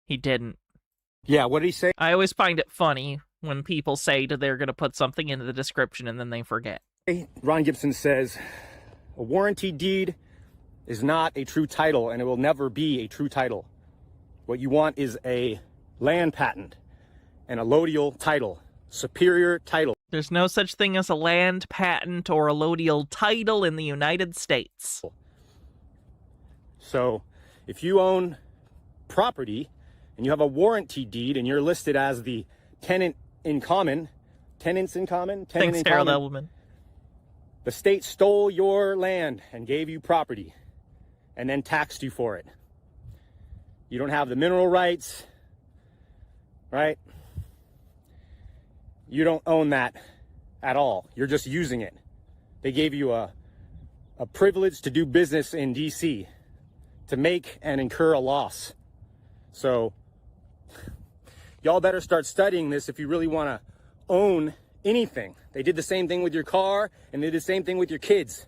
He didn't. Yeah, what did he say? I always find it funny when people say that they're going to put something into the description and then they forget. Ron Gibson says, a warranty deed is not a true title, and it will never be a true title. What you want is a land patent and a allodial title, superior title. There's no such thing as a land patent or allodial title in the United States. So if you own property and you have a warranty deed and you're listed as the tenants in common, Thanks, Harold Edelman. The state stole your land and gave you property and then taxed you for it. You don't have the mineral rights, right? You don't own that at all. You're just using it. They gave you a privilege to do business in DC, to make and incur a loss. So y'all better start studying this if you really want to own anything. They did the same thing with your car, and they did the same thing with your kids.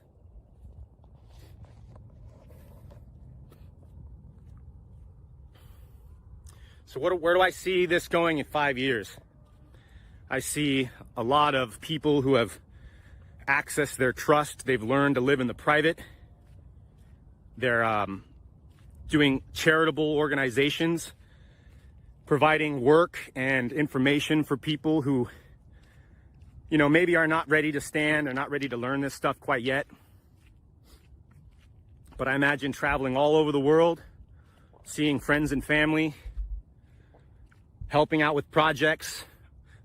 So where do I see this going in 5 years? I see a lot of people who have accessed their trust. They've learned to live in the private. They're doing charitable organizations, providing work and information for people who, you know, maybe are not ready to stand or not ready to learn this stuff quite yet. But I imagine traveling all over the world, seeing friends and family, helping out with projects.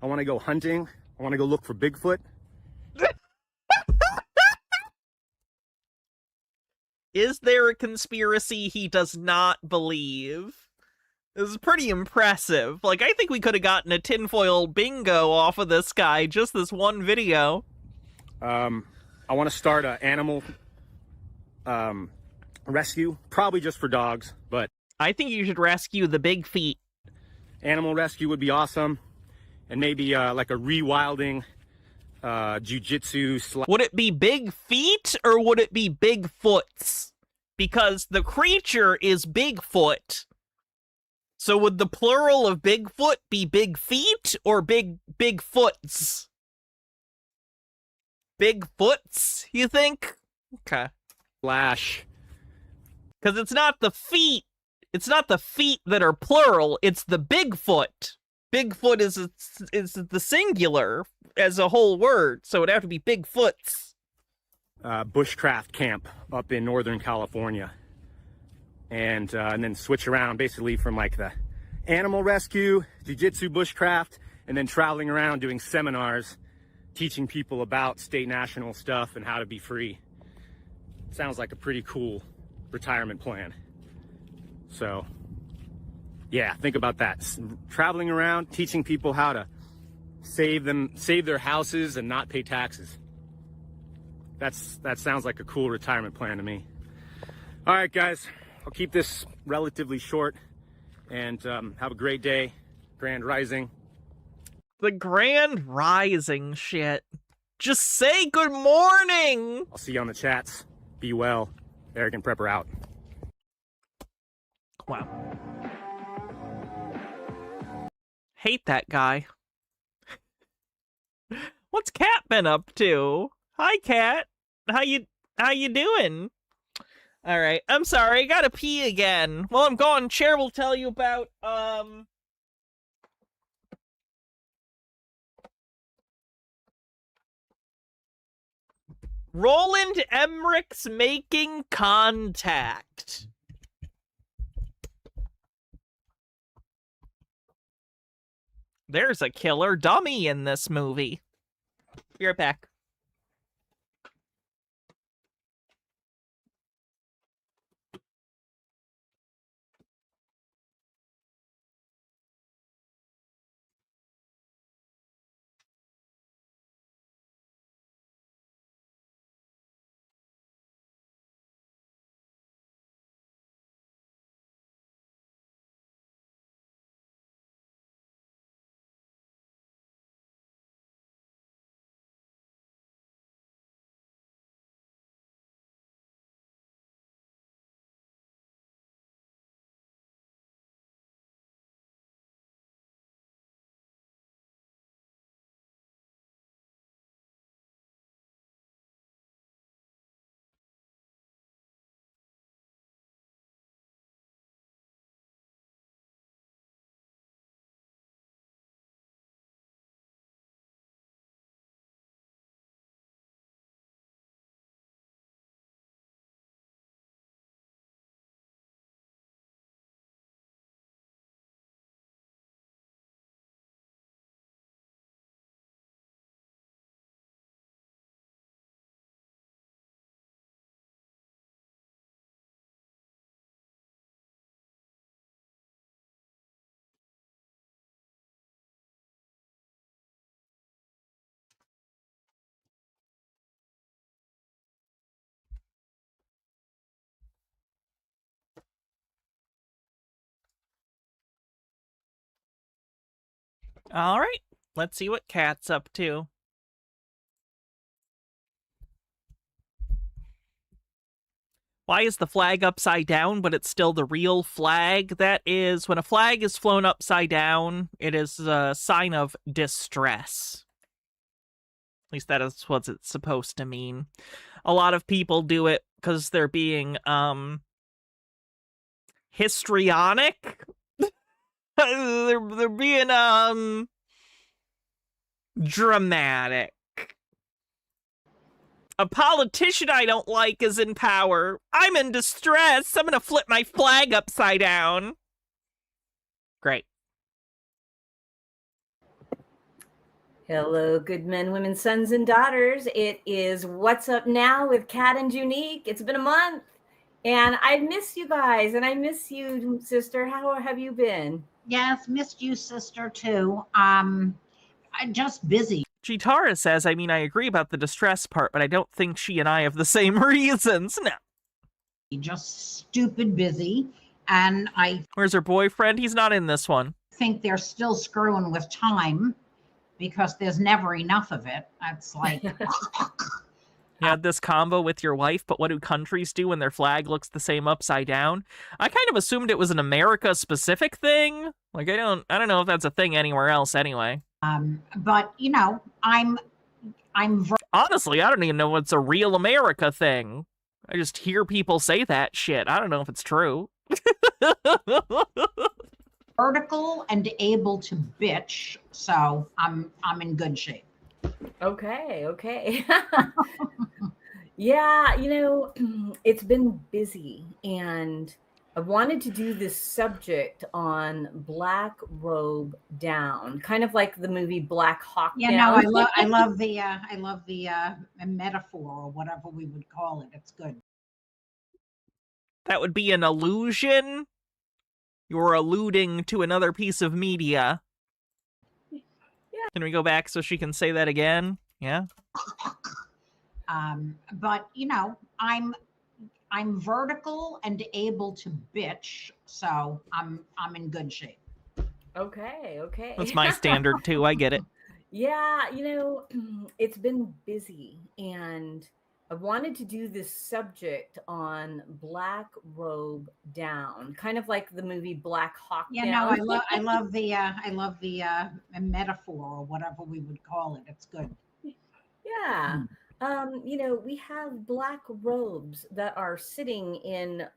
I want to go hunting. I want to go look for Bigfoot. Is there a conspiracy he does not believe? This is pretty impressive. Like, I think we could have gotten a tinfoil bingo off of this guy, just this one video. I want to start an animal rescue, probably just for dogs, but I think you should rescue the big feet. Animal rescue would be awesome. And maybe like a rewilding jiu-jitsu. Would it be big feet or would it be Bigfoots? Because the creature is Bigfoot. So would the plural of Bigfoot be big feet or Bigfoots? Bigfoots, you think? Okay. Slash. Because it's not the feet. It's not the feet that are plural. It's the Bigfoot. Bigfoot is the singular as a whole word, so it'd have to be Bigfoots. Bushcraft camp up in Northern California, and then switch around basically from like the animal rescue, jiu-jitsu, bushcraft, and then traveling around doing seminars, teaching people about state national stuff and how to be free. Sounds like a pretty cool retirement plan. So yeah, think about that. Traveling around, teaching people how to save their houses and not pay taxes. That sounds like a cool retirement plan to me. All right, guys, I'll keep this relatively short, and have a great day. Grand Rising. The Grand Rising shit. Just say good morning. I'll see you on the chats. Be well. Eric and Prepper out. Wow. Hate that guy. What's Kat been up to? Hi, Kat. How you doing? All right. I'm sorry. I gotta pee again. Well, I'm gone. Cher will tell you about Roland Emmerich's Making Contact. There's a killer dummy in this movie. Be right back. All right, let's see what Kat's up to. Why is the flag upside down, but it's still the real flag? That is, when a flag is flown upside down, it is a sign of distress. At least that is what it's supposed to mean. A lot of people do it because they're being, histrionic? They're being, dramatic. A politician I don't like is in power. I'm in distress. I'm gonna flip my flag upside down. Great. Hello, good men, women, sons, and daughters. It is What's Up Now with Kat and Junique. It's been a month, and I miss you guys, and I miss you, sister. How have you been? Yes, missed you, sister, too. I'm just busy. Chitara says, I mean, I agree about the distress part, but I don't think she and I have the same reasons. No. Just stupid busy, and I Where's her boyfriend? He's not in this one. think they're still screwing with time because there's never enough of it. It's like... You had this combo with your wife, but what do countries do when their flag looks the same upside down? I kind of assumed it was an America-specific thing. Like, I don't know if that's a thing anywhere else anyway. But, you know, I'm honestly, I don't even know what's a real America thing. I just hear people say that shit. I don't know if it's true. vertical and able to bitch, so I'm in good shape. Okay. Yeah, you know, it's been busy, and I wanted to do this subject on Black Robe Down, kind of like the movie Black Hawk Down. Yeah, no, I love the metaphor, or whatever we would call it. It's good. That would be an allusion. You're alluding to another piece of media. Yeah. Can we go back so she can say that again? Yeah. But you know, I'm vertical and able to bitch, so I'm in good shape. Okay. That's my standard too. I get it. Yeah, you know, it's been busy, and I wanted to do this subject on Black Robe Down, kind of like the movie Black Hawk Yeah, Down. no, I love the metaphor or whatever we would call it. It's good. Yeah. You know, we have black robes that are sitting in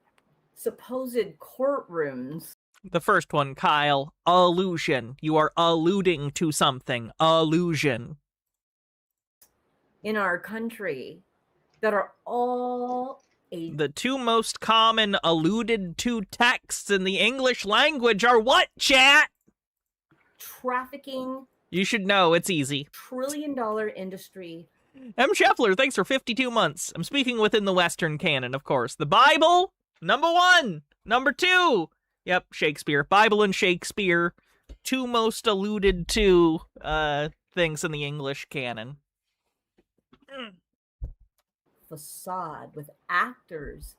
supposed courtrooms. The first one, Kyle, allusion. You are alluding to something. Allusion. In our country that are all The two most common alluded to texts in the English language are what, chat? trafficking You should know, it's easy. trillion-dollar industry. M. Scheffler, thanks for 52 months. I'm speaking within the Western canon, of course. The Bible, #1. #2, yep, Shakespeare. Bible and Shakespeare, two most alluded to things in the English canon. Facade with actors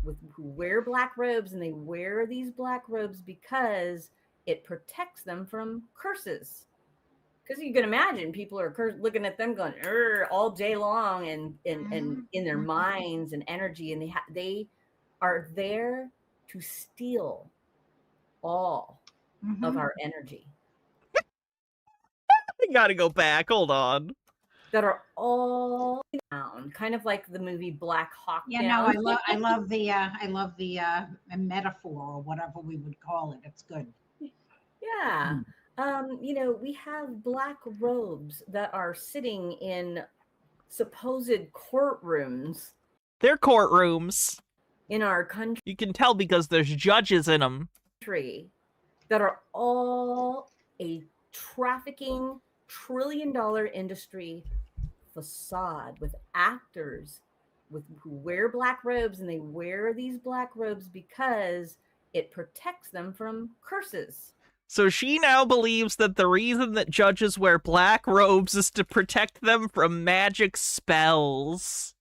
who wear black robes, and they wear these black robes because it protects them from curses. Because you can imagine people are looking at them going all day long, and in their minds and energy, and they are there to steal all of our energy. I gotta go back, hold on. That are all down, kind of like the movie Black Hawk Yeah, Down. no, I love the metaphor or whatever we would call it. It's good. Yeah. You know, we have black robes that are sitting in supposed courtrooms. They're courtrooms. In our country. You can tell because there's judges in them. That are all a trafficking trillion-dollar industry facade with actors who wear black robes, and they wear these black robes because it protects them from curses. So she now believes that the reason that judges wear black robes is to protect them from magic spells.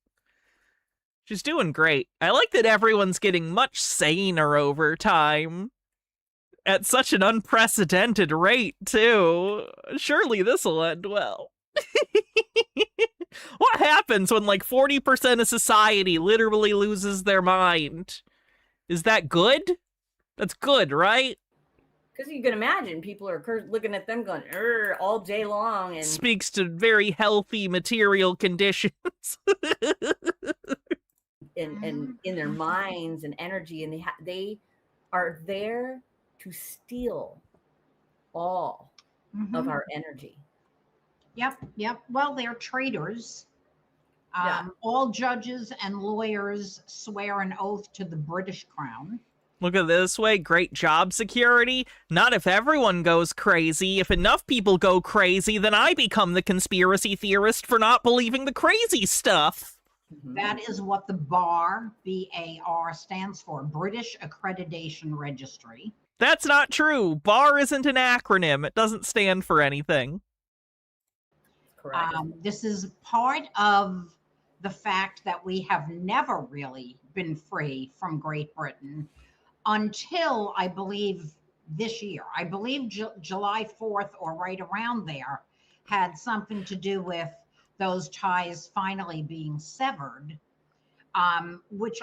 She's doing great. I like that everyone's getting much saner over time. At such an unprecedented rate, too. Surely this'll end well. What happens when, like, 40% of society literally loses their mind? Is that good? That's good, right? Because you can imagine people are looking at them going all day long, and speaks to very healthy material conditions. and in their minds and energy, and they are there to steal all of our energy. Yep. Well, they're traitors. Yeah. All judges and lawyers swear an oath to the British Crown. Look at it this way, great job security. Not if everyone goes crazy. If enough people go crazy, then I become the conspiracy theorist for not believing the crazy stuff. That is what the BAR, B-A-R, stands for, British Accreditation Registry. That's not true. BAR isn't an acronym. It doesn't stand for anything. Correct. This is part of the fact that we have never really been free from Great Britain until, I believe, this year. I believe July 4th or right around there had something to do with those ties finally being severed, which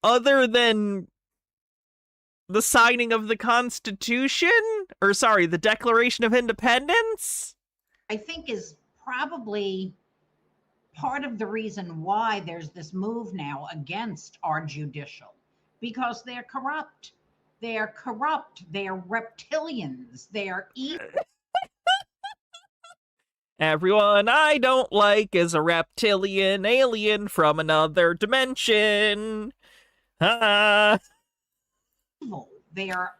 other than the signing of the Constitution? Or sorry, the Declaration of Independence? I think is probably part of the reason why there's this move now against our judicial, because they're corrupt. They're corrupt. They're reptilians. They're evil. Everyone I don't like is a reptilian alien from another dimension. They are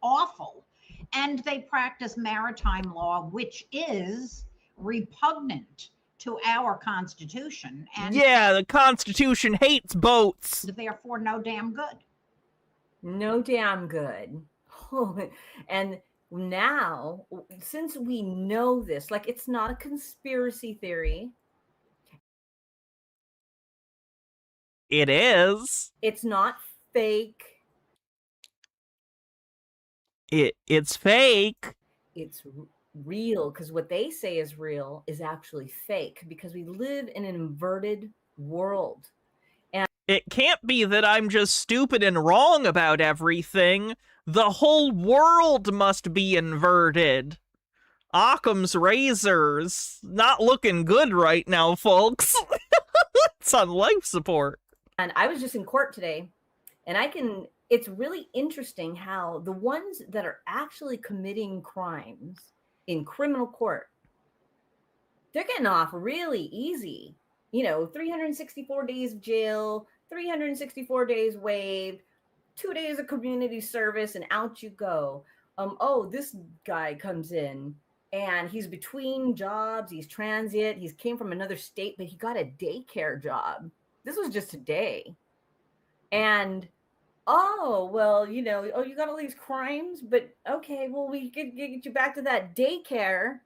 awful. And they practice maritime law, which is repugnant to our Constitution. And yeah, the Constitution hates boats. Therefore, no damn good. No damn good. And now, since we know this, like, it's not a conspiracy theory. It is. It's not fake. It's fake. It's real, because what they say is real is actually fake, because we live in an inverted world. And it can't be that I'm just stupid and wrong about everything. The whole world must be inverted. Occam's razor's not looking good right now, folks. It's on life support. And I was just in court today, and it's really interesting how the ones that are actually committing crimes in criminal court, they're getting off really easy. 364 days of jail, 364 days waived, 2 days of community service, and out you go. This guy comes in and he's between jobs, he's transient, he's came from another state, but he got a daycare job. This was just today. And you got all these crimes, but okay, well, we could get you back to that daycare.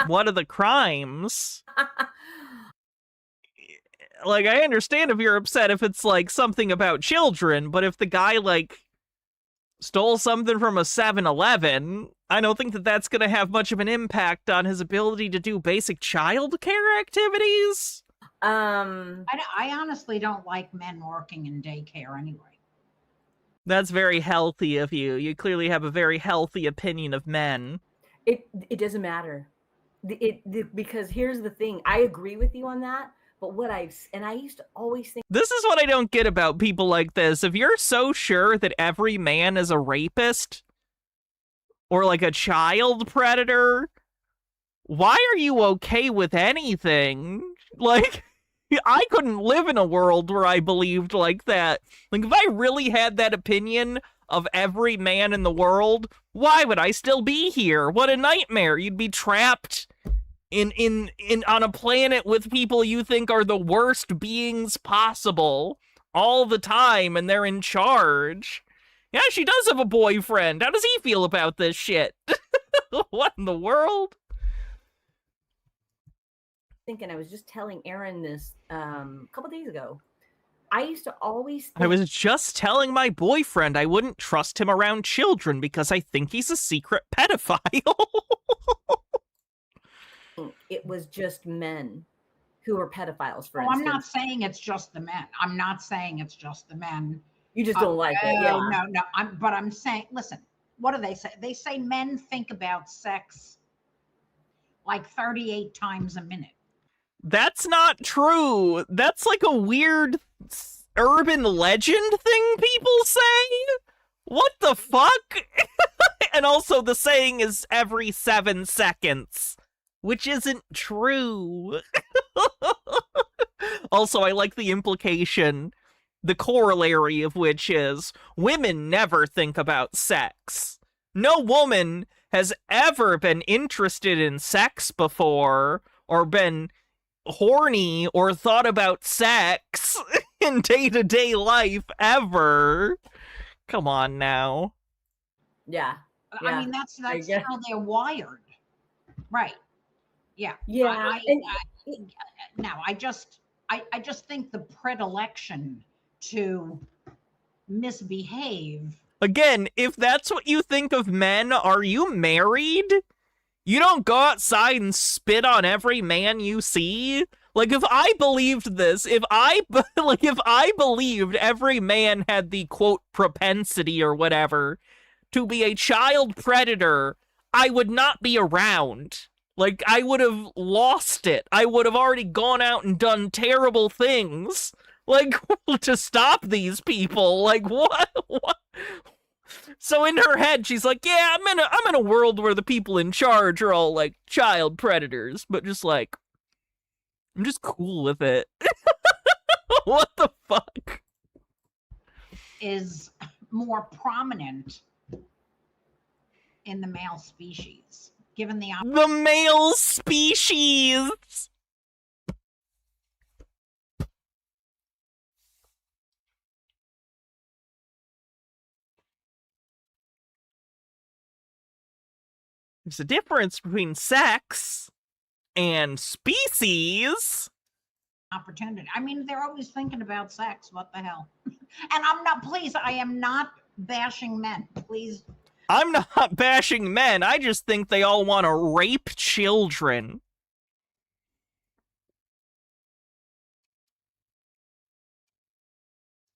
What are the crimes? Like, I understand if you're upset if it's, like, something about children, but if the guy, like, stole something from a 7-Eleven, I don't think that that's going to have much of an impact on his ability to do basic child care activities. I honestly don't like men working in daycare anyway. That's very healthy of you. You clearly have a very healthy opinion of men. It doesn't matter. Because here's the thing. I agree with you on that. But I used to always think... This is what I don't get about people like this. If you're so sure that every man is a rapist, or like a child predator, why are you okay with anything? Like, I couldn't live in a world where I believed like that. Like, if I really had that opinion of every man in the world, why would I still be here? What a nightmare. You'd be trapped in on a planet with people you think are the worst beings possible all the time, and they're in charge. Yeah, she does have a boyfriend. How does he feel about this shit? What in the world? I was just telling Aaron this a couple days ago. I used to always think... I was just telling my boyfriend I wouldn't trust him around children because I think he's a secret pedophile. It was just men who were pedophiles, for instance. I'm not saying it's just the men. You just don't like it. Yeah. No. I'm saying, listen, what do they say? They say men think about sex like 38 times a minute. That's not true. That's like a weird urban legend thing people say. What the fuck? And also the saying is every 7 seconds. Which isn't true. Also, I like the implication, the corollary of which is, women never think about sex. No woman has ever been interested in sex before, or been horny, or thought about sex in day-to-day life, ever. Come on now. Yeah. I mean, that's how they're wired. Right. Yeah. Yeah. I just think the predilection to misbehave. Again, if that's what you think of men, are you married? You don't go outside and spit on every man you see? Like, if I believed this, if I believed every man had the, quote, propensity or whatever to be a child predator, I would not be around. Like, I would have lost it. I would have already gone out and done terrible things. Like, to stop these people. Like, what? So in her head, she's like, yeah, I'm in a world where the people in charge are all, like, child predators. But just, like, I'm just cool with it. What the fuck? Is more prominent in the male species. Given the male species. There's a difference between sex and species. Opportunity. I mean, they're always thinking about sex. What the hell? And I am not bashing men. Please. I'm not bashing men. I just think they all want to rape children.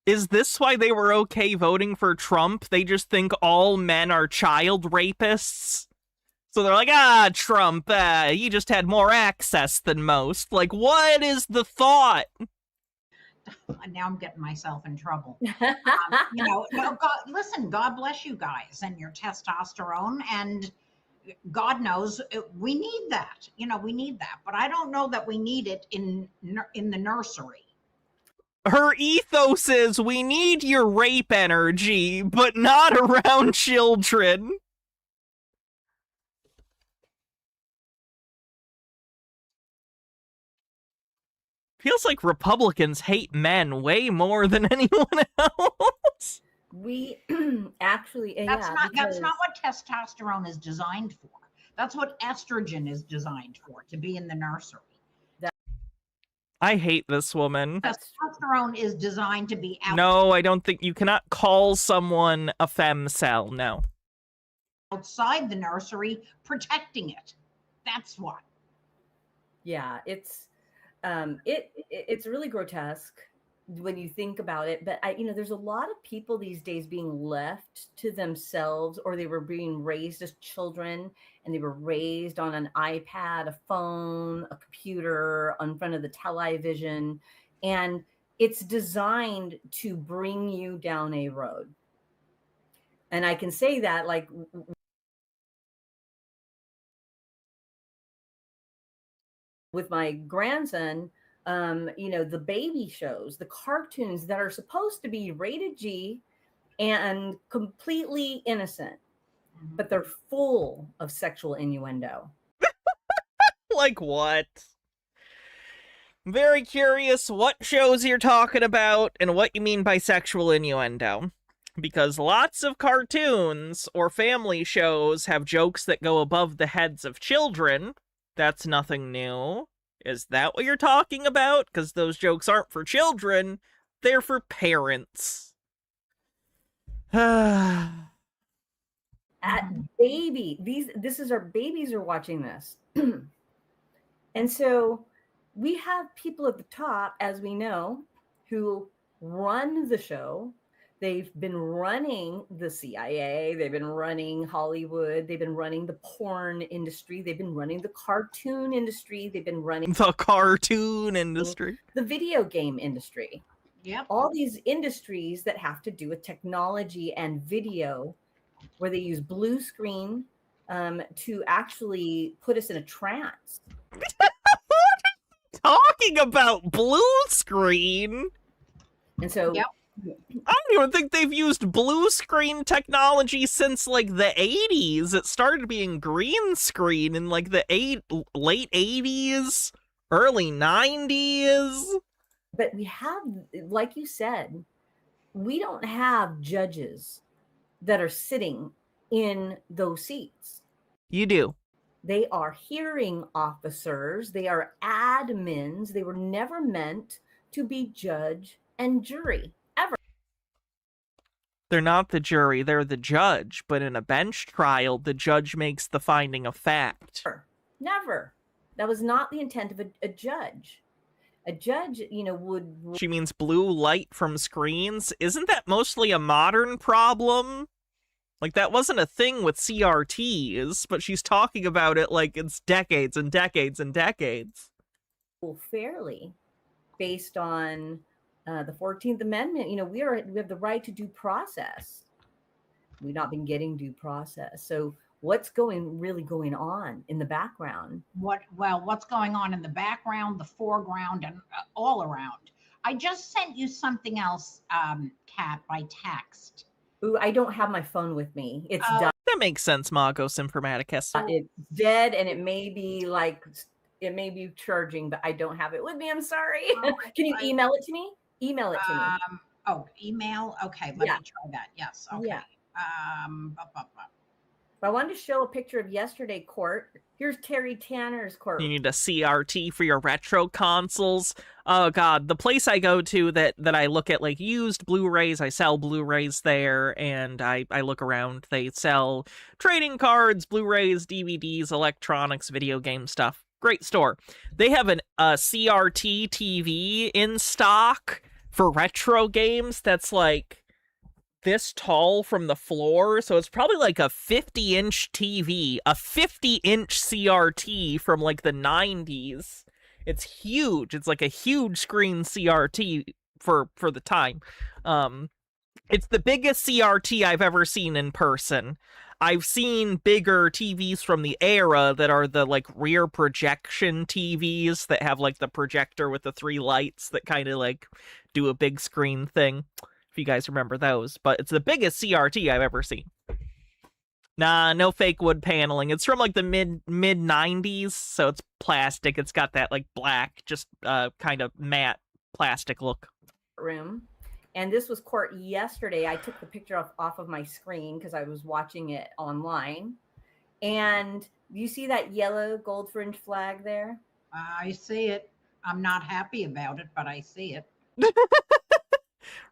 Is this why they were okay voting for Trump? They just think all men are child rapists? So they're like, Trump, he just had more access than most. Like, what is the thought? Now I'm getting myself in trouble. No, listen, God bless you guys and your testosterone, and God knows we need that. We need that, but I don't know that we need it in the nursery. Her ethos is, we need your rape energy, but not around children. Feels like Republicans hate men way more than anyone else. We actually, that's not what testosterone is designed for. That's what estrogen is designed for, to be in the nursery. I hate this woman. Testosterone is designed to be out. No, I don't think you cannot call someone a femcel. No. Outside the nursery, protecting it. That's what. Yeah, it's really grotesque when you think about it. But there's a lot of people these days being left to themselves, or they were being raised as children, and they were raised on an iPad, a phone, a computer, in front of the television, and it's designed to bring you down a road. And I can say that, like, with my grandson, the baby shows, the cartoons that are supposed to be rated G and completely innocent, but they're full of sexual innuendo. Like what? Very curious what shows you're talking about and what you mean by sexual innuendo. Because lots of cartoons or family shows have jokes that go above the heads of children. That's nothing new. Is that what you're talking about? Because those jokes aren't for children, they're for parents. At baby, this is our babies are watching this. And so we have people at the top, as we know, who run the show. They've been running the CIA, they've been running Hollywood, they've been running the porn industry, they've been running the cartoon industry, they've been running the cartoon industry, the video game industry. Yep. All these industries that have to do with technology and video, where they use blue screen to actually put us in a trance. Talking about blue screen? And so... Yep. I don't even think they've used blue screen technology since, like, the 80s. It started being green screen in, like, the late 80s, early 90s. But we have, like you said, we don't have judges that are sitting in those seats. You do. They are hearing officers. They are admins. They were never meant to be judge and jury. They're not the jury, they're the judge. But in a bench trial, the judge makes the finding of fact. Never. That was not the intent of a judge. A judge, would... She means blue light from screens? Isn't that mostly a modern problem? Like, that wasn't a thing with CRTs, but she's talking about it like it's decades and decades and decades. Well, fairly, based on... the 14th Amendment, we have the right to due process. We've not been getting due process. So what's really going on in the background? What's going on in the background, the foreground, and all around? I just sent you something else, Kat, by text. Ooh, I don't have my phone with me. It's done. That makes sense, Magos Informaticus. It's dead, and it may be charging, but I don't have it with me. I'm sorry. Can you email it to me? Email it to me. Email. Okay, let me try that. Yes. Okay. Yeah. I wanted to show a picture of yesterday court. Here's Terry Tanner's court. You need a CRT for your retro consoles. Oh god, the place I go to that I look at like used Blu-rays, I sell Blu-rays there, and I look around. They sell trading cards, Blu-rays, DVDs, electronics, video game stuff. Great store. They have a CRT TV in stock for retro games that's like this tall from the floor, so it's probably like a 50-inch TV, a 50-inch CRT from like the 90s. It's huge. It's like a huge screen CRT for the time. It's the biggest CRT I've ever seen in person. I've seen bigger TVs from the era that are the like rear projection TVs that have like the projector with the 3 lights that kind of like do a big screen thing. If you guys remember those, but it's the biggest CRT I've ever seen. Nah, no fake wood paneling. It's from like the mid 90s, so it's plastic. It's got that like black, just kind of matte plastic look. Room. And this was court yesterday. I took the picture off of my screen because I was watching it online. And you see that yellow gold fringe flag there? I see it. I'm not happy about it, but I see it.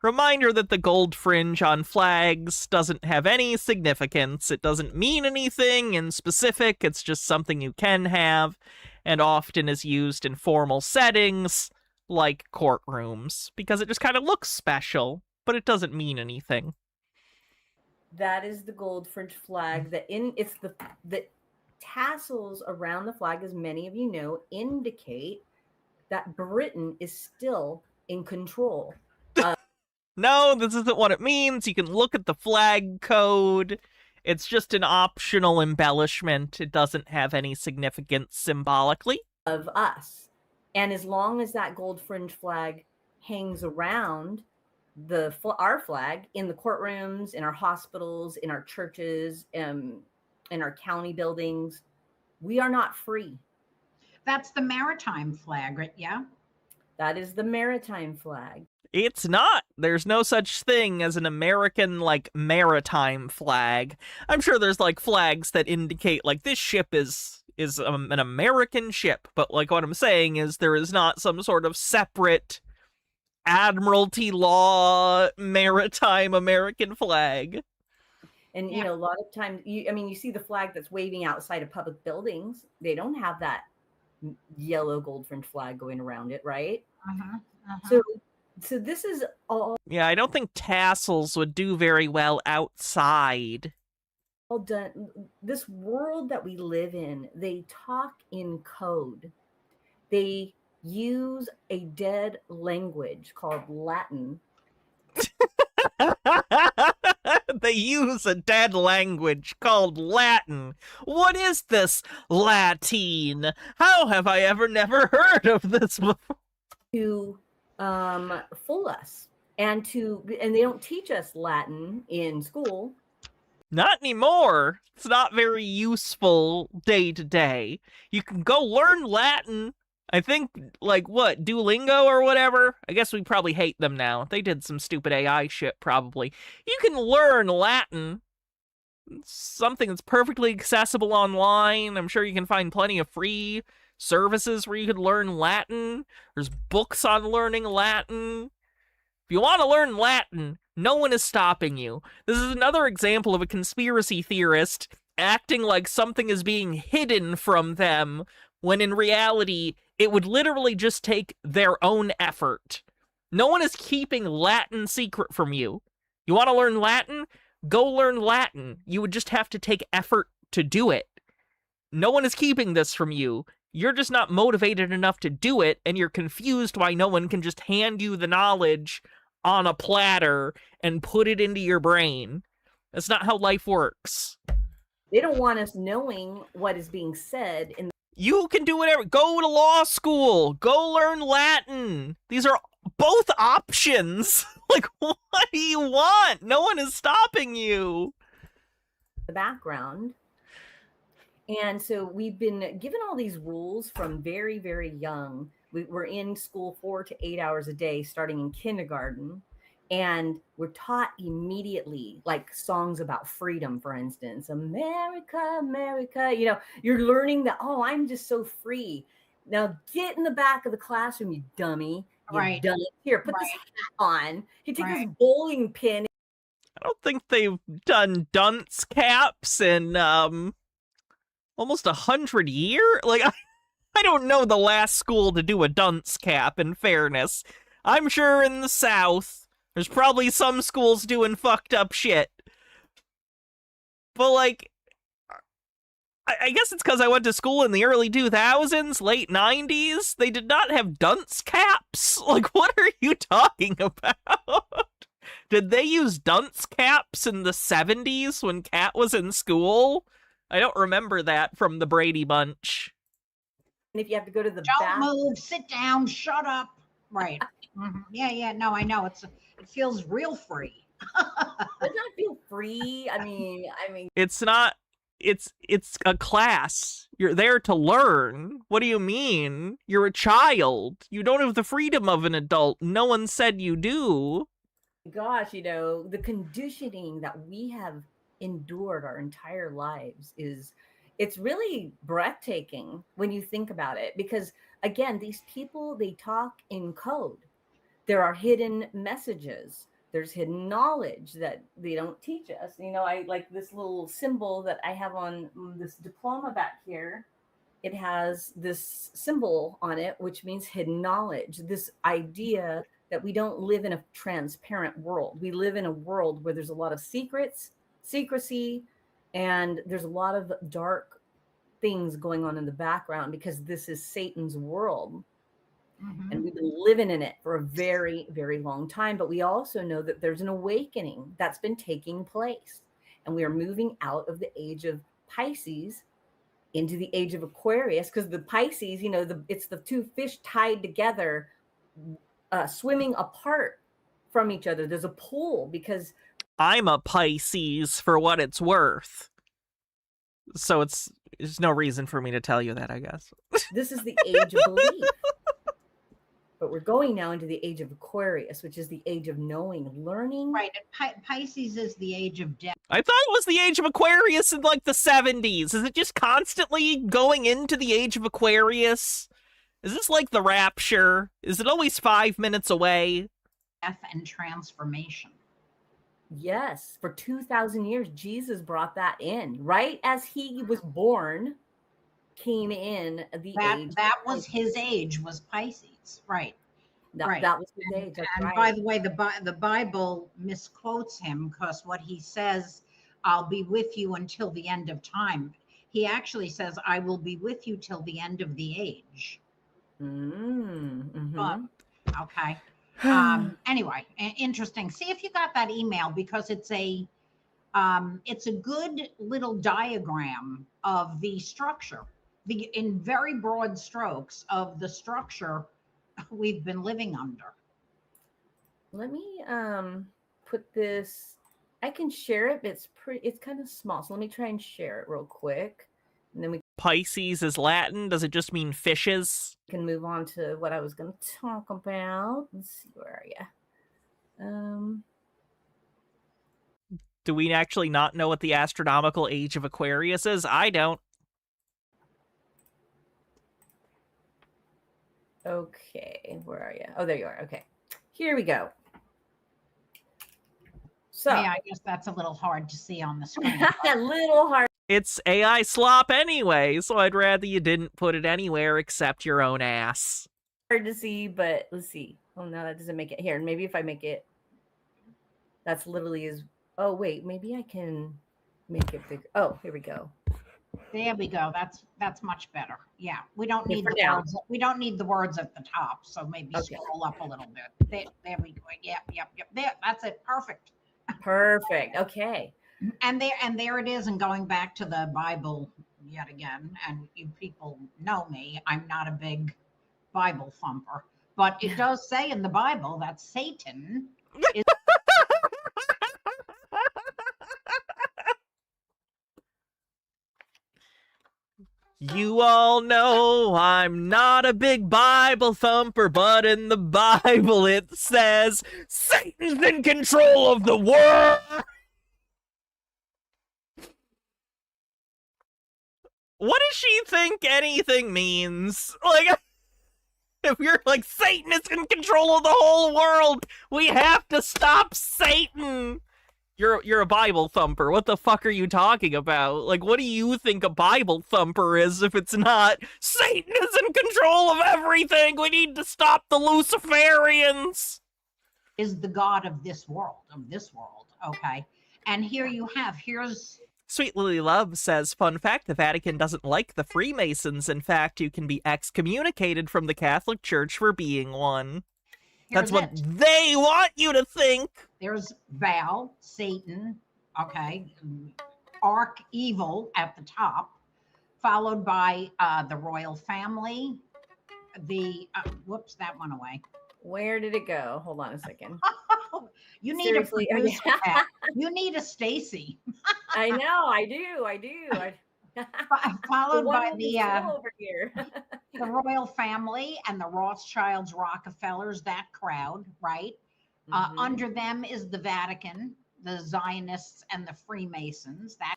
Reminder that the gold fringe on flags doesn't have any significance. It doesn't mean anything in specific. It's just something you can have and often is used in formal settings like courtrooms because it just kind of looks special, but it doesn't mean anything. That is the gold fringe flag. It's the tassels around the flag, as many of you know, indicate that Britain is still in control. No, this isn't what it means. You can look at the flag code. It's just an optional embellishment. It doesn't have any significance symbolically. Of us. And as long as that gold fringe flag hangs around our flag in the courtrooms, in our hospitals, in our churches, in our county buildings, we are not free. That's the maritime flag, right? Yeah. That is the maritime flag. It's not. There's no such thing as an American, like, maritime flag. I'm sure there's, like, flags that indicate, like, this ship is an American ship. But, like, what I'm saying is there is not some sort of separate Admiralty law maritime American flag. And, you know, a lot of times, you see the flag that's waving outside of public buildings. They don't have that yellow gold fringe flag going around it, right? So this is all... Yeah, I don't think tassels would do very well outside. All done. This world that we live in, they talk in code. They use a dead language called Latin. They use a dead language called Latin. What is this Latin? How have I never heard of this before? To fool us, and they don't teach us Latin in school. Not anymore. It's not very useful day to day. You can go learn Latin. I think, like, what, Duolingo or whatever? I guess we probably hate them now. They did some stupid AI shit, probably. You can learn Latin. It's something that's perfectly accessible online. I'm sure you can find plenty of free services where you could learn Latin. There's books on learning Latin. If you want to learn Latin, no one is stopping you. This is another example of a conspiracy theorist acting like something is being hidden from them, when in reality, it would literally just take their own effort. No one is keeping Latin secret from you. You want to learn Latin? Go learn Latin. You would just have to take effort to do it. No one is keeping this from you. You're just not motivated enough to do it, and you're confused why no one can just hand you the knowledge on a platter and put it into your brain. That's not how life works. They don't want us knowing what is being said in You can do whatever. Go to law school. Go learn Latin. These are both options. Like, what do you want? No one is stopping you. the background. And so we've been given all these rules from very, very young. We're in school 4 to 8 hours a day, starting in kindergarten. And we're taught immediately, like songs about freedom, for instance, America, America, you know, you're learning that, oh, I'm just so free. Now get in the back of the classroom, you dummy. You Right. dummy. Here, put this Right. hat on. He took his Right. bowling pin. I don't think they've done dunce caps in almost 100 years. Like I don't know the last school to do a dunce cap, in fairness. I'm sure in the South, there's probably some schools doing fucked up shit. But, like, I guess it's because I went to school in the early 2000s, late 90s. They did not have dunce caps. Like, what are you talking about? Did they use dunce caps in the 70s when Kat was in school? I don't remember that from the Brady Bunch. And if you have to go to the Don't back, move, sit down, shut up. Right. Yeah, no, I know. It feels real free. does not feel free. I mean, It's not. It's a class. You're there to learn. What do you mean? You're a child. You don't have the freedom of an adult. No one said you do. gosh, the conditioning that we have endured our entire lives it's really breathtaking when you think about it, because again, these people, they talk in code. There are hidden messages. There's hidden knowledge that they don't teach us. I like this little symbol that I have on this diploma back here. It has this symbol on it, which means hidden knowledge. This idea that we don't live in a transparent world. We live in a world where there's a lot of secrets, secrecy, and there's a lot of dark things going on in the background, because this is Satan's world. And we've been living in it for a very, very long time. But we also know that there's an awakening that's been taking place. And we are moving out of the age of Pisces into the age of Aquarius, because the Pisces, it's the two fish tied together, swimming apart from each other. There's a pull, because I'm a Pisces for what it's worth. So there's no reason for me to tell you that, I guess. this is the age of belief. But we're going now into the age of Aquarius, which is the age of knowing, learning. Right. And Pisces is the age of death. I thought it was the age of Aquarius in like the 70s. Is it just constantly going into the age of Aquarius? Is this like the rapture? Is it always 5 minutes away? Death and transformation. Yes. For 2,000 years, Jesus brought that in. Right as he was born, came in the age. That was his age, was Pisces. Right. That was his age. And right. by the way, the Bible misquotes him, because what he says, I'll be with you until the end of time. He actually says, I will be with you till the end of the age. But, okay. Anyway, interesting. See if you got that email, because it's a good little diagram of the structure, in very broad strokes of the structure we've been living under. Let me put this. I can share it, but it's kind of small. So let me try and share it real quick. And then we Pisces is Latin. Does it just mean fishes? can move on to what I was going to talk about. Let's see, where are you? Do we actually not know what the astronomical age of Aquarius is? I don't. Okay, where are you? Oh, there you are. Okay, here we go. So yeah, I guess that's a little hard to see on the screen. a little hard. It's AI slop anyway, so I'd rather you didn't put it anywhere except your own ass. Hard to see, but let's see. Oh no, that doesn't make it here. Maybe if I make it, that's literally is. Oh wait, maybe I can make it bigger. Oh, here we go. There we go. That's much better. Yeah, we don't need the now. words. We don't need the words at the top. So maybe Okay. scroll up a little bit. There we go. Yep. There, that's it. Perfect. Perfect. Okay. And there it is. And going back to the Bible yet again, and you people know me, I'm not a big Bible thumper, but it does say in the Bible that Satan is. You all know I'm not a big Bible thumper, but in the Bible it says Satan's in control of the world. What does she think anything means? Like, if you're like, Satan is in control of the whole world, we have to stop Satan. You're a Bible thumper. What the fuck are you talking about? Like, what do you think a Bible thumper is if it's not Satan is in control of everything? We need to stop the Luciferians. Is the god of this world, okay? And here's Sweet Lily Love says, fun fact, the Vatican doesn't like the Freemasons. In fact, you can be excommunicated from the Catholic Church for being one. That's what they want you to think. There's Baal, Satan, okay, Arch Evil at the top, followed by the royal family. Whoops, that went away. Where did it go? Hold on a second. You need a producer. You need a Stacy. I know, I do. Followed by over here. the royal family and the Rothschilds, Rockefellers, that crowd, right? Under them is the Vatican, the Zionists, and the Freemasons. That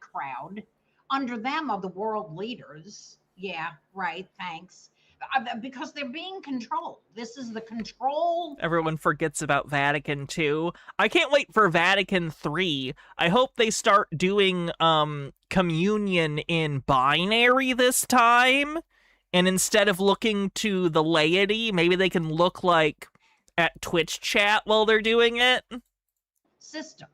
crowd. Under them are the world leaders. Yeah, right. Thanks. Because they're being controlled. This is the control. Everyone forgets about Vatican II. I can't wait for Vatican III. I hope they start doing communion in binary this time. And instead of looking to the laity, maybe they can look like at Twitch chat while they're doing it. System.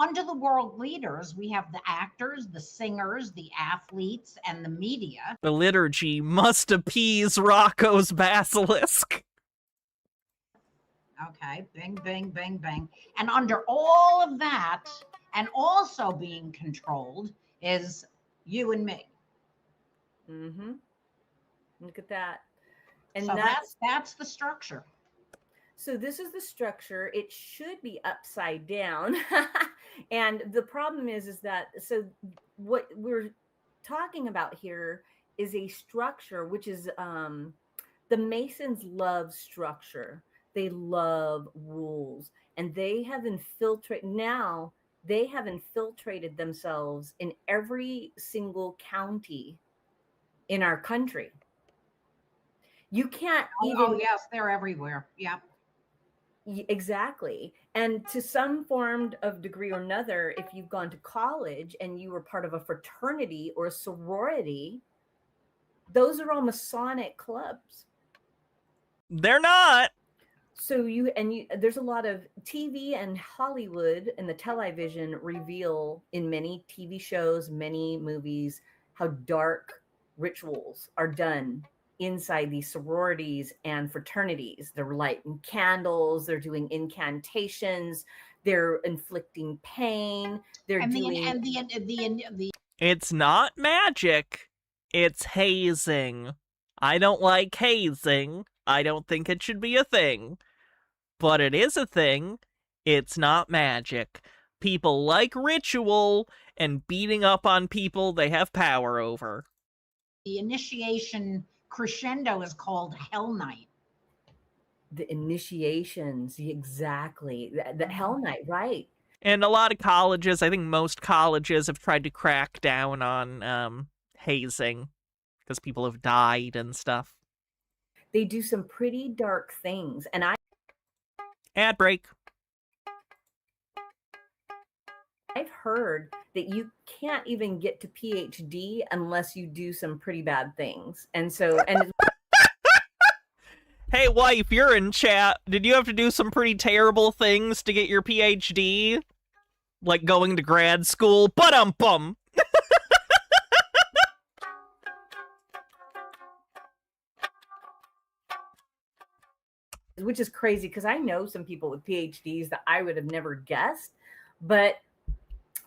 Under the world leaders, we have the actors, the singers, the athletes, and the media. The liturgy must appease Rocco's basilisk. Okay, bing, bing, bing, bing. And under all of that, and also being controlled, is you and me. Mm-hmm. Look at that. And so that's the structure. So this is the structure. It should be upside down. And the problem is that, so what we're talking about here is a structure, which is the Masons love structure. They love rules, and they have infiltrated themselves in every single county in our country. You can't even. Oh yes, they're everywhere. Yep. Exactly. And to some form of degree or another, if you've gone to college and you were part of a fraternity or a sorority, those are all Masonic clubs. They're not. So there's a lot of TV and Hollywood and the television reveal in many TV shows, many movies, how dark rituals are done inside these sororities and fraternities. They're lighting candles, they're doing incantations, they're inflicting pain, It's not magic, it's hazing. I don't like hazing. I don't think it should be a thing. But it is a thing. It's not magic. People like ritual and beating up on people they have power over. The initiation crescendo is called Hell Night. The initiations, exactly. The Hell Night, right. And a lot of colleges, I think most colleges have tried to crack down on hazing because people have died and stuff. They do some pretty dark things. And Ad break. I've heard that you can't even get to PhD unless you do some pretty bad things. And so, hey, wife, you're in chat. Did you have to do some pretty terrible things to get your PhD? Like going to grad school? Ba-dum-bum! Which is crazy because I know some people with PhDs that I would have never guessed. But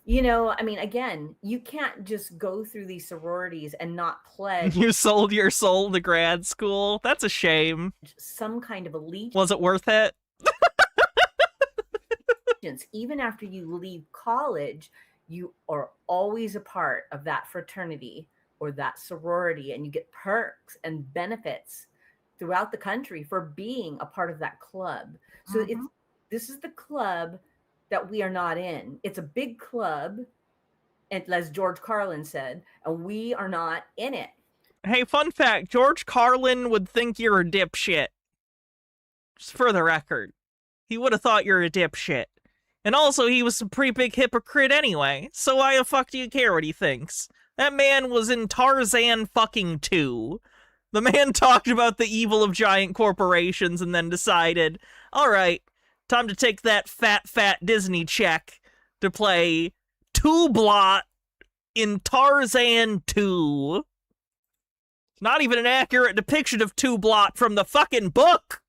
I mean, again, you can't just go through these sororities and not pledge. You sold your soul to grad school? That's a shame. Some kind of allegiance. Was it worth it? Even after you leave college, you are always a part of that fraternity or that sorority, and you get perks and benefits throughout the country for being a part of that club. So this is the club that we are not in. It's a big club, and as George Carlin said, and we are not in it. Hey, fun fact, George Carlin would think you're a dipshit. Just for the record. He would have thought you're a dipshit. And also, he was a pretty big hypocrite anyway, so why the fuck do you care what he thinks? That man was in Tarzan fucking 2. The man talked about the evil of giant corporations and then decided, alright, time to take that fat Disney check to play Two-Blot in Tarzan 2. It's not even an accurate depiction of Two-Blot from the fucking book!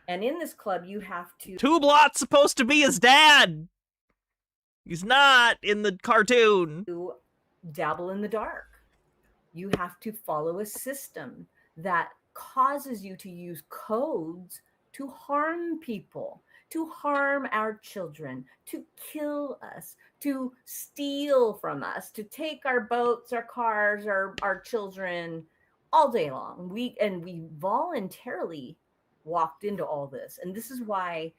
And in this club, you have to... Two-Blot's supposed to be his dad! He's not in the cartoon. You dabble in the dark. You have to follow a system that causes you to use codes to harm people, to harm our children, to kill us, to steal from us, to take our boats, our cars, our children all day long. We voluntarily walked into all this. And this is why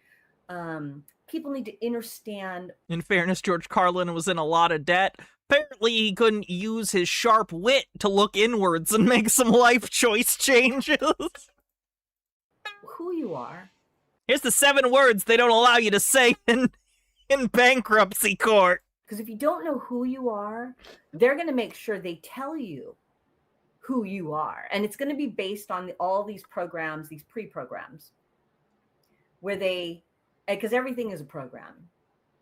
people need to understand. In fairness, George Carlin was in a lot of debt. Apparently, he couldn't use his sharp wit to look inwards and make some life choice changes. Who you are. Here's the 7 words they don't allow you to say in bankruptcy court. Because if you don't know who you are, they're going to make sure they tell you who you are. And it's going to be based on all these programs, these pre-programs, where because everything is a program.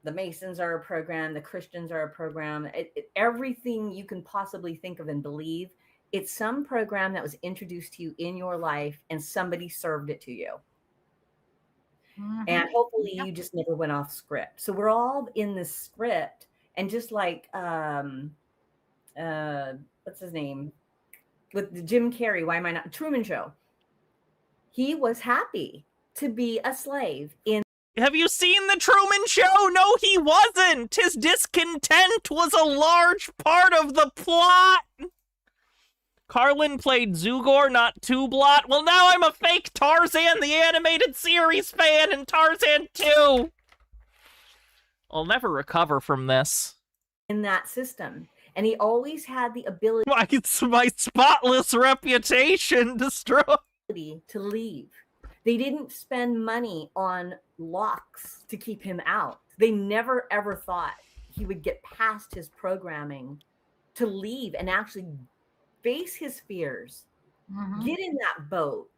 The Masons are a program. The Christians are a program. Everything you can possibly think of and believe, it's some program that was introduced to you in your life and somebody served it to you. And hopefully you just never went off script. So we're all in this script. And just like, what's his name? With Jim Carrey, why am I not? Truman Show. He was happy to be a slave in. Have you seen the Truman Show? No, he wasn't. His discontent was a large part of the plot. Carlin played Zugor, not Two-Blot. Well, now I'm a fake Tarzan the Animated Series fan in Tarzan 2. I'll never recover from this. In that system. And he always had the ability. My spotless reputation destroyed. To leave. They didn't spend money on locks to keep him out. They never ever thought he would get past his programming to leave and actually face his fears. Get in that boat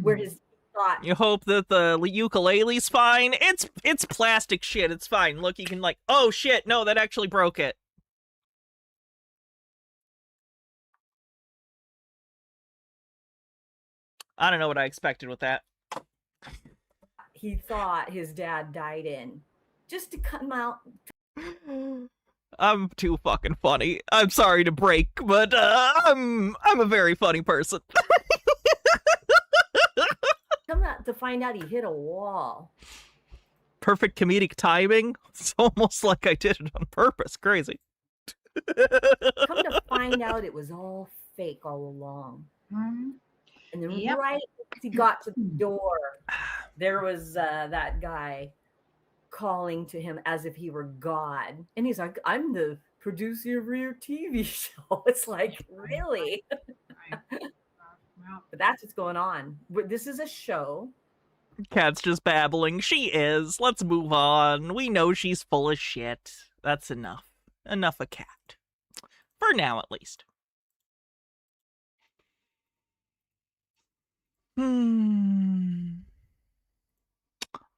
where his thought. You hope that the ukulele's fine. It's plastic shit. It's fine. Look, you can oh shit, no, that actually broke it. I don't know what I expected with that. He thought his dad died in just to come out. I'm too fucking funny. I'm sorry to break, but I'm a very funny person. Come out to find out he hit a wall. Perfect comedic timing. It's almost like I did it on purpose. Crazy. Come to find out it was all fake all along. And then right as he got to the door, there was that guy calling to him as if he were God. And he's like, I'm the producer of your TV show. It's like, really? But that's what's going on. This is a show. Kat's just babbling. She is. Let's move on. We know she's full of shit. That's enough. Enough of Kat. For now, at least.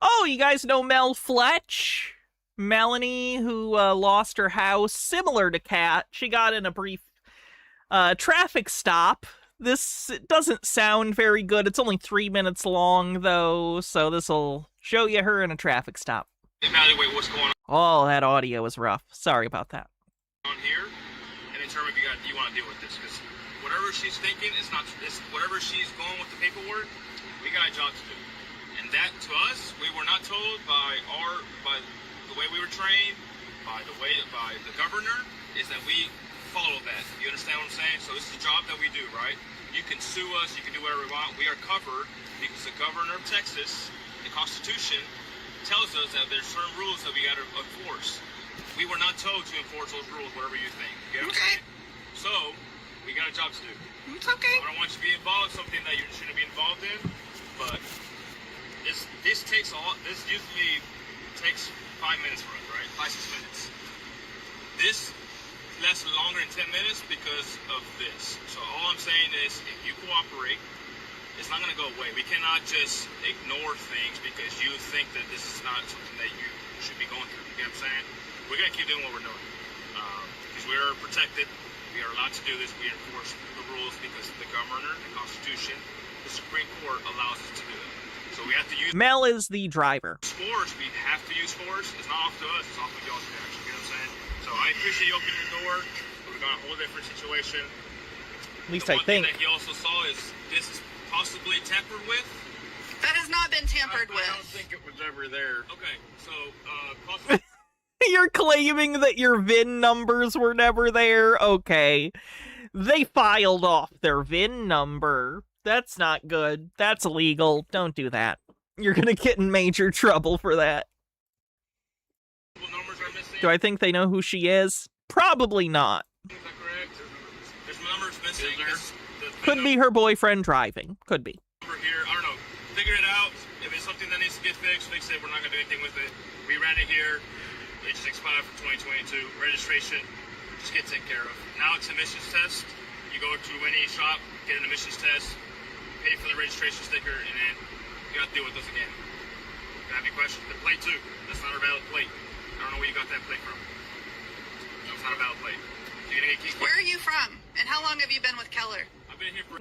Oh, you guys know Mel Fletch? Melanie, who lost her house, similar to Kat. She got in a brief traffic stop. This doesn't sound very good. It's only 3 minutes long, though, so this'll show you her in a traffic stop. Evaluate what's going Oh, that audio is rough. Sorry about that. on here and determine if you want to deal with this. Because whatever she's thinking, whatever she's going with the paperwork, we got a job to do. And that, to us, we were not told by the way we were trained, by the governor, is that we follow that. You understand what I'm saying? So this is a job that we do, right? You can sue us, you can do whatever we want. We are covered because the governor of Texas, the Constitution, tells us that there's certain rules that we got to enforce. We were not told to enforce those rules, whatever you think. You know what I'm saying? So, we got a job to do. It's okay. I don't want you to be involved in something that you shouldn't be involved in, but this usually takes 5 minutes for us, right? 5-6 minutes. This lasts longer than 10 minutes because of this. So all I'm saying is, if you cooperate, it's not going to go away. We cannot just ignore things because you think that this is not something that you should be going through. You know what I'm saying? We're going to keep doing what we're doing because we are protected. We are allowed to do this. We enforce the rules because the governor, the Constitution, the Supreme Court allows us to do it. So we have to use Mel is the driver. force. We have to use force. It's not off to us. It's off of y'all's reaction. You know what I'm saying? So I appreciate you opening the door. But we got a whole different situation. At least The I one thing think. that he also saw is this is possibly tampered with. That has not been tampered I with. don't think it was ever there. Okay, so possibly. You're claiming that your VIN numbers were never there? Okay. They filed off their VIN number. That's not good. That's illegal. Don't do that. You're gonna get in major trouble for that. numbers are missing. Do I think they know who she is? Probably not. Is that correct? There's numbers missing. Could be her boyfriend driving. Could be. Number here, I don't know. Figure it out. If it's something that needs to get fixed, fix it. We're not gonna do anything with it. We ran it here. It just expired for 2022. Registration, just get taken care of. Now it's emissions test. You go to any shop, get an emissions test, pay for the registration sticker, and then you gotta deal with this again. Can I have your question? The plate too. That's not a valid plate. I don't know where you got that plate from. No, it's not a valid plate. You're gonna get Where are you from? And how long have you been with Keller? I've been here for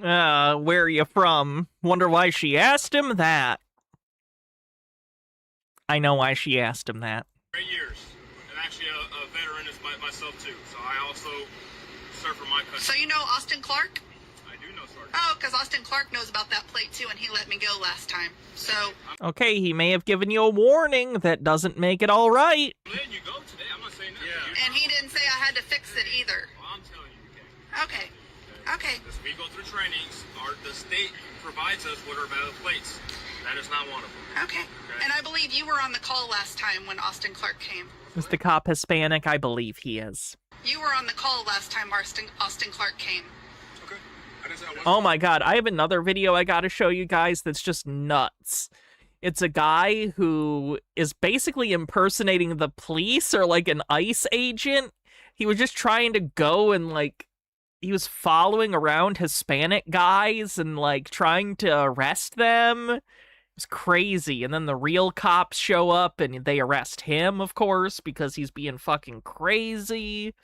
Where are you from? Wonder why she asked him that. I know why she asked him that. 8 years. And actually a veteran is myself too. So I also serve for my country. So you know Austin Clark? I do know Sergeant. Oh, because Austin Clark knows about that plate too, and he let me go last time. So Okay, he may have given you a warning. That doesn't make it all right. I'm letting you go today. I'm not saying that. Yeah. And he didn't say I had to fix it either. Well, I'm telling you, okay. Okay. As we go through trainings, the state provides us with our valid plates. That is not one of them. Okay. And I believe you were on the call last time when Austin Clark came. Is the cop Hispanic? I believe he is. You were on the call last time Austin Clark came. Okay. I didn't say I wasn't. Oh my god, I have another video I gotta show you guys that's just nuts. It's a guy who is basically impersonating the police or like an ICE agent. He was just trying to go and like, he was following around Hispanic guys and like trying to arrest them. It was crazy. And then the real cops show up and they arrest him, of course, because he's being fucking crazy.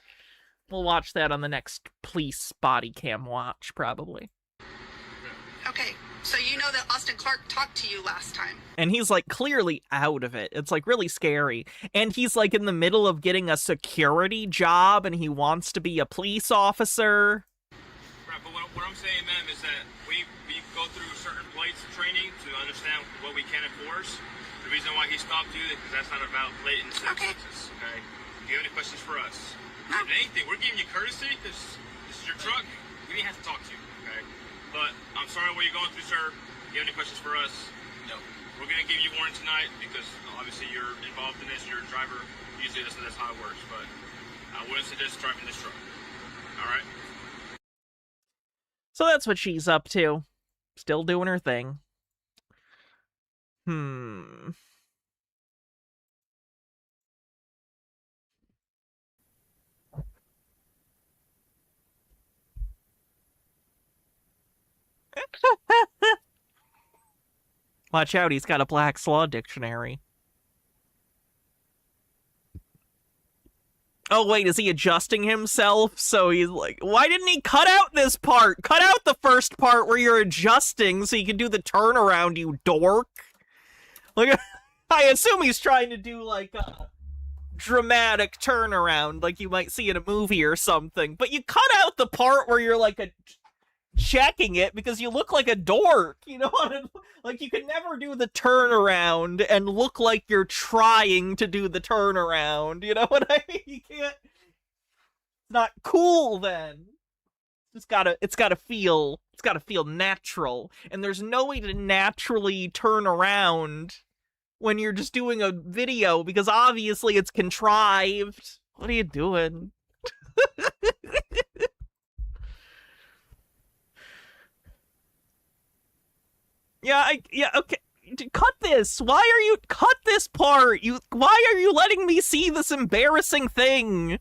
We'll watch that on the next police body cam watch, probably. Okay. So you know that Austin Clark talked to you last time. And he's like clearly out of it. It's like really scary. And he's like in the middle of getting a security job and he wants to be a police officer. Right, but what I'm saying, ma'am, is that we go through certain plates of training to understand what we can enforce. The reason why he stopped you is because that's not a valid plate in the state of Texas, okay? Do you have any questions for us? No. If anything, we're giving you courtesy because this is your truck. We didn't have to talk to you, okay? But I'm sorry what you're going through, sir. Do you have any questions for us? No. We're going to give you warning tonight because obviously you're involved in this. You're a driver. Usually that's how it works, but I wouldn't suggest driving this truck. All right? So that's what she's up to. Still doing her thing. Watch out, he's got a Black's Law dictionary. Oh, wait, is he adjusting himself? So he's like, why didn't he cut out this part? Cut out the first part where you're adjusting so you can do the turnaround, you dork. Like, I assume he's trying to do, like, a dramatic turnaround, like you might see in a movie or something. But you cut out the part where you're, like, checking it because you look like a dork, you know what I mean? Like, you can never do the turnaround and look like you're trying to do the turnaround, you know what I mean? You can't, it's not cool then. It's gotta feel It's got to feel natural, and there's no way to naturally turn around when you're just doing a video, because obviously it's contrived. What are you doing? Okay. Cut this. Cut this part? Why are you letting me see this embarrassing thing?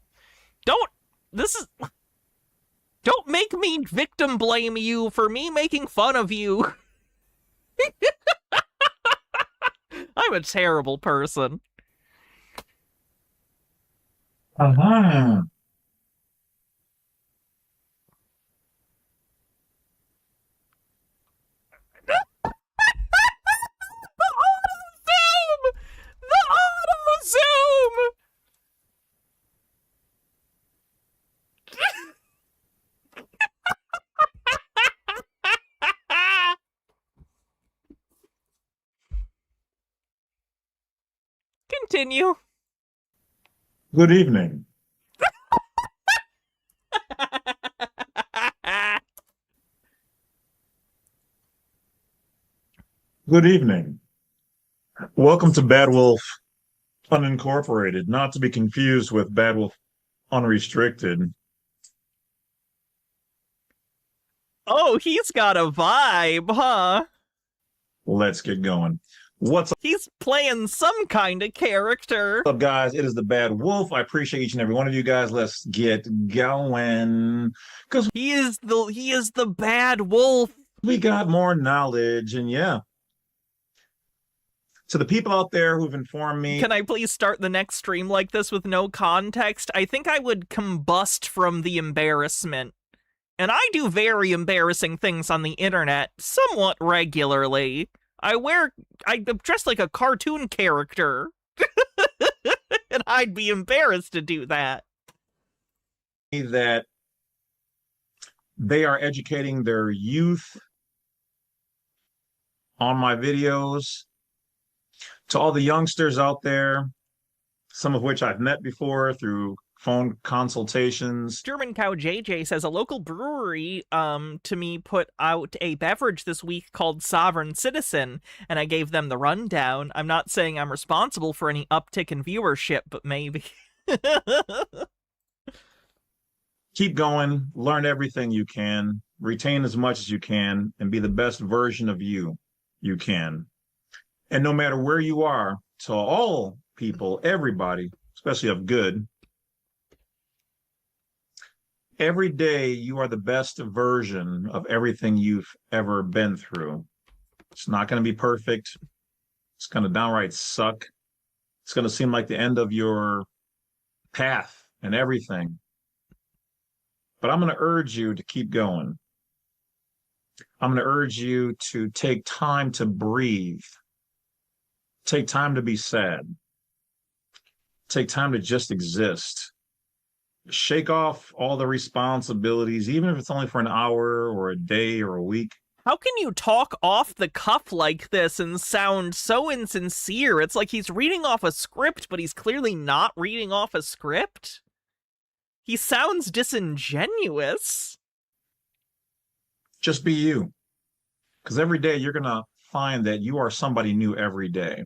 Don't make me victim blame you for me making fun of you. I'm a terrible person. Uh-huh. The auto zoom! Continue. Good evening. Good evening. Welcome to Bad Wolf Unincorporated, not to be confused with Bad Wolf Unrestricted. Oh, he's got a vibe, huh? Let's get going. What's up? He's playing some kind of character. What's up, guys? It is the Bad Wolf. I appreciate each and every one of you guys. Let's get going. Because he is the Bad Wolf. We got more knowledge, and yeah. To the people out there who've informed me. Can I please start the next stream like this with no context? I think I would combust from the embarrassment. And I do very embarrassing things on the internet somewhat regularly. I'm dressed like a cartoon character. And I'd be embarrassed to do that. That they are educating their youth on my videos. To all the youngsters out there, some of which I've met before through phone consultations. German Cow JJ says a local brewery to me put out a beverage this week called Sovereign Citizen, and I gave them the rundown. I'm not saying I'm responsible for any uptick in viewership, but maybe. Keep going, learn everything you can, retain as much as you can, and be the best version of you can. And no matter where you are, to all people, everybody, especially of good, every day you are the best version of everything you've ever been through. It's not going to be perfect. It's going to downright suck. It's going to seem like the end of your path and everything. But I'm going to urge you to keep going. I'm going to urge you to take time to breathe. Take time to be sad. Take time to just exist. Shake off all the responsibilities, even if it's only for an hour or a day or a week. How can you talk off the cuff like this and sound so insincere? It's like he's reading off a script, but he's clearly not reading off a script. He sounds disingenuous. Just be you. Because every day you're going to find that you are somebody new every day.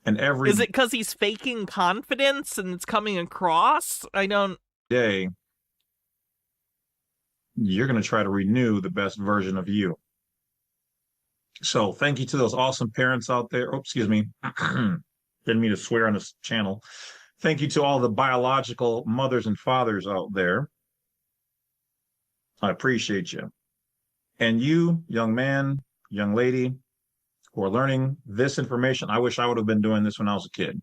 And Is it because he's faking confidence and it's coming across? I don't... Day, you're going to try to renew the best version of you. So thank you to those awesome parents out there. Oh, excuse me. Didn't mean to swear on this channel. Thank you to all the biological mothers and fathers out there. I appreciate you. And you, young man, young lady, who are learning this information, I wish I would have been doing this when I was a kid.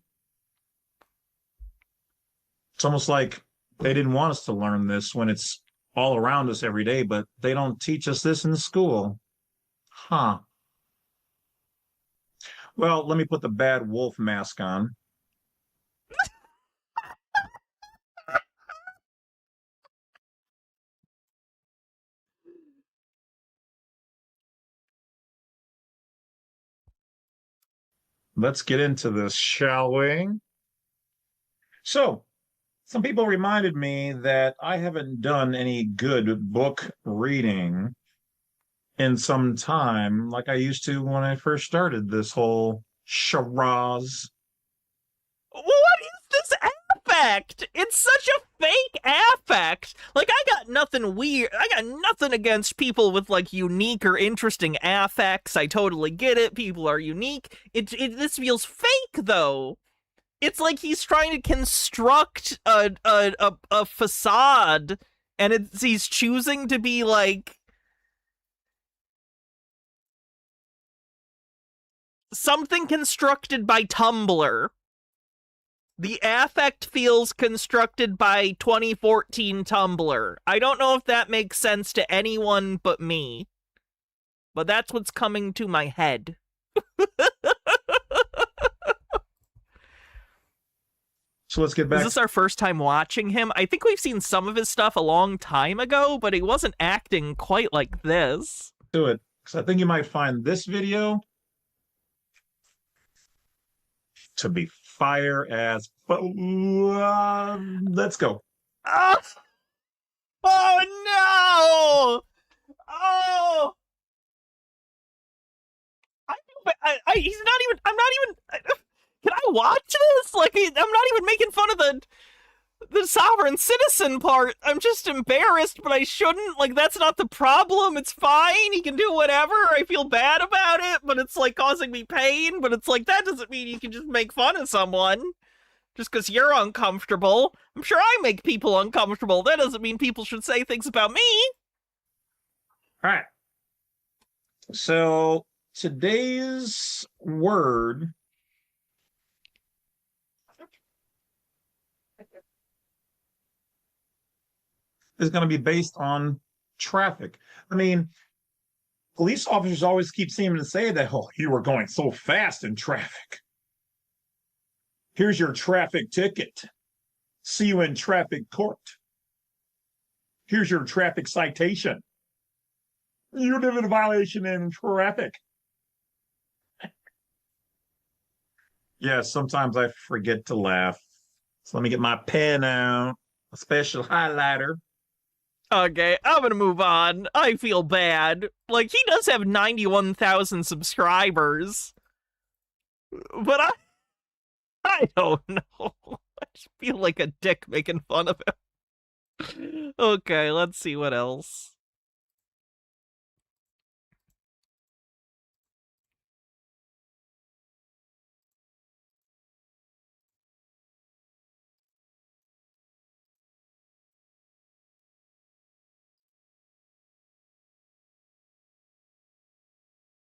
It's almost like they didn't want us to learn this when it's all around us every day, but they don't teach us this in school. Huh. Well, let me put the Bad Wolf mask on. Let's get into this, shall we? So, Some people reminded me that I haven't done any good book reading in some time, like I used to when I first started this whole charades. What is this affect? It's such a fake affect. Like, I got nothing weird. I got nothing against people with, like, unique or interesting affects. I totally get it. People are unique. This feels fake, though. It's like he's trying to construct a facade, and he's choosing to be, like, something constructed by Tumblr. The affect feels constructed by 2014 Tumblr. I don't know if that makes sense to anyone but me, but that's what's coming to my head. So let's get back. Is this our first time watching him? I think we've seen some of his stuff a long time ago, but he wasn't acting quite like this. Do it, because I think you might find this video to be fire as. Let's go. Oh no! Oh! He's not even. I'm not even. Can I watch this? Like, I'm not even making fun of the sovereign citizen part. I'm just embarrassed, but I shouldn't. Like, that's not the problem. It's fine. He can do whatever. I feel bad about it, but it's, like, causing me pain. But it's like, that doesn't mean you can just make fun of someone just because you're uncomfortable. I'm sure I make people uncomfortable. That doesn't mean people should say things about me. All right. So today's word is going to be based on traffic. I mean, police officers always keep seeming to say that, oh, you were going so fast in traffic. Here's your traffic ticket. See you in traffic court. Here's your traffic citation. You did a violation in traffic. Yes, sometimes I forget to laugh. So let me get my pen out, a special highlighter. Okay, I'm gonna move on. I feel bad. Like, he does have 91,000 subscribers. But I don't know. I just feel like a dick making fun of him. Okay, let's see what else.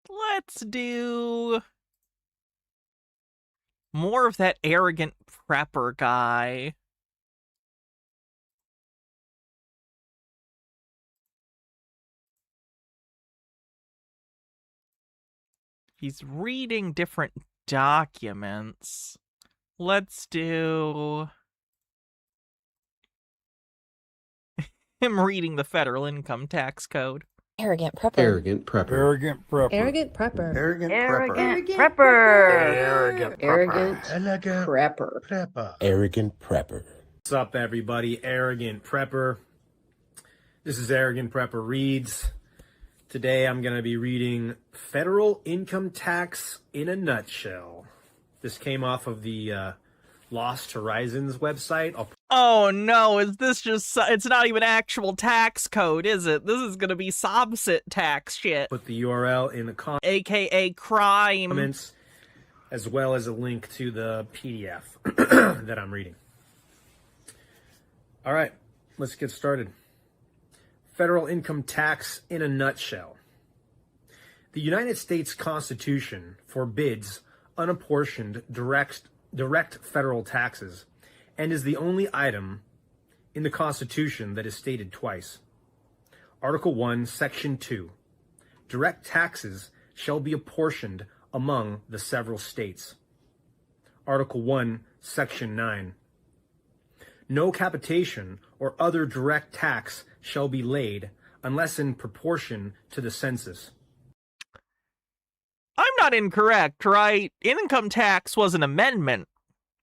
Let's do more of that arrogant prepper guy. He's reading different documents. Let's do him reading the federal income tax code. Arrogant prepper. Arrogant prepper. Arrogant prepper. Arrogant prepper. Arrogant prepper. Arrogant Arrogant prepper. Arrogant prepper. What's up, everybody? Arrogant Prepper. This is Arrogant Prepper Reads. Today I'm going to be reading Federal Income Tax in a Nutshell. This came off of the Lost Horizons website. Oh no, is this just... It's not even actual tax code, is it? This is gonna be Sobsit tax shit. Put the URL in the comments. AKA crime. Comments, as well as a link to the PDF that I'm reading. All right, let's get started. Federal income tax in a nutshell. The United States Constitution forbids unapportioned direct federal taxes and is the only item in the Constitution that is stated twice. Article 1, Section 2. Direct taxes shall be apportioned among the several states. Article 1, Section 9. No capitation or other direct tax shall be laid unless in proportion to the census. I'm not incorrect, right? Income tax was an amendment,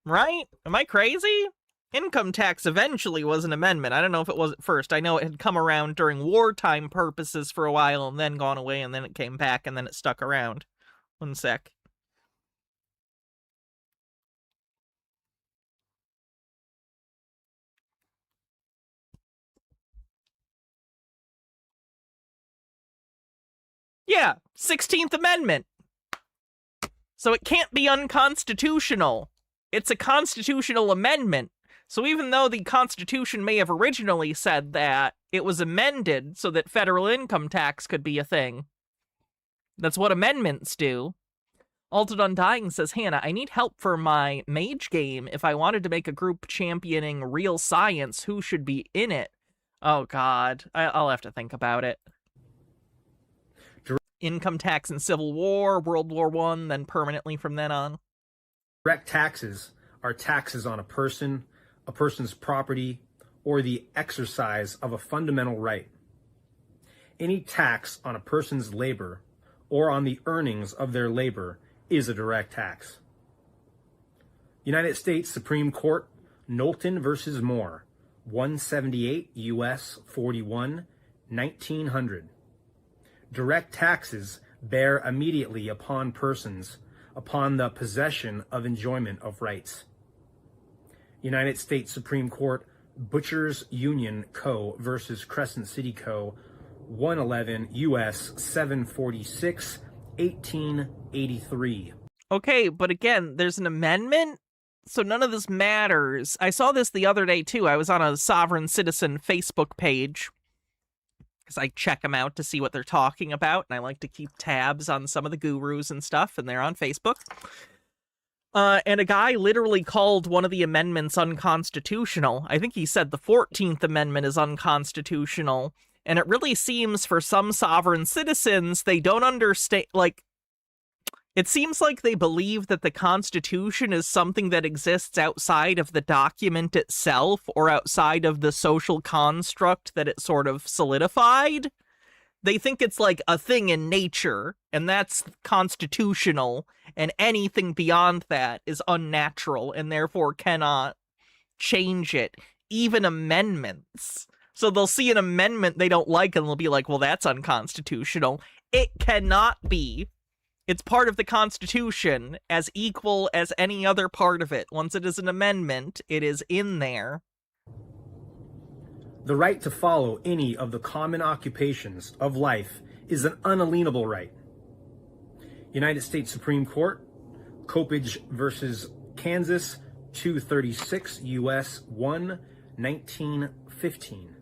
right? Am I crazy? income tax eventually was an amendment. I don't know if it was at first. I know it had come around during wartime purposes for a while and then gone away, and then it came back, and then it stuck around. One sec. Yeah, 16th Amendment. So it can't be unconstitutional. It's a constitutional amendment. So even though the Constitution may have originally said that, it was amended so that federal income tax could be a thing. That's what amendments do. Altered Undying says, Hannah, I need help for my mage game. If I wanted to make a group championing real science, who should be in it? Oh, God. I'll have to think about it. Income tax in Civil War, World War I, then permanently from then on. Direct taxes are taxes on a person, a person's property, or the exercise of a fundamental right. Any tax on a person's labor or on the earnings of their labor is a direct tax. United States Supreme Court, Knowlton versus Moore, 178 U.S. 41, 1900. Direct taxes bear immediately upon persons upon the possession of enjoyment of rights. United States Supreme Court, Butchers Union Co. versus Crescent City Co. 111 U.S. 746, 1883. Okay, but again, there's an amendment, so none of this matters. I saw this the other day, too. I was on a Sovereign Citizen Facebook page, because I check them out to see what they're talking about, and I like to keep tabs on some of the gurus and stuff, and they're on Facebook. And a guy literally called one of the amendments unconstitutional. I think he said the 14th Amendment is unconstitutional, and it really seems for some sovereign citizens, they don't understand, like, it seems like they believe that the Constitution is something that exists outside of the document itself or outside of the social construct that it sort of solidified. They think it's like a thing in nature, and that's constitutional, and anything beyond that is unnatural and therefore cannot change it, even amendments. So they'll see an amendment they don't like and they'll be like, well, that's unconstitutional. It cannot be. It's part of the Constitution as equal as any other part of it. Once it is an amendment, it is in there. The right to follow any of the common occupations of life is an unalienable right. United States Supreme Court, Copage versus Kansas, 236 U.S. 1, 1915.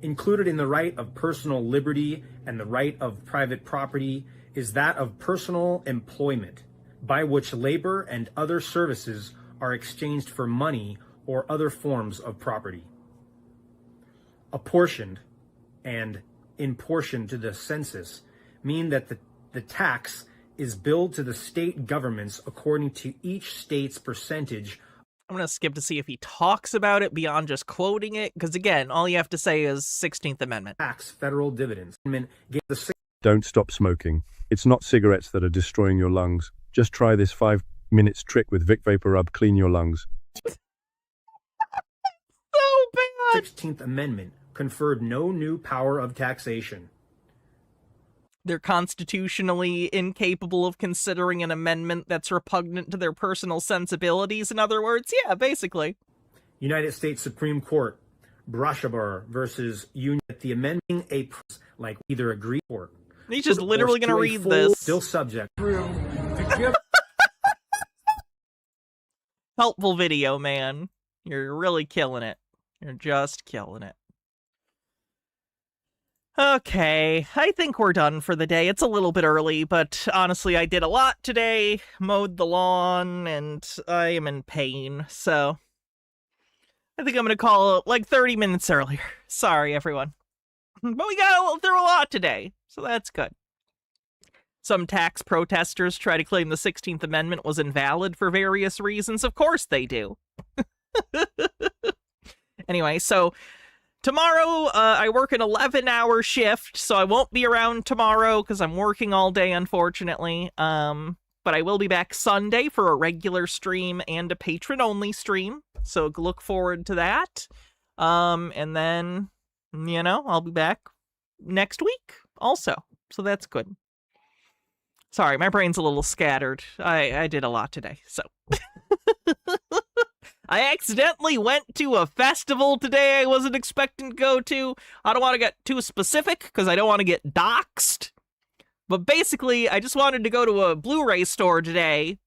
Included in the right of personal liberty and the right of private property is that of personal employment, by which labor and other services are exchanged for money or other forms of property. Apportioned and in portion to the census mean that the tax is billed to the state governments according to each state's percentage. I'm going to skip to see if he talks about it beyond just quoting it, because again, all you have to say is 16th Amendment. Tax federal dividends. Don't stop smoking. It's not cigarettes that are destroying your lungs. Just try this 5 minutes trick with Vic Vapor Rub. Clean your lungs. So bad! 16th Amendment conferred no new power of taxation. They're constitutionally incapable of considering an amendment that's repugnant to their personal sensibilities, in other words? Yeah, basically. United States Supreme Court, Brashabar versus Union, the amending a like either agree or. He's just literally going to read this. Still subject. Helpful video, man. You're really killing it. You're just killing it. Okay, I think we're done for the day. It's a little bit early, but honestly, I did a lot today, mowed the lawn, and I am in pain, so I think I'm going to call it like 30 minutes earlier. Sorry, everyone. But we got through a lot today, so that's good. Some tax protesters try to claim the 16th Amendment was invalid for various reasons. Of course they do. Anyway, so tomorrow, I work an 11-hour shift, so I won't be around tomorrow because I'm working all day, unfortunately. But I will be back Sunday for a regular stream and a patron-only stream. So look forward to that. And then, I'll be back next week also. So that's good. Sorry, my brain's a little scattered. I did a lot today, so. I accidentally went to a festival today I wasn't expecting to go to. I don't want to get too specific because I don't want to get doxxed. But basically, I just wanted to go to a Blu-ray store today.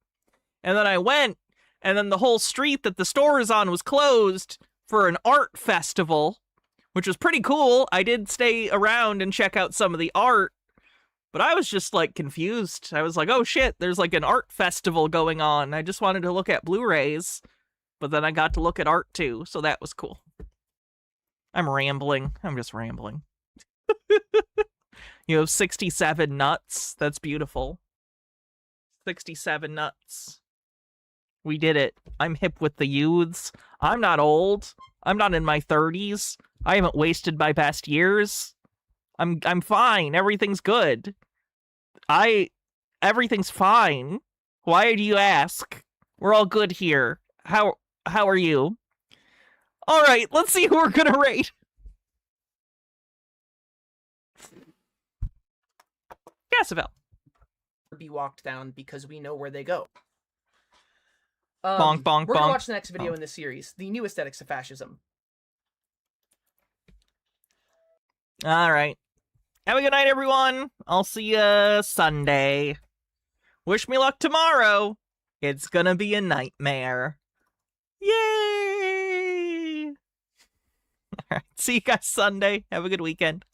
And then I went, and then the whole street that the store is on was closed for an art festival, which was pretty cool. I did stay around and check out some of the art, but I was just, like, confused. I was like, oh shit, there's like an art festival going on. I just wanted to look at Blu-rays, but then I got to look at art too, so that was cool. I'm rambling. I'm just rambling. You have 67 nuts. That's beautiful. 67 nuts. We did it. I'm hip with the youths. I'm not old. I'm not in my 30s. I haven't wasted my best years. I'm fine. Everything's good. Everything's fine. Why do you ask? We're all good here. How are you? All right, let's see who we're gonna rate. Cassavell. Be walked down because we know where they go. Bonk, bonk, We're gonna bonk. watch the next video in this series, The New Aesthetics of Fascism. All right. Have a good night, everyone. I'll see you Sunday. Wish me luck tomorrow. It's gonna be a nightmare. Yay! All right. See you guys Sunday. Have a good weekend.